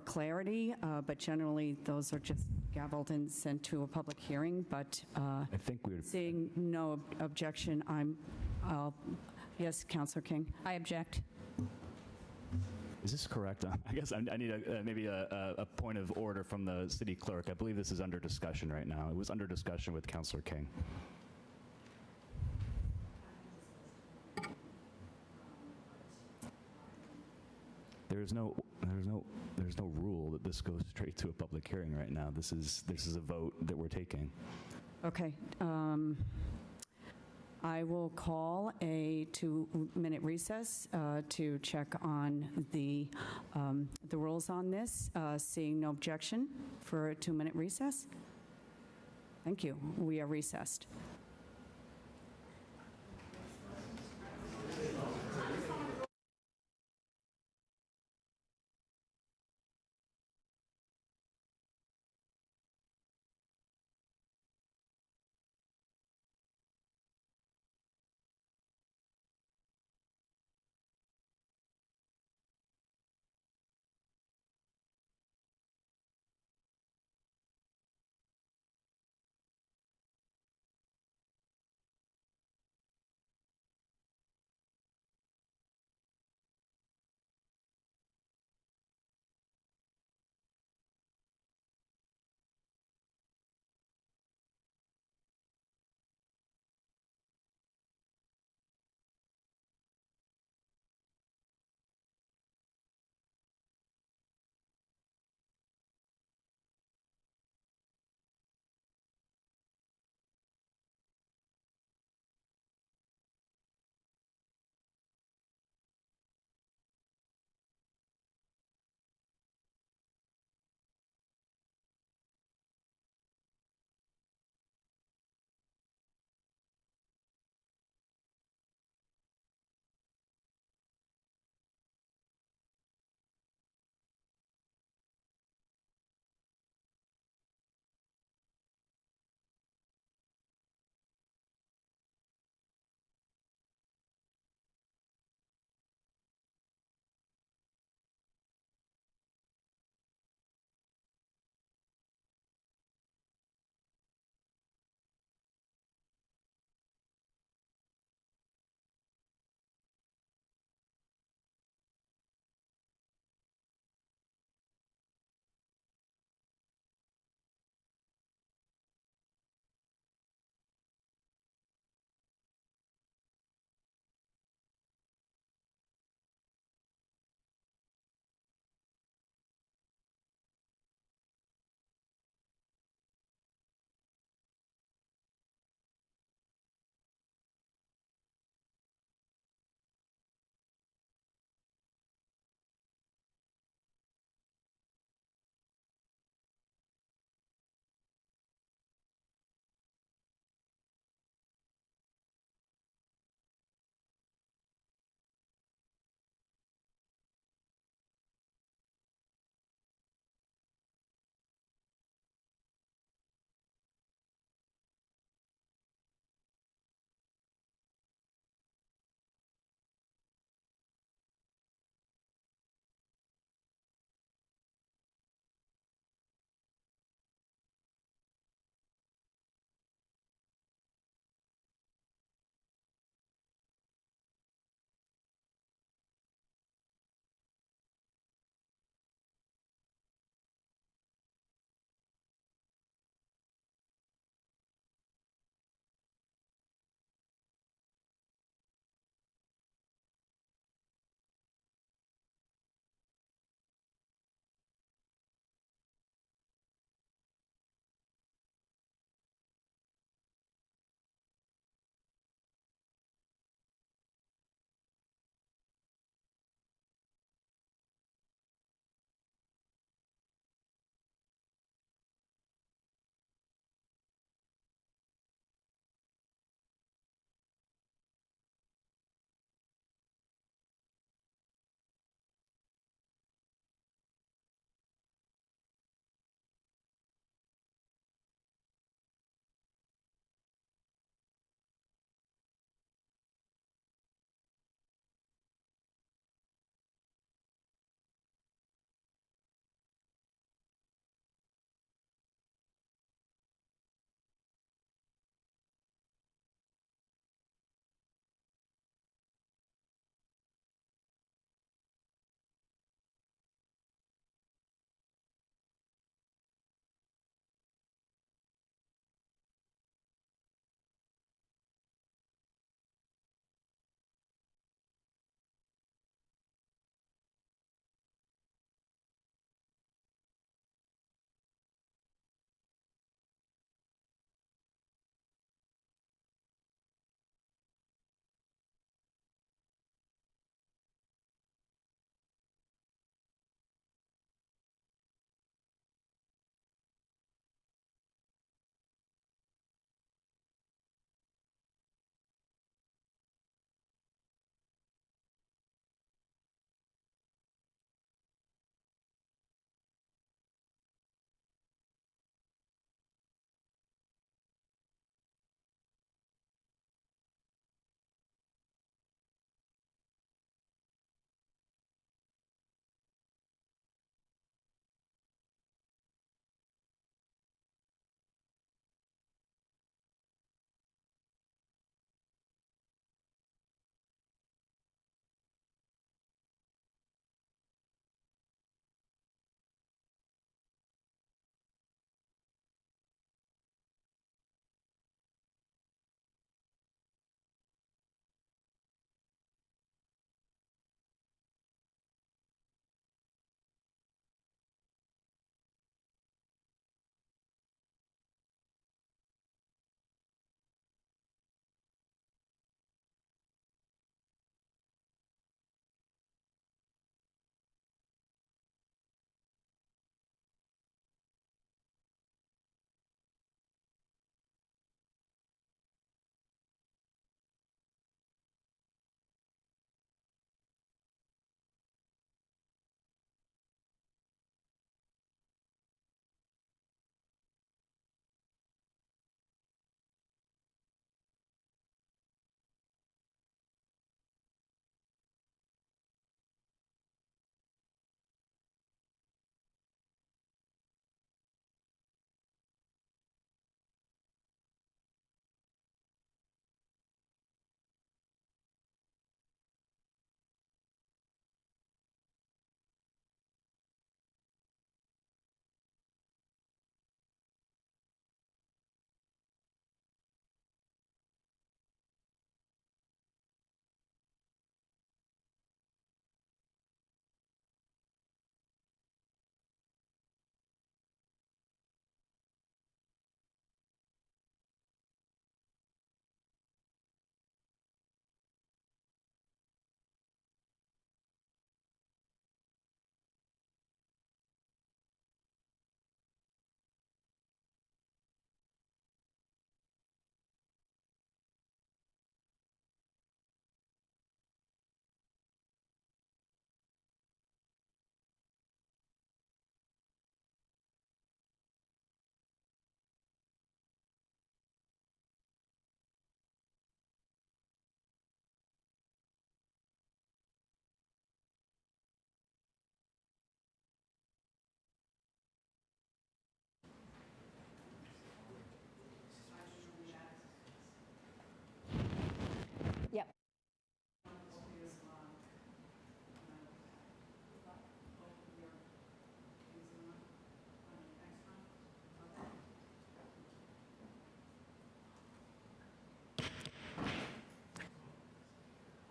S12: clarity, but generally those are just gavelled and sent to a public hearing. But
S10: I think we're
S12: seeing no objection, yes, Councilor King.
S5: I object.
S10: Is this correct? I guess I need maybe a point of order from the city clerk. I believe this is under discussion right now. It was under discussion with Councilor King. There's no rule that this goes straight to a public hearing right now. This is a vote that we're taking.
S12: Okay. I will call a 2-minute recess to check on the rules on this. Seeing no objection for a 2-minute recess. Thank you. We are recessed.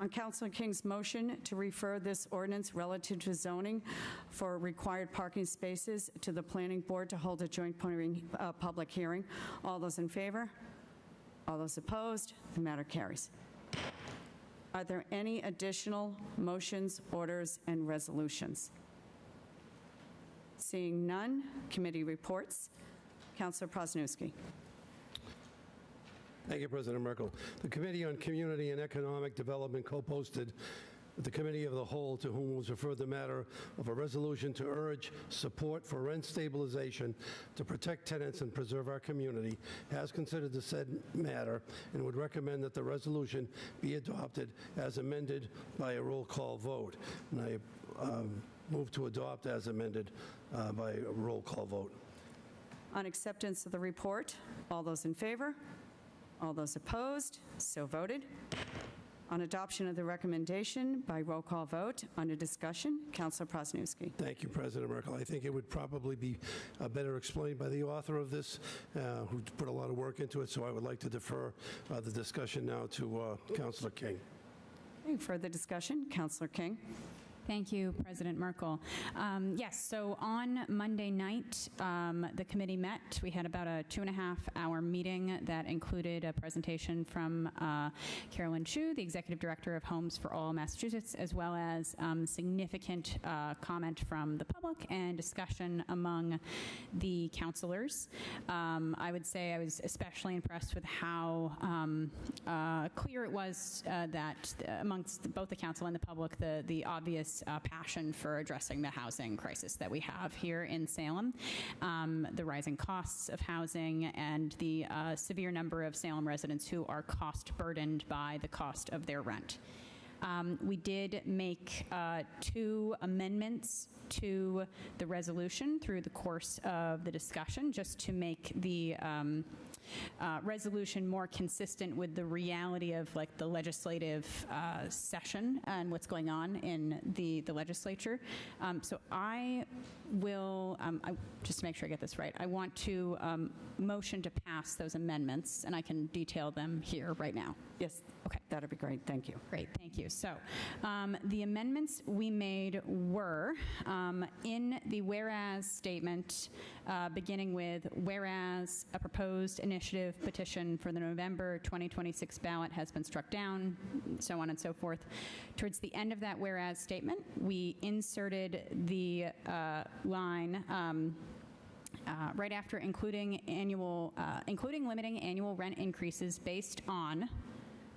S12: On Councilor King's motion to refer this ordinance relative to zoning for required parking spaces to the planning board to hold a joint public hearing, all those in favor? All those opposed? The matter carries. Are there any additional motions, orders, and resolutions? Seeing none, committee reports. Councilor Prosnowski.
S21: Thank you, President Merkel. The Committee on Community and Economic Development co-posted with the Committee of the Whole, to whom was referred the matter of a resolution to urge support for rent stabilization to protect tenants and preserve our community, has considered the said matter and would recommend that the resolution be adopted as amended by a roll call vote. And I move to adopt as amended by a roll call vote.
S12: On acceptance of the report, all those in favor? All those opposed? So voted. On adoption of the recommendation by roll call vote, under discussion, Councilor Prosnowski.
S21: Thank you, President Merkel. I think it would probably be better explained by the author of this, who put a lot of work into it, so I would like to defer the discussion now to Councilor King.
S12: Okay, further discussion, Councilor King.
S5: Thank you, President Merkel. Yes, so on Monday night, the committee met. We had about a 2.5-hour meeting that included a presentation from Carolyn Chu, the Executive Director of Homes for All Massachusetts, as well as significant comment from the public and discussion among the councilors. I would say I was especially impressed with how clear it was that amongst both the council and the public, the obvious passion for addressing the housing crisis that we have here in Salem, the rising costs of housing, and the severe number of Salem residents who are cost burdened by the cost of their rent. We did make 2 amendments to the resolution through the course of the discussion, just to make the resolution more consistent with the reality of like the legislative session and what's going on in the legislature. So I will, just to make sure I get this right, I want to motion to pass those amendments, and I can detail them here right now.
S12: Yes. Okay. That'd be great. Thank you.
S5: Great. Thank you. So the amendments we made were in the whereas statement, beginning with whereas a proposed initiative petition for the November 2026 ballot has been struck down, so on and so forth. Towards the end of that whereas statement, we inserted the line right after including limiting annual rent increases based on,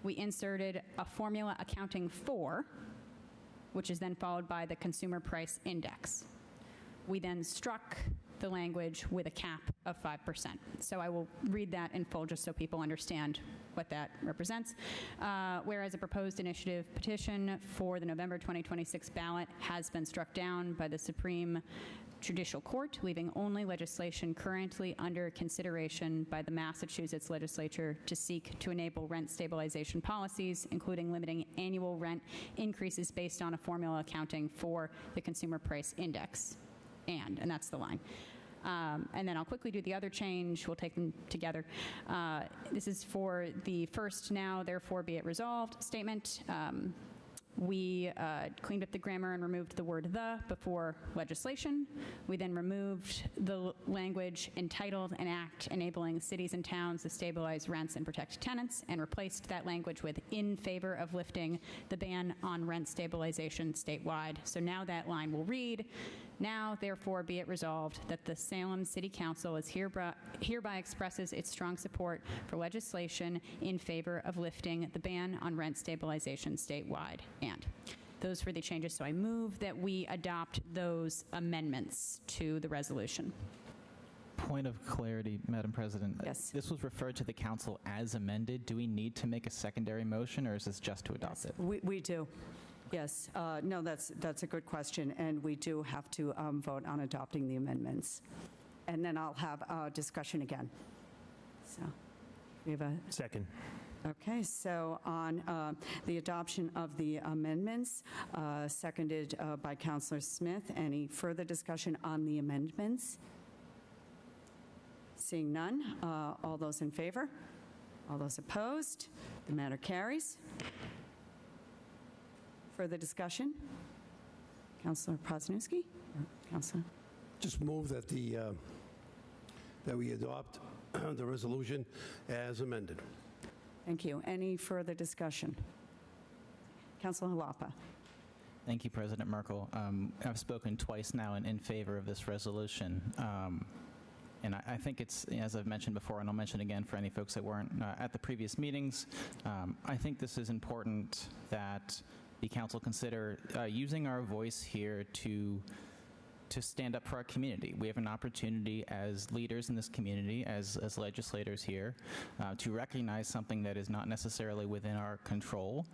S5: we inserted a formula accounting for, which is then followed by the consumer price index. We then struck the language with a cap of 5%. So I will read that in full just so people understand what that represents. Whereas a proposed initiative petition for the November 2026 ballot has been struck down by the Supreme Judicial Court, leaving only legislation currently under consideration by the Massachusetts legislature to seek to enable rent stabilization policies, including limiting annual rent increases based on a formula accounting for the consumer price index. And that's the line. And then I'll quickly do the other change. We'll take them together. This is for the first now, therefore be it resolved statement. We cleaned up the grammar and removed the word the before legislation. We then removed the language entitled an act enabling cities and towns to stabilize rents and protect tenants, and replaced that language with in favor of lifting the ban on rent stabilization statewide. So now that line will read, now therefore be it resolved that the Salem City Council is hereby expresses its strong support for legislation in favor of lifting the ban on rent stabilization statewide. And those were the changes, so I move that we adopt those amendments to the resolution.
S23: Point of clarity, Madam President.
S12: Yes.
S23: This was referred to the council as amended. Do we need to make a secondary motion, or is this just to adopt it?
S12: We do. Yes. No, that's a good question, and we do have to vote on adopting the amendments. And then I'll have a discussion again. So we have a
S7: second.
S12: Okay, so on the adoption of the amendments, seconded by Councilor Smith. Any further discussion on the amendments? Seeing none, all those in favor? All those opposed? The matter carries. Further discussion? Councilor Prosnowski? Councilor?
S3: Just move that that we adopt the resolution as amended.
S12: Thank you. Any further discussion? Councilor Jalapa?
S23: Thank you, President Merkel. I've spoken twice now in favor of this resolution. And I think it's, as I've mentioned before, and I'll mention again for any folks that weren't at the previous meetings, I think this is important that the council consider using our voice here to stand up for our community. We have an opportunity as leaders in this community, as legislators here, to recognize something that is not necessarily within our control,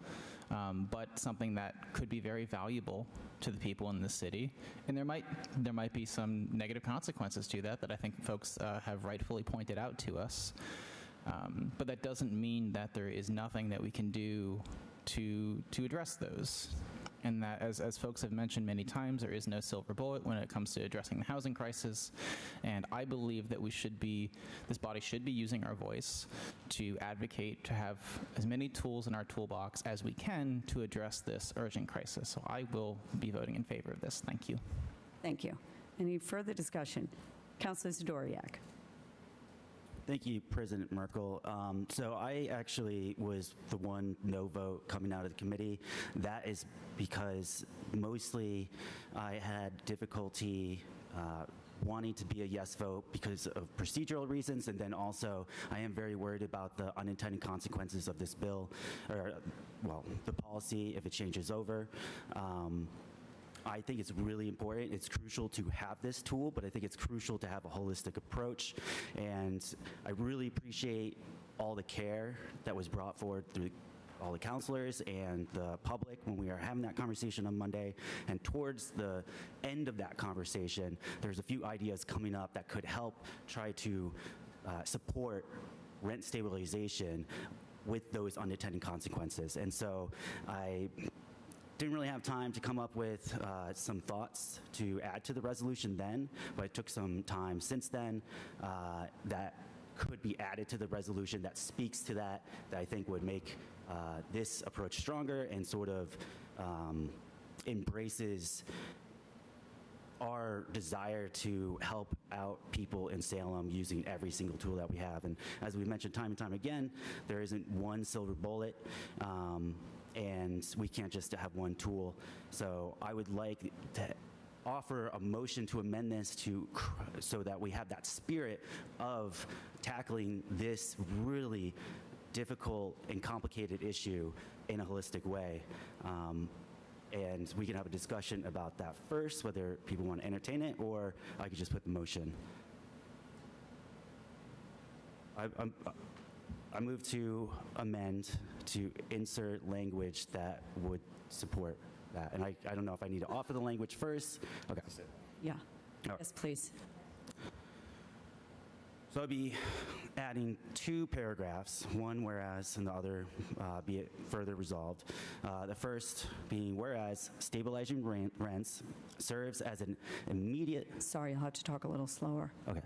S23: but something that could be very valuable to the people in the city. And there might be some negative consequences to that I think folks have rightfully pointed out to us. But that doesn't mean that there is nothing that we can do to address those. And that, as folks have mentioned many times, there is no silver bullet when it comes to addressing the housing crisis. And I believe that this body should be using our voice to advocate to have as many tools in our toolbox as we can to address this urgent crisis. So I will be voting in favor of this. Thank you.
S12: Thank you. Any further discussion? Councilor Zadoryak?
S6: Thank you, President Merkel. So I actually was the one no vote coming out of the committee. That is because mostly I had difficulty wanting to be a yes vote because of procedural reasons, and then also I am very worried about the unintended consequences of this bill, or, well, the policy if it changes over. I think it's really important. It's crucial to have this tool, but I think it's crucial to have a holistic approach. And I really appreciate all the care that was brought forward through all the counselors and the public when we are having that conversation on Monday. And towards the end of that conversation, there's a few ideas coming up that could help try to support rent stabilization with those unintended consequences. And so I didn't really have time to come up with some thoughts to add to the resolution then, but it took some time since then that could be added to the resolution that speaks to that I think would make this approach stronger and sort of embraces our desire to help out people in Salem using every single tool that we have. And as we've mentioned time and time again, there isn't one silver bullet. And we can't just have one tool. So I would like to offer a motion to amend this so that we have that spirit of tackling this really difficult and complicated issue in a holistic way. And we can have a discussion about that first, whether people want to entertain it, or I could just put the motion. I move to amend to insert language that would support that. And I don't know if I need to offer the language first. Okay.
S12: Yeah.
S6: Right.
S12: Yes, please.
S6: So I'll be adding two paragraphs, one whereas and the other be it further resolved. The first being whereas stabilizing rents serves as an immediate...
S12: Sorry, I'll have to talk a little slower.
S6: Okay.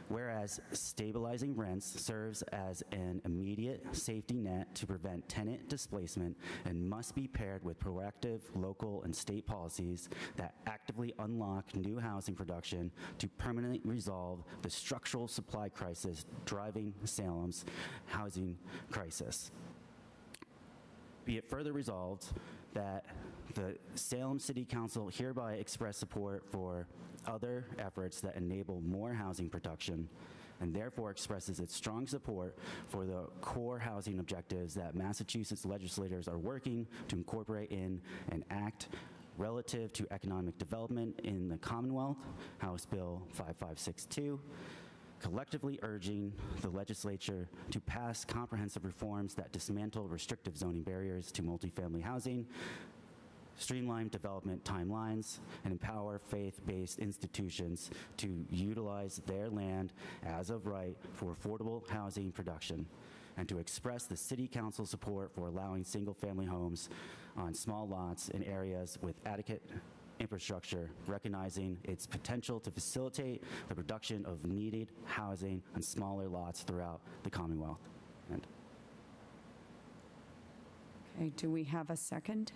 S6: Whereas stabilizing rents serves as an immediate safety net to prevent tenant displacement and must be paired with proactive local and state policies that actively unlock new housing production to permanently resolve the structural supply crisis driving Salem's housing crisis. Be it further resolved that the Salem City Council hereby express support for other efforts that enable more housing production and therefore expresses its strong support for the core housing objectives that Massachusetts legislators are working to incorporate in an act relative to economic development in the Commonwealth, House Bill 5562, collectively urging the legislature to pass comprehensive reforms that dismantle restrictive zoning barriers to multifamily housing, streamline development timelines, and empower faith-based institutions to utilize their land as of right for affordable housing production, and to express the City Council support for allowing single-family homes on small lots in areas with adequate infrastructure, recognizing its potential to facilitate the production of needed housing on smaller lots throughout the Commonwealth.
S12: Okay, do we have a second?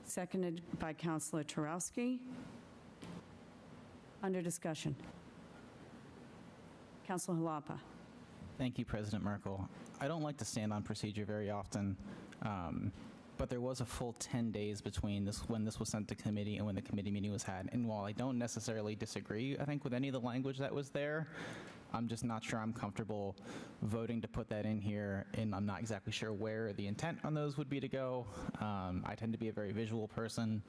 S12: Seconded by Councilor Tarowski. Under discussion. Councilor Jalapa.
S23: Thank you, President Merkel. I don't like to stand on procedure very often, but there was a full 10 days between when this was sent to committee and when the committee meeting was had. And while I don't necessarily disagree, I think, with any of the language that was there, I'm just not sure I'm comfortable voting to put that in here, and I'm not exactly sure where the intent on those would be to go. I tend to be a very visual person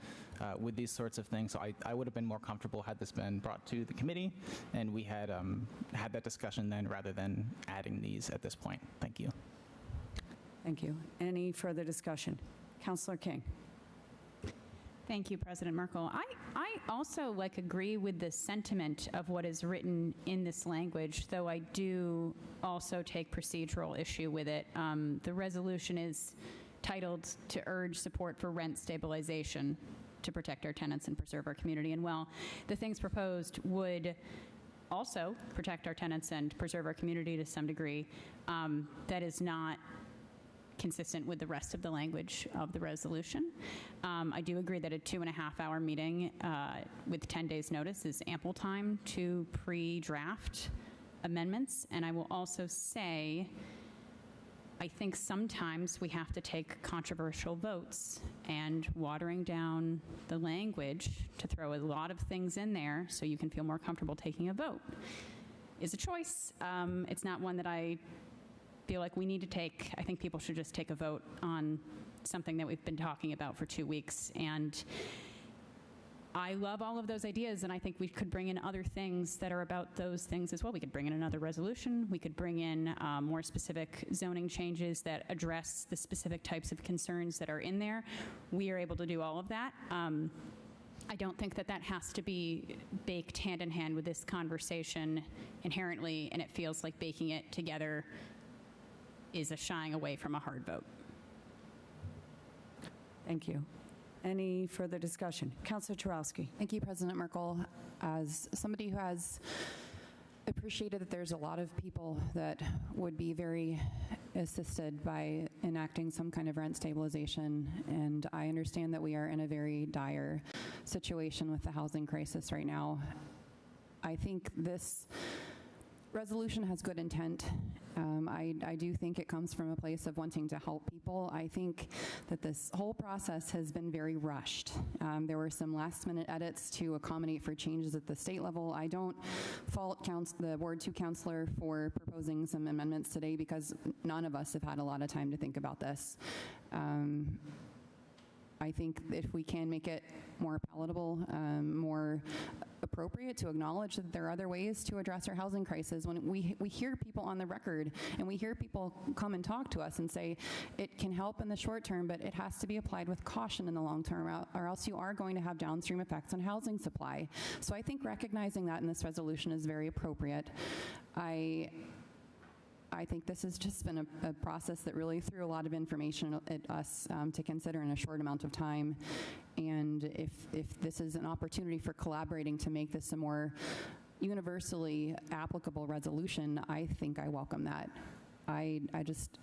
S23: with these sorts of things, so I would have been more comfortable had this been brought to the committee and we had had that discussion then rather than adding these at this point. Thank you.
S12: Thank you. Any further discussion? Councilor King.
S5: Thank you, President Merkel. I also agree with the sentiment of what is written in this language, though I do also take procedural issue with it. The resolution is titled to urge support for rent stabilization to protect our tenants and preserve our community. And while the things proposed would also protect our tenants and preserve our community to some degree, that is not consistent with the rest of the language of the resolution. I do agree that a 2.5-hour meeting with 10 days notice is ample time to pre-draft amendments. And I will also say, I think sometimes we have to take controversial votes, and watering down the language to throw a lot of things in there so you can feel more comfortable taking a vote is a choice. It's not one that I feel like we need to take. I think people should just take a vote on something that we've been talking about for 2 weeks. And I love all of those ideas, and I think we could bring in other things that are about those things as well. We could bring in another resolution. We could bring in more specific zoning changes that address the specific types of concerns that are in there. We are able to do all of that. I don't think that that has to be baked hand in hand with this conversation inherently, and it feels like baking it together is a shying away from a hard vote.
S12: Thank you. Any further discussion? Councilor Tarowski.
S2: Thank you, President Merkel. As somebody who has appreciated that there's a lot of people that would be very assisted by enacting some kind of rent stabilization, and I understand that we are in a very dire situation with the housing crisis right now. I think this resolution has good intent. I do think it comes from a place of wanting to help people. I think that this whole process has been very rushed. There were some last-minute edits to accommodate for changes at the state level. I don't fault the Ward 2 councilor for proposing some amendments today, because none of us have had a lot of time to think about this. I think if we can make it more palatable, more appropriate to acknowledge that there are other ways to address our housing crisis. When we hear people on the record and we hear people come and talk to us and say it can help in the short term, but it has to be applied with caution in the long term, or else you are going to have downstream effects on housing supply. So I think recognizing that in this resolution is very appropriate. I think this has just been a process that really threw a lot of information at us to consider in a short amount of time. And if this is an opportunity for collaborating to make this a more universally applicable resolution, I think I welcome that. I just,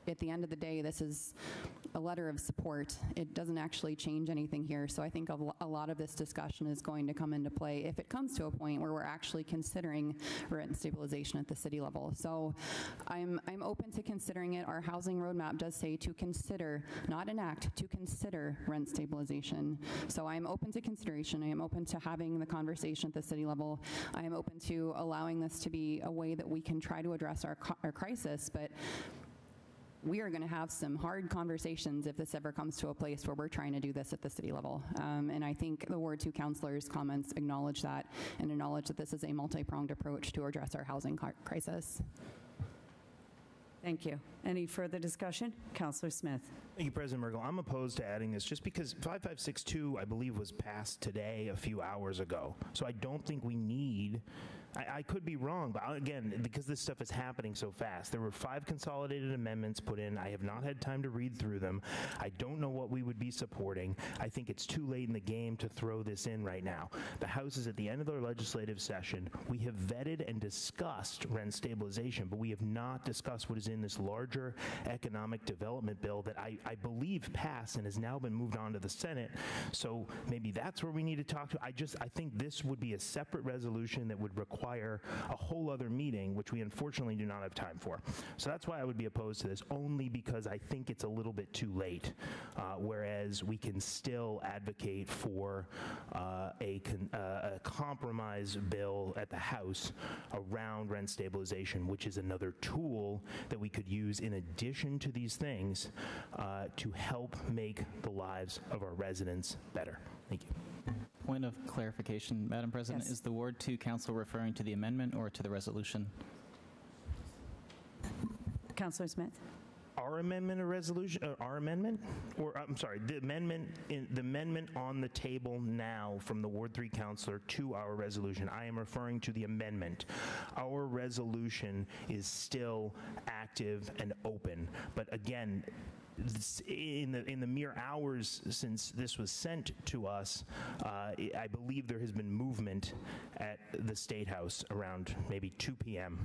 S2: at the end of the day, this is a letter of support. It doesn't actually change anything here. So I think a lot of this discussion is going to come into play if it comes to a point where we're actually considering rent stabilization at the city level. So I'm open to considering it. Our housing roadmap does say to consider, not enact, to consider rent stabilization. So I'm open to consideration. I am open to having the conversation at the city level. I am open to allowing this to be a way that we can try to address our crisis, but we are going to have some hard conversations if this ever comes to a place where we're trying to do this at the city level. And I think the Ward 2 councilors' comments acknowledge that, and acknowledge that this is a multi-pronged approach to address our housing crisis.
S12: Thank you. Any further discussion? Councilor Smith.
S7: Thank you, President Merkel. I'm opposed to adding this just because 5562, I believe, was passed today a few hours ago. So I don't think we need I could be wrong, but again, because this stuff is happening so fast, there were 5 consolidated amendments put in. I have not had time to read through them. I don't know what we would be supporting. I think it's too late in the game to throw this in right now. The House is at the end of their legislative session. We have vetted and discussed rent stabilization, but we have not discussed what is in this larger economic development bill that I believe passed and has now been moved on to the Senate. So maybe that's where we need to talk to. I think this would be a separate resolution that would require a whole other meeting, which we unfortunately do not have time for. So that's why I would be opposed to this, only because I think it's a little bit too late, whereas we can still advocate for a compromise bill at the House around rent stabilization, which is another tool that we could use in addition to these things to help make the lives of our residents better. Thank you.
S23: Point of clarification, Madam President,
S12: Yes.
S23: is the Ward 2 Council referring to the amendment or to the resolution?
S12: Councillor Smith?
S7: Our amendment or resolution, our amendment? Or, I'm sorry, the amendment on the table now from the Ward 3 councillor to our resolution. I am referring to the amendment. Our resolution is still active and open. But again, in the mere hours since this was sent to us, I believe there has been movement at the State House around maybe 2 p.m.,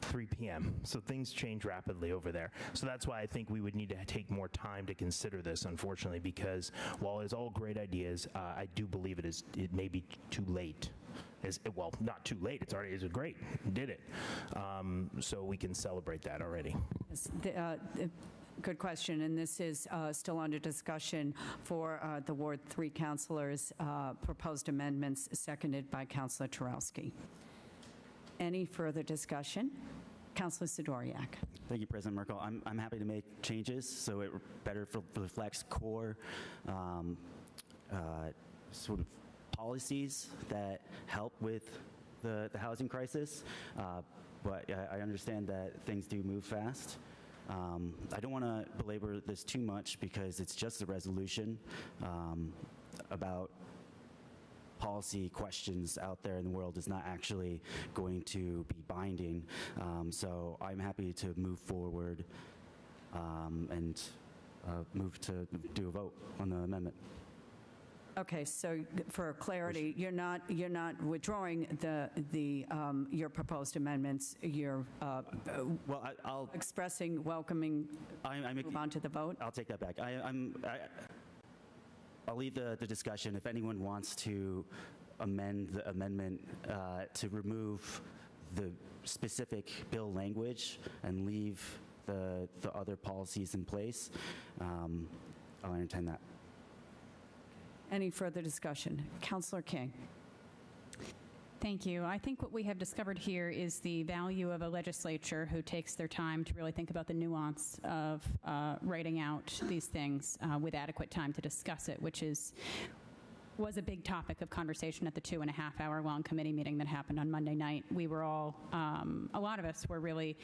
S7: 3 p.m. So things change rapidly over there. So that's why I think we would need to take more time to consider this, unfortunately, because while it's all great ideas, I do believe it may be too late. Well, not too late. It's great. Did it. So we can celebrate that already.
S12: Good question, and this is still under discussion for the Ward 3 councilors' proposed amendments, seconded by Councillor Turowski. Any further discussion? Councillor Sidoriak.
S6: Thank you, President Merkel. I'm happy to make changes so it better reflects core sort of policies that help with the housing crisis, but I understand that things do move fast. I don't want to belabor this too much because it's just a resolution about policy questions out there in the world is not actually going to be binding. So I'm happy to move forward and move to do a vote on the amendment.
S12: Okay, so for clarity, you're not withdrawing your proposed amendments. You're
S6: I'll
S12: expressing welcoming. Move on to the vote.
S6: I'll take that back. I'll leave the discussion. If anyone wants to amend the amendment to remove the specific bill language and leave the other policies in place, I'll entertain that.
S12: Any further discussion? Councillor King.
S5: Thank you. I think what we have discovered here is the value of a legislature who takes their time to really think about the nuance of writing out these things with adequate time to discuss it, which was a big topic of conversation at the 2.5-hour-long committee meeting that happened on Monday night. We were all, a lot of us were really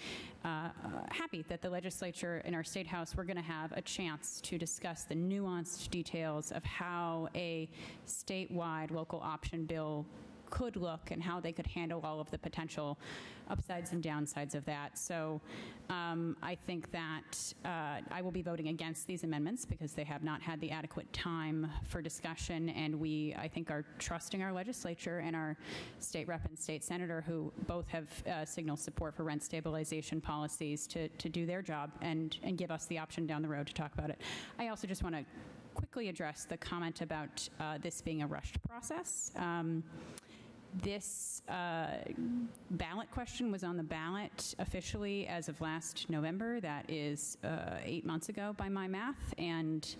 S5: happy that the legislature in our State House were going to have a chance to discuss the nuanced details of how a statewide local option bill could look and how they could handle all of the potential upsides and downsides of that. So I think that I will be voting against these amendments because they have not had the adequate time for discussion, and we, I think, are trusting our legislature and our state rep and state senator, who both have signaled support for rent stabilization policies, to do their job and give us the option down the road to talk about it. I also just want to quickly address the comment about this being a rushed process. This ballot question was on the ballot officially as of last November. That is 8 months ago by my math. And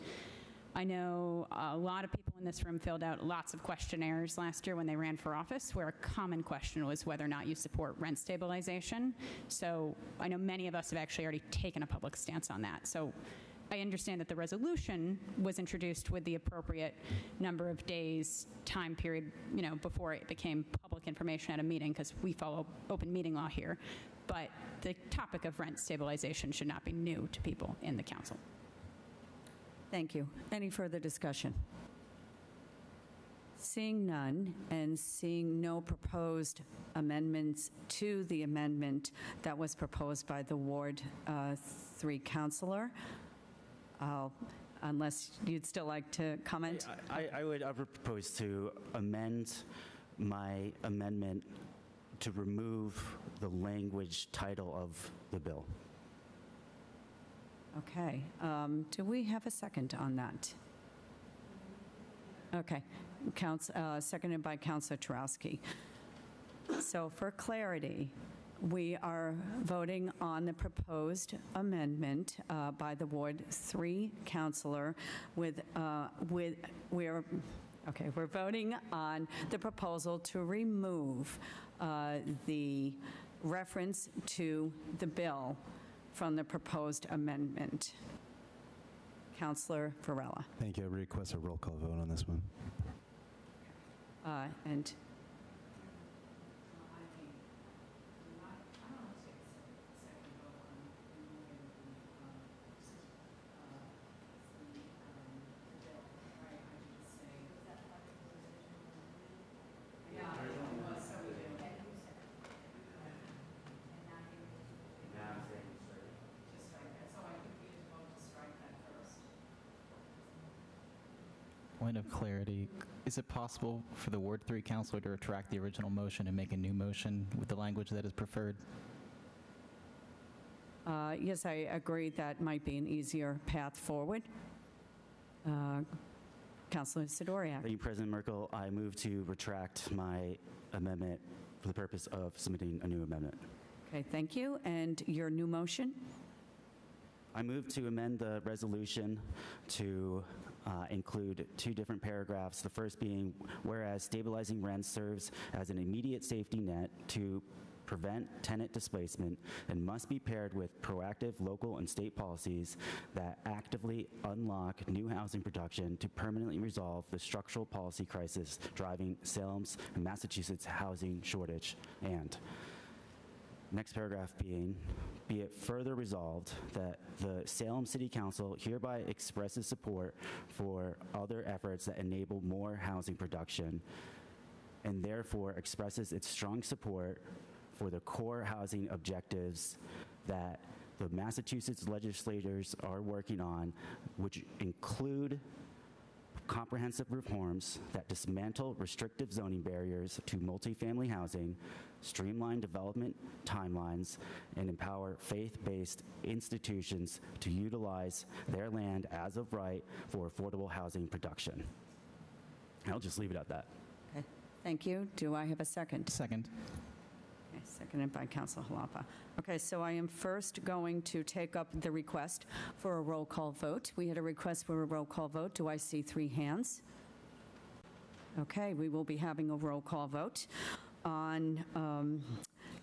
S5: I know a lot of people in this room filled out lots of questionnaires last year when they ran for office, where a common question was whether or not you support rent stabilization. So I know many of us have actually already taken a public stance on that. So I understand that the resolution was introduced with the appropriate number of days, time period, before it became public information at a meeting, because we follow open meeting law here. But the topic of rent stabilization should not be new to people in the council.
S12: Thank you. Any further discussion? Seeing none and seeing no proposed amendments to the amendment that was proposed by the Ward 3 councilor, unless you'd still like to comment?
S6: I would propose to amend my amendment to remove the language title of the bill.
S12: Okay. Do we have a second on that? Okay. Seconded by Councilor Tarowski. So for clarity, we are voting on the proposed amendment by the Ward 3 councilor we're voting on the proposal to remove the reference to the bill from the proposed amendment. Councilor Varela.
S4: Thank you. I request a roll call vote on this one.
S12: And
S23: Point of clarity, is it possible for the Ward 3 councilor to retract the original motion and make a new motion with the language that is preferred?
S12: yes, I agree that might be an easier path forward. Councilor Sidoriak.
S6: Thank you, President Merkel. I move to retract my amendment for the purpose of submitting a new amendment.
S12: Okay, thank you. And your new motion?
S6: I move to amend the resolution to include two different paragraphs. The first being, whereas stabilizing rents serves as an immediate safety net to prevent tenant displacement and must be paired with proactive local and state policies that actively unlock new housing production to permanently resolve the structural policy crisis driving Salem's and Massachusetts housing shortage. And next paragraph being, be it further resolved that the Salem City Council hereby expresses support for other efforts that enable more housing production and therefore expresses its strong support for the core housing objectives that the Massachusetts legislators are working on, which include comprehensive reforms that dismantle restrictive zoning barriers to multifamily housing, streamline development timelines, and empower faith-based institutions to utilize their land as of right for affordable housing production. I'll just leave it at that.
S12: Okay, thank you. Do I have a second?
S23: Second.
S12: Okay, seconded by Councilor Jalapa. Okay, so I am first going to take up the request for a roll call vote. We had a request for a roll call vote. Do I see 3 hands? Okay, we will be having a roll call vote on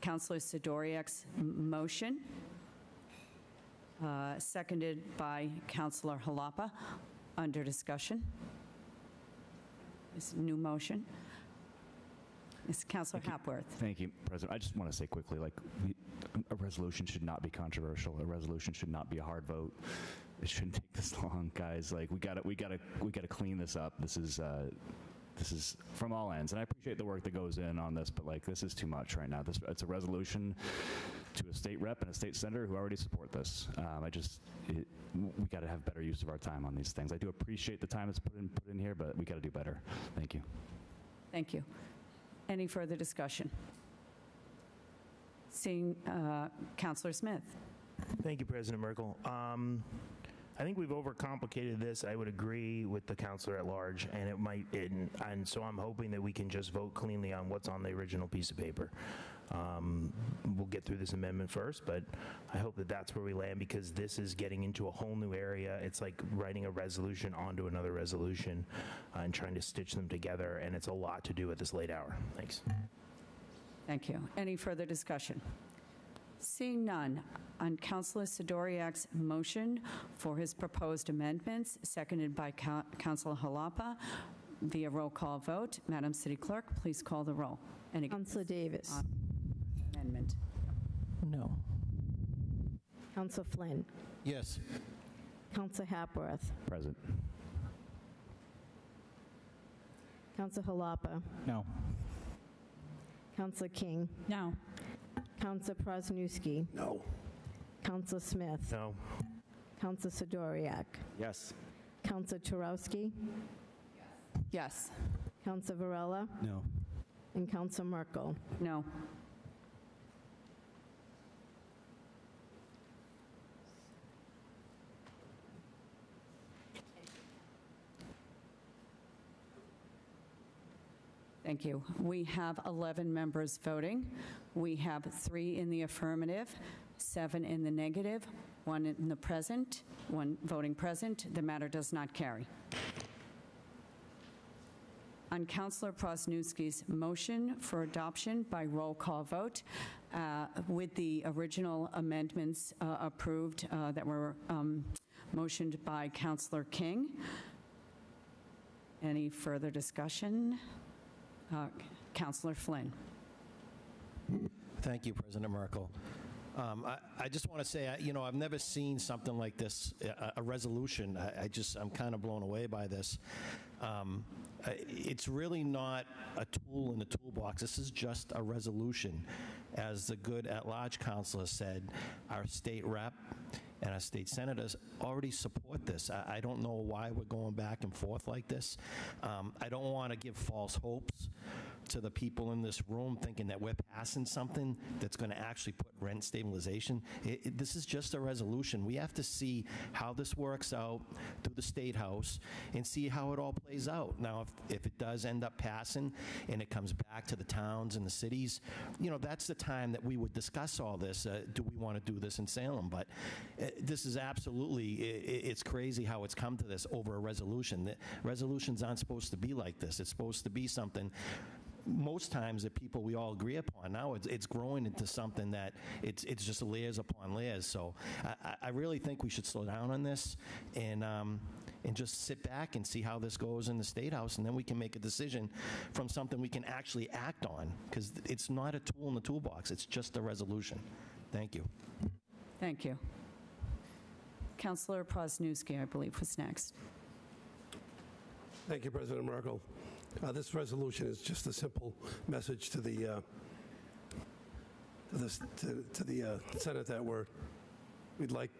S12: Councilor Sidoriak's motion, seconded by Councilor Jalapa. Under discussion. This new motion. Ms. Councilor Hapworth.
S10: Thank you, President. I just want to say quickly, like, a resolution should not be controversial. A resolution should not be a hard vote. It shouldn't take this long, guys. Like, we gotta clean this up. This is from all ends, and I appreciate the work that goes in on this, but like, this is too much right now. It's a resolution to a state rep and a state senator who already support this. We got to have better use of our time on these things. I do appreciate the time that's put in here, but we got to do better. Thank you.
S12: Thank you. Any further discussion? Seeing Councilor Smith.
S7: Thank you, President Merkel. I think we've overcomplicated this. I would agree with the councilor at large, and so I'm hoping that we can just vote cleanly on what's on the original piece of paper. We'll get through this amendment first, but I hope that that's where we land, because this is getting into a whole new area. It's like writing a resolution onto another resolution and trying to stitch them together, and it's a lot to do at this late hour. Thanks.
S12: Thank you. Any further discussion? Seeing none, on Councilor Sidoriak's motion for his proposed amendments, seconded by Councilor Jalapa, via roll call vote, Madam City Clerk, please call the roll.
S1: Councilor Davis.
S12: Amendment.
S17: No.
S1: Councilor Flynn.
S3: Yes.
S1: Councilor Hapworth.
S10: Present.
S1: Counselor Halapa.
S23: No.
S1: Counselor King.
S5: No.
S1: Counselor Prosnewski.
S3: No.
S1: Counselor Smith.
S7: No.
S1: Counselor Sidoriak.
S6: Yes.
S1: Counselor Turowski.
S2: Yes.
S1: Counselor Varela.
S4: No.
S1: And Counselor Merkel.
S12: No. Thank you. We have 11 members voting. We have 3 in the affirmative, 7 in the negative, 1 in the present, 1 voting present. The matter does not carry. On Councilor Prosnewski's motion for adoption by roll call vote, with the original amendments approved that were motioned by Councilor King. Any further discussion? Councilor Flynn.
S9: Thank you, President Merkel. I just want to say, I've never seen something like this, a resolution. I'm kind of blown away by this. It's really not a tool in the toolbox. This is just a resolution. As the good at-large councilor said, our state rep and our state senators already support this. I don't know why we're going back and forth like this. I don't want to give false hopes to the people in this room thinking that we're passing something that's going to actually put rent stabilization. This is just a resolution. We have to see how this works out through the State House and see how it all plays out. Now, if it does end up passing and it comes back to the towns and the cities, that's the time that we would discuss all this. Do we want to do this in Salem? But this is absolutely, it's crazy how it's come to this over a resolution. Resolutions aren't supposed to be like this. It's supposed to be something most times that people we all agree upon. Now it's growing into something that it's just layers upon layers. So I really think we should slow down on this and just sit back and see how this goes in the State House, and then we can make a decision from something we can actually act on, because it's not a tool in the toolbox. It's just a resolution. Thank you.
S12: Thank you. Councilor Prosnewski, I believe, was next.
S3: Thank you, President Merkel. This resolution is just a simple message to the Senate that we'd like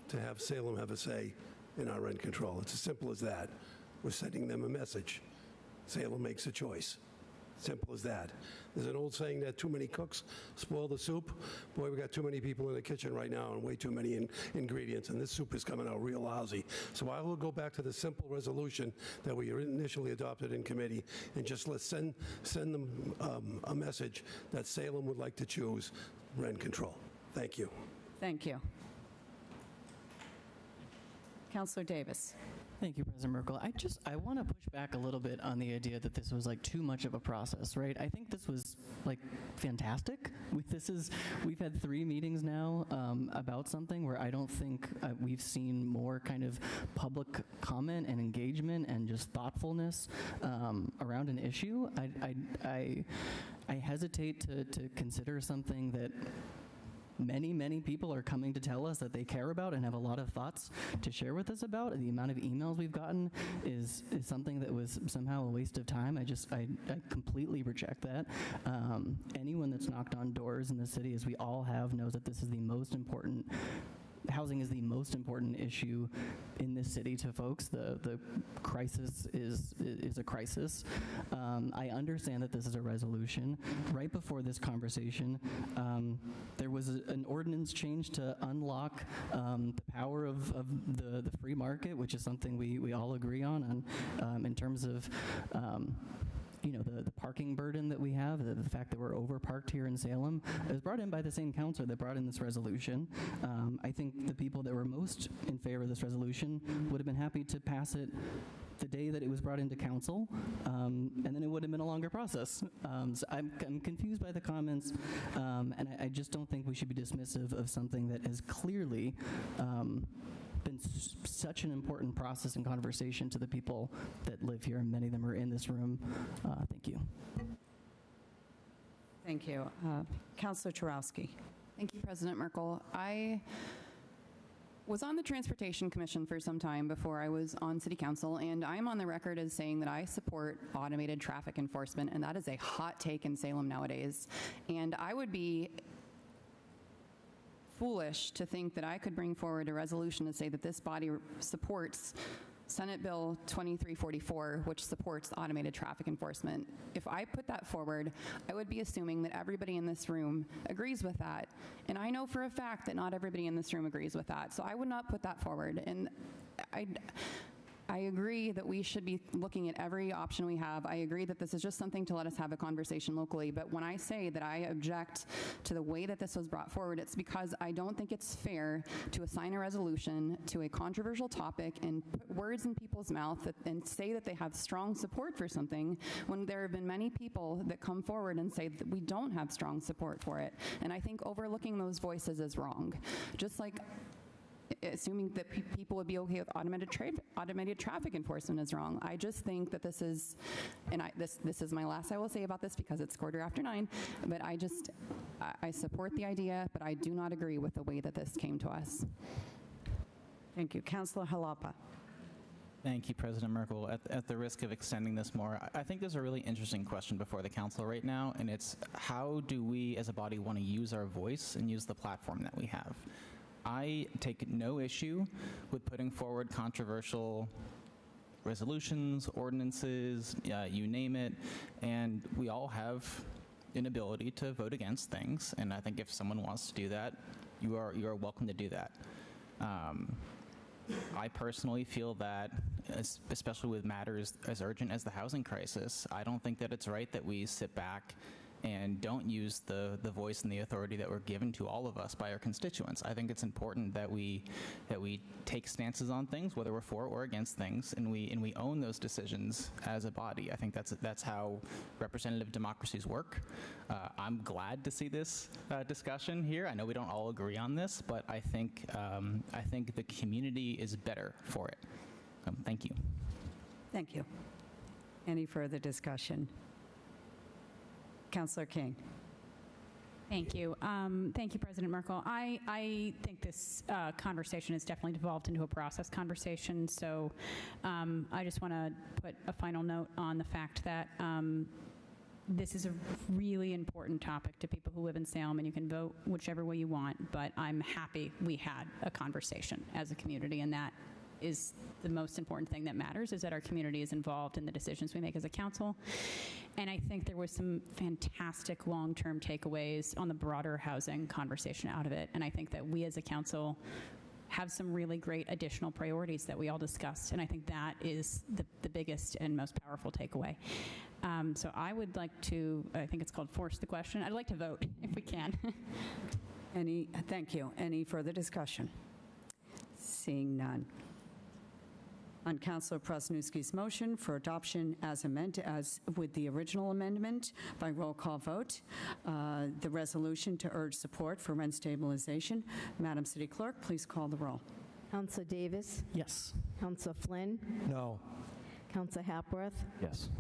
S3: to have Salem have a say in our rent control. It's as simple as that. We're sending them a message. Salem makes a choice. Simple as that. There's an old saying that too many cooks spoil the soup. Boy, we got too many people in the kitchen right now and way too many ingredients, and this soup is coming out real lousy. So I will go back to the simple resolution that we initially adopted in committee, and just let's send them a message that Salem would like to choose rent control. Thank you.
S12: Thank you. Councilor Davis.
S17: Thank you, President Merkel. I want to push back a little bit on the idea that this was like too much of a process, right? I think this was like fantastic. We've had 3 meetings now about something where I don't think we've seen more kind of public comment and engagement and just thoughtfulness around an issue. I hesitate to consider something that many people are coming to tell us that they care about and have a lot of thoughts to share with us about. The amount of emails we've gotten is something that was somehow a waste of time. I completely reject that. Anyone that's knocked on doors in the city, as we all have, knows that this is the most important. Housing is the most important issue in this city to folks. The crisis is a crisis. I understand that this is a resolution. Right before this conversation, there was an ordinance change to unlock the power of the free market, which is something we all agree on in terms of the parking burden that we have, the fact that we're overparked here in Salem, it was brought in by the same councilor that brought in this resolution. I think the people that were most in favor of this resolution would have been happy to pass it the day that it was brought into council, and then it would have been a longer process. So I'm confused by the comments, and I just don't think we should be dismissive of something that has clearly been such an important process and conversation to the people that live here, and many of them are in this room. Thank you.
S12: Thank you. Councilor Turowski.
S2: Thank you, President Merkel. I was on the Transportation Commission for some time before I was on City Council, and I'm on the record as saying that I support automated traffic enforcement, and that is a hot take in Salem nowadays. And I would be foolish to think that I could bring forward a resolution to say that this body supports Senate Bill 2344, which supports automated traffic enforcement. If I put that forward, I would be assuming that everybody in this room agrees with that. And I know for a fact that not everybody in this room agrees with that. So I would not put that forward. And I agree that we should be looking at every option we have. I agree that this is just something to let us have a conversation locally. But when I say that I object to the way that this was brought forward, it's because I don't think it's fair to assign a resolution to a controversial topic and put words in people's mouth and say that they have strong support for something when there have been many people that come forward and say that we don't have strong support for it. And I think overlooking those voices is wrong. Just like assuming that people would be okay with automated traffic enforcement is wrong. I just think that this is, and this is my last I will say about this because it's 9:15, but I support the idea, but I do not agree with the way that this came to us.
S12: Thank you. Councilor Jalapa.
S23: Thank you, President Merkel. At the risk of extending this more, I think there's a really interesting question before the council right now, and it's how do we as a body want to use our voice and use the platform that we have? I take no issue with putting forward controversial resolutions, ordinances, you name it, and we all have an ability to vote against things, and I think if someone wants to do that, you are welcome to do that. I personally feel that, especially with matters as urgent as the housing crisis, I don't think that it's right that we sit back and don't use the voice and the authority that we're given to all of us by our constituents. I think it's important that we take stances on things, whether we're for or against things, and we own those decisions as a body. I think that's how representative democracies work. I'm glad to see this discussion here. I know we don't all agree on this, but I think the community is better for it. Thank you.
S12: Thank you. Any further discussion? Councillor King.
S5: Thank you. Thank you, President Merkel. I think this conversation has definitely devolved into a process conversation, so I just want to put a final note on the fact that this is a really important topic to people who live in Salem, and you can vote whichever way you want, but I'm happy we had a conversation as a community, and that is the most important thing that matters, is that our community is involved in the decisions we make as a council. And I think there was some fantastic long-term takeaways on the broader housing conversation out of it. And I think that we as a council have some really great additional priorities that we all discussed. And I think that is the biggest and most powerful takeaway. So I would like to, I think it's called force the question. I'd like to vote if we can.
S12: Thank you. Any further discussion? Seeing none. On Councilor Prasnewski's motion for adoption as amended, as with the original amendment by roll call vote, the resolution to urge support for rent stabilization. Madam City Clerk, please call the roll.
S1: Councilor Davis?
S21: Yes.
S1: Councilor Flynn?
S21: No.
S1: Councilor Hapworth?
S10: Yes.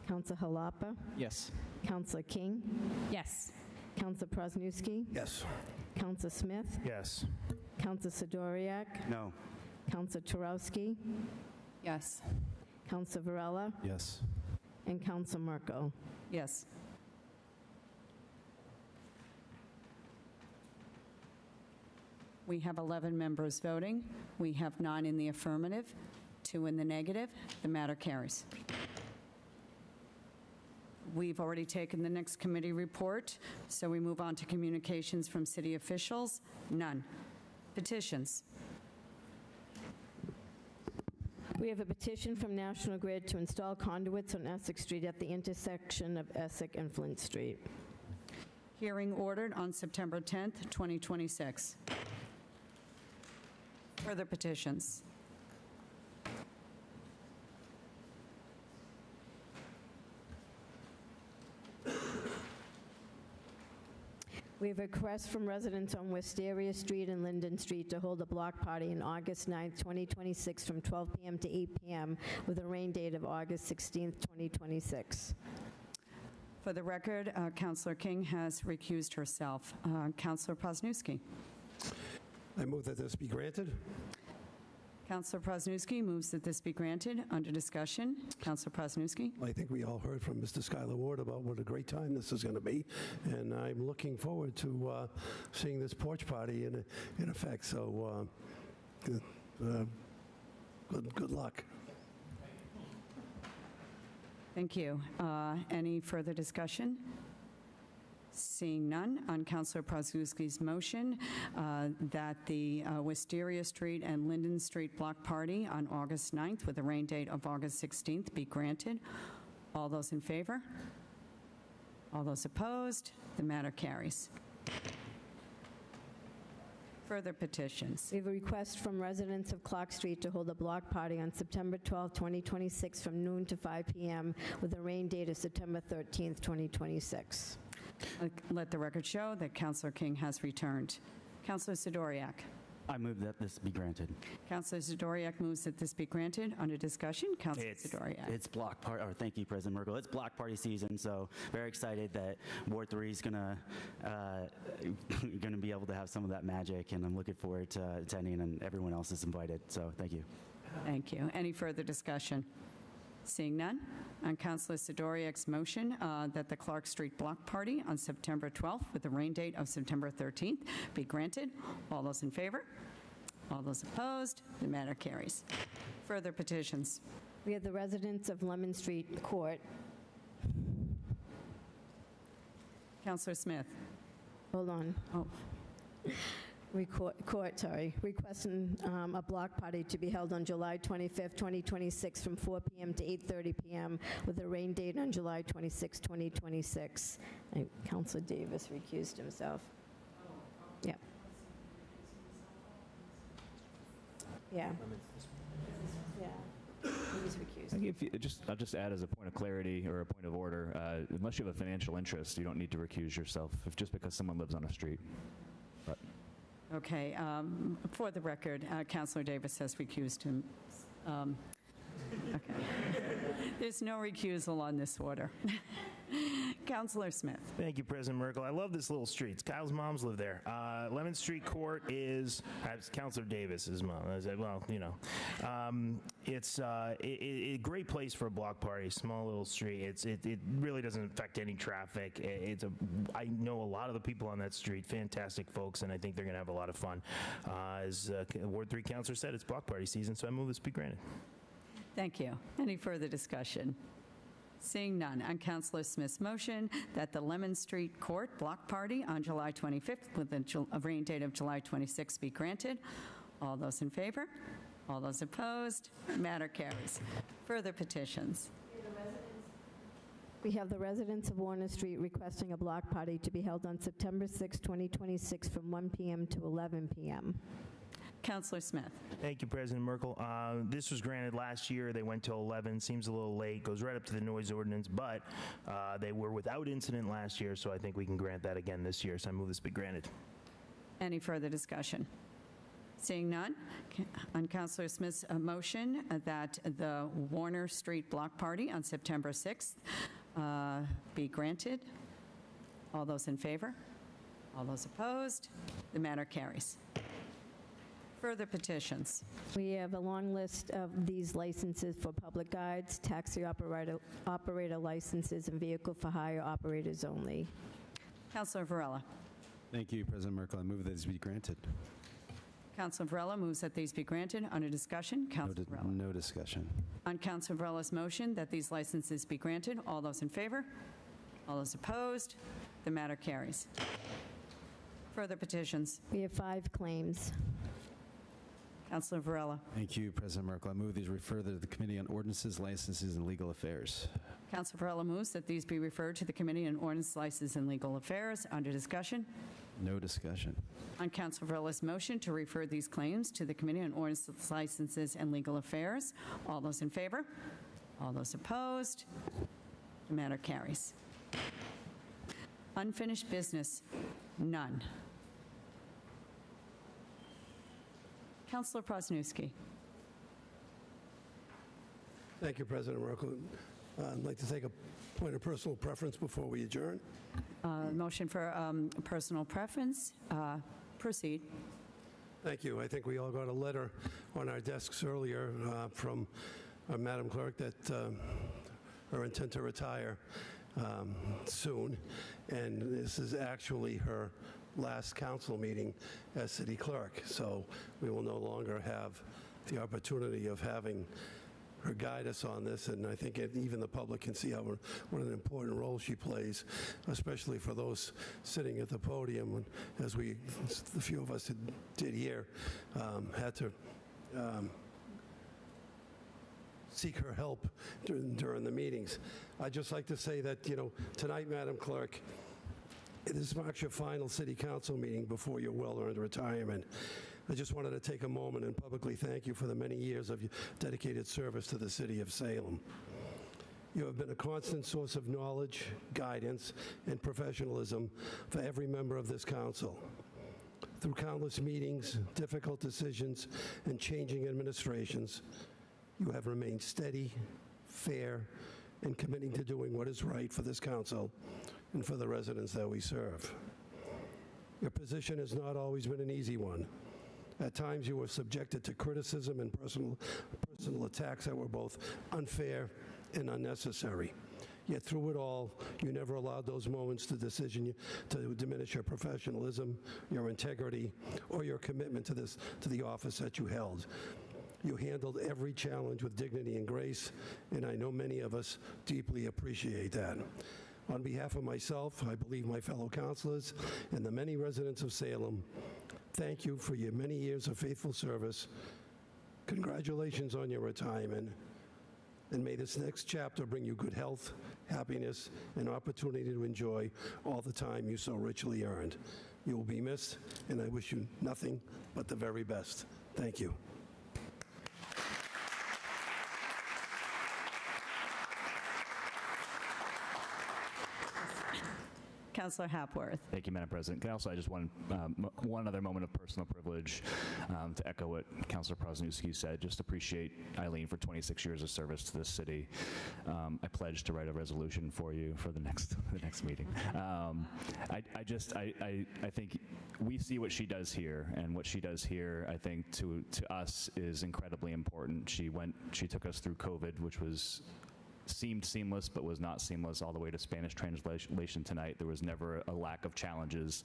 S1: Councilor Jalapa?
S23: Yes.
S1: Councilor King?
S5: Yes.
S1: Councilor Prasnewski?
S3: Yes.
S1: Councilor Smith?
S7: Yes.
S1: Councilor Sidoriak?
S6: No.
S1: Councilor Turowski?
S12: Yes.
S1: Councilor Varela?
S4: Yes.
S1: And Councilor Merkel.
S12: Yes. We have 11 members voting. We have 9 in the affirmative, 2 in the negative. The matter carries. We've already taken the next committee report, so we move on to communications from city officials. None. Petitions.
S1: We have a petition from National Grid to install conduits on Essex Street at the intersection of Essex and Flint Street.
S12: Hearing ordered on September 10th, 2026. Further petitions.
S1: We have a request from residents on Wisteria Street and Linden Street to hold a block party on August 9th, 2026 from 12 p.m. to 8 p.m. with a rain date of August 16th, 2026.
S12: For the record, Councilor King has recused herself. Councilor Prasnewski.
S3: I move that this be granted.
S12: Councilor Prosnewski moves that this be granted. Under discussion, Councilor Prosnewski.
S3: I think we all heard from Mr. Schuyler Ward about what a great time this is going to be, and I'm looking forward to seeing this porch party in effect. So, good luck.
S12: Thank you. Any further discussion? Seeing none, on Councilor Prosnewski's motion that the Wisteria Street and Linden Street block party on August 9th with a rain date of August 16th be granted. All those in favor? All those opposed? The matter carries. Further petitions.
S1: We have a request from residents of Clark Street to hold a block party on September 12, 2026 from noon to 5 p.m. with a rain date of September 13th, 2026.
S12: Let the record show that Councilor King has returned. Councilor Sidoriak.
S6: I move that this be granted.
S12: Councilor Sidoriak moves that this be granted. Under discussion, Councilor Sidoriak.
S6: It's block party, or thank you, President Merkel. It's block party season, so very excited that Ward 3 is gonna be able to have some of that magic, and I'm looking forward to attending, and everyone else is invited. So thank you.
S12: Thank you. Any further discussion? Seeing none, on Councilor Sidoriak's motion that the Clark Street block party on September 12th with a rain date of September 13th be granted. All those in favor? All those opposed? The matter carries. Further petitions.
S1: We have the residents of Lemon Street Court.
S12: Councilor Smith.
S1: Hold on.
S12: Oh.
S1: Requesting a block party to be held on July 25th, 2026 from 4 p.m. to 8:30 p.m. with a rain date on July 26, 2026. Councilor Davis recused himself. Yeah. Yeah. Yeah. He's recused.
S10: I'll just add as a point of clarity or a point of order, unless you have a financial interest, you don't need to recuse yourself just because someone lives on a street. But.
S12: Okay, for the record, Councilor Davis has recused him. Okay. There's no recusal on this order. Councilor Smith.
S7: Thank you, President Merkel. I love this little street. Kyle's moms live there. Lemon Street Court is Councilor Davis's mom. Well, you know, it's a great place for a block party. Small little street. It really doesn't affect any traffic. I know a lot of the people on that street. Fantastic folks, and I think they're going to have a lot of fun. As Ward 3 Councilor said, it's block party season, so I move this be granted.
S12: Thank you. Any further discussion? Seeing none, on Councilor Smith's motion that the Lemon Street Court block party on July 25th with a rain date of July 26th be granted. All those in favor? All those opposed? Matter carries. Further petitions.
S1: We have the residents of Warner Street requesting a block party to be held on September 6, 2026 from 1 p.m. to 11 p.m.
S12: Councilor Smith.
S7: Thank you, President Merkel. This was granted last year. They went till 11. Seems a little late. Goes right up to the noise ordinance, but they were without incident last year, so I think we can grant that again this year. So I move this be granted.
S12: Any further discussion? Seeing none, on Councilor Smith's motion that the Warner Street block party on September 6th be granted. All those in favor? All those opposed? The matter carries. Further petitions.
S1: We have a long list of these licenses for public guides, taxi operator licenses, and vehicle for hire operators only.
S12: Councilor Varela.
S4: Thank you, President Merkel. I move that these be granted.
S12: Councilor Varela moves that these be granted. Under discussion, Councilor Varela.
S4: No discussion.
S12: On Councilor Varela's motion that these licenses be granted, all those in favor? All those opposed? The matter carries. Further petitions.
S1: We have 5 claims.
S12: Councilor Varela.
S4: Thank you, President Merkel. I move these refer to the Committee on Ordinances, Licenses, and Legal Affairs.
S12: Councilor Varela moves that these be referred to the Committee on Ordinance, Licenses, and Legal Affairs. Under discussion.
S4: No discussion.
S12: On Councilor Varela's motion to refer these claims to the Committee on Ordinance, Licenses, and Legal Affairs. All those in favor? All those opposed? The matter carries. Unfinished business, none. Councilor Prosnewski.
S3: Thank you, President Merkel. I'd like to take a point of personal preference before we adjourn.
S12: Motion for personal preference. Proceed.
S3: Thank you. I think we all got a letter on our desks earlier from Madam Clerk that her intent to retire soon, and this is actually her last council meeting as city clerk, so we will no longer have the opportunity of having her guide us on this, and I think even the public can see what an important role she plays, especially for those sitting at the podium, and as the few of us did here, had to seek her help during the meetings. I'd just like to say that, tonight, Madam Clerk, this marks your final city council meeting before your well-earned retirement. I just wanted to take a moment and publicly thank you for the many years of your dedicated service to the city of Salem. You have been a constant source of knowledge, guidance, and professionalism for every member of this council. Through countless meetings, difficult decisions, and changing administrations, you have remained steady, fair, and committing to doing what is right for this council and for the residents that we serve. Your position has not always been an easy one. At times, you were subjected to criticism and personal attacks that were both unfair and unnecessary. Yet through it all, you never allowed those moments to diminish your professionalism, your integrity, or your commitment to the office that you held. You handled every challenge with dignity and grace, and I know many of us deeply appreciate that. On behalf of myself, I believe my fellow councilors, and the many residents of Salem, thank you for your many years of faithful service. Congratulations on your retirement, and may this next chapter bring you good health, happiness, and opportunity to enjoy all the time you so richly earned. You will be missed, and I wish you nothing but the very best. Thank you.
S12: Councilor Hapworth.
S10: Thank you, Madam President. Can I also, I just one other moment of personal privilege to echo what Councilor Prosnewski said. Just appreciate Eileen for 26 years of service to this city. I pledge to write a resolution for you for the next meeting. I think we see what she does here, and what she does here, I think, to us is incredibly important. She took us through COVID, which seemed seamless but was not seamless, all the way to Spanish translation tonight. There was never a lack of challenges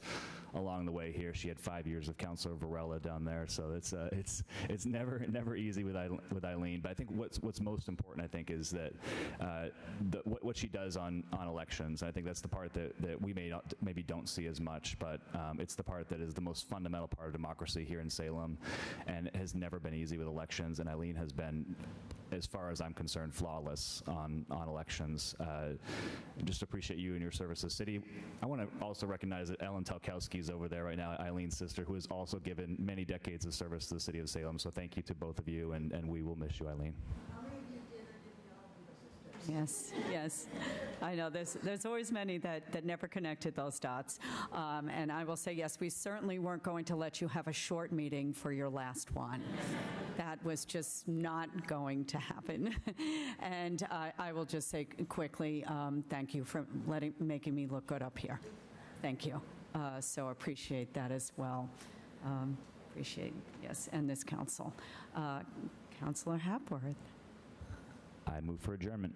S10: along the way here. She had 5 years of Councilor Varela down there, so it's never easy with Eileen. But I think what's most important, I think, is that what she does on elections. I think that's the part that we maybe don't see as much, but it's the part that is the most fundamental part of democracy here in Salem, and it has never been easy with elections. And Eileen has been, as far as I'm concerned, flawless on elections. Just appreciate you and your service to the city. I want to also recognize that Ellen Talkowski is over there right now, Eileen's sister, who has also given many decades of service to the city of Salem. So thank you to both of you, and we will miss you, Eileen.
S12: Yes, yes. I know there's always many that never connected those dots. And I will say, yes, we certainly weren't going to let you have a short meeting for your last one. That was just not going to happen. And I will just say quickly, thank you for making me look good up here. Thank you. So appreciate that as well. Appreciate, yes, and this council. Councilor Hapworth.
S10: I move for adjournment.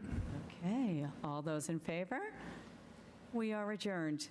S12: Okay, all those in favor? We are adjourned.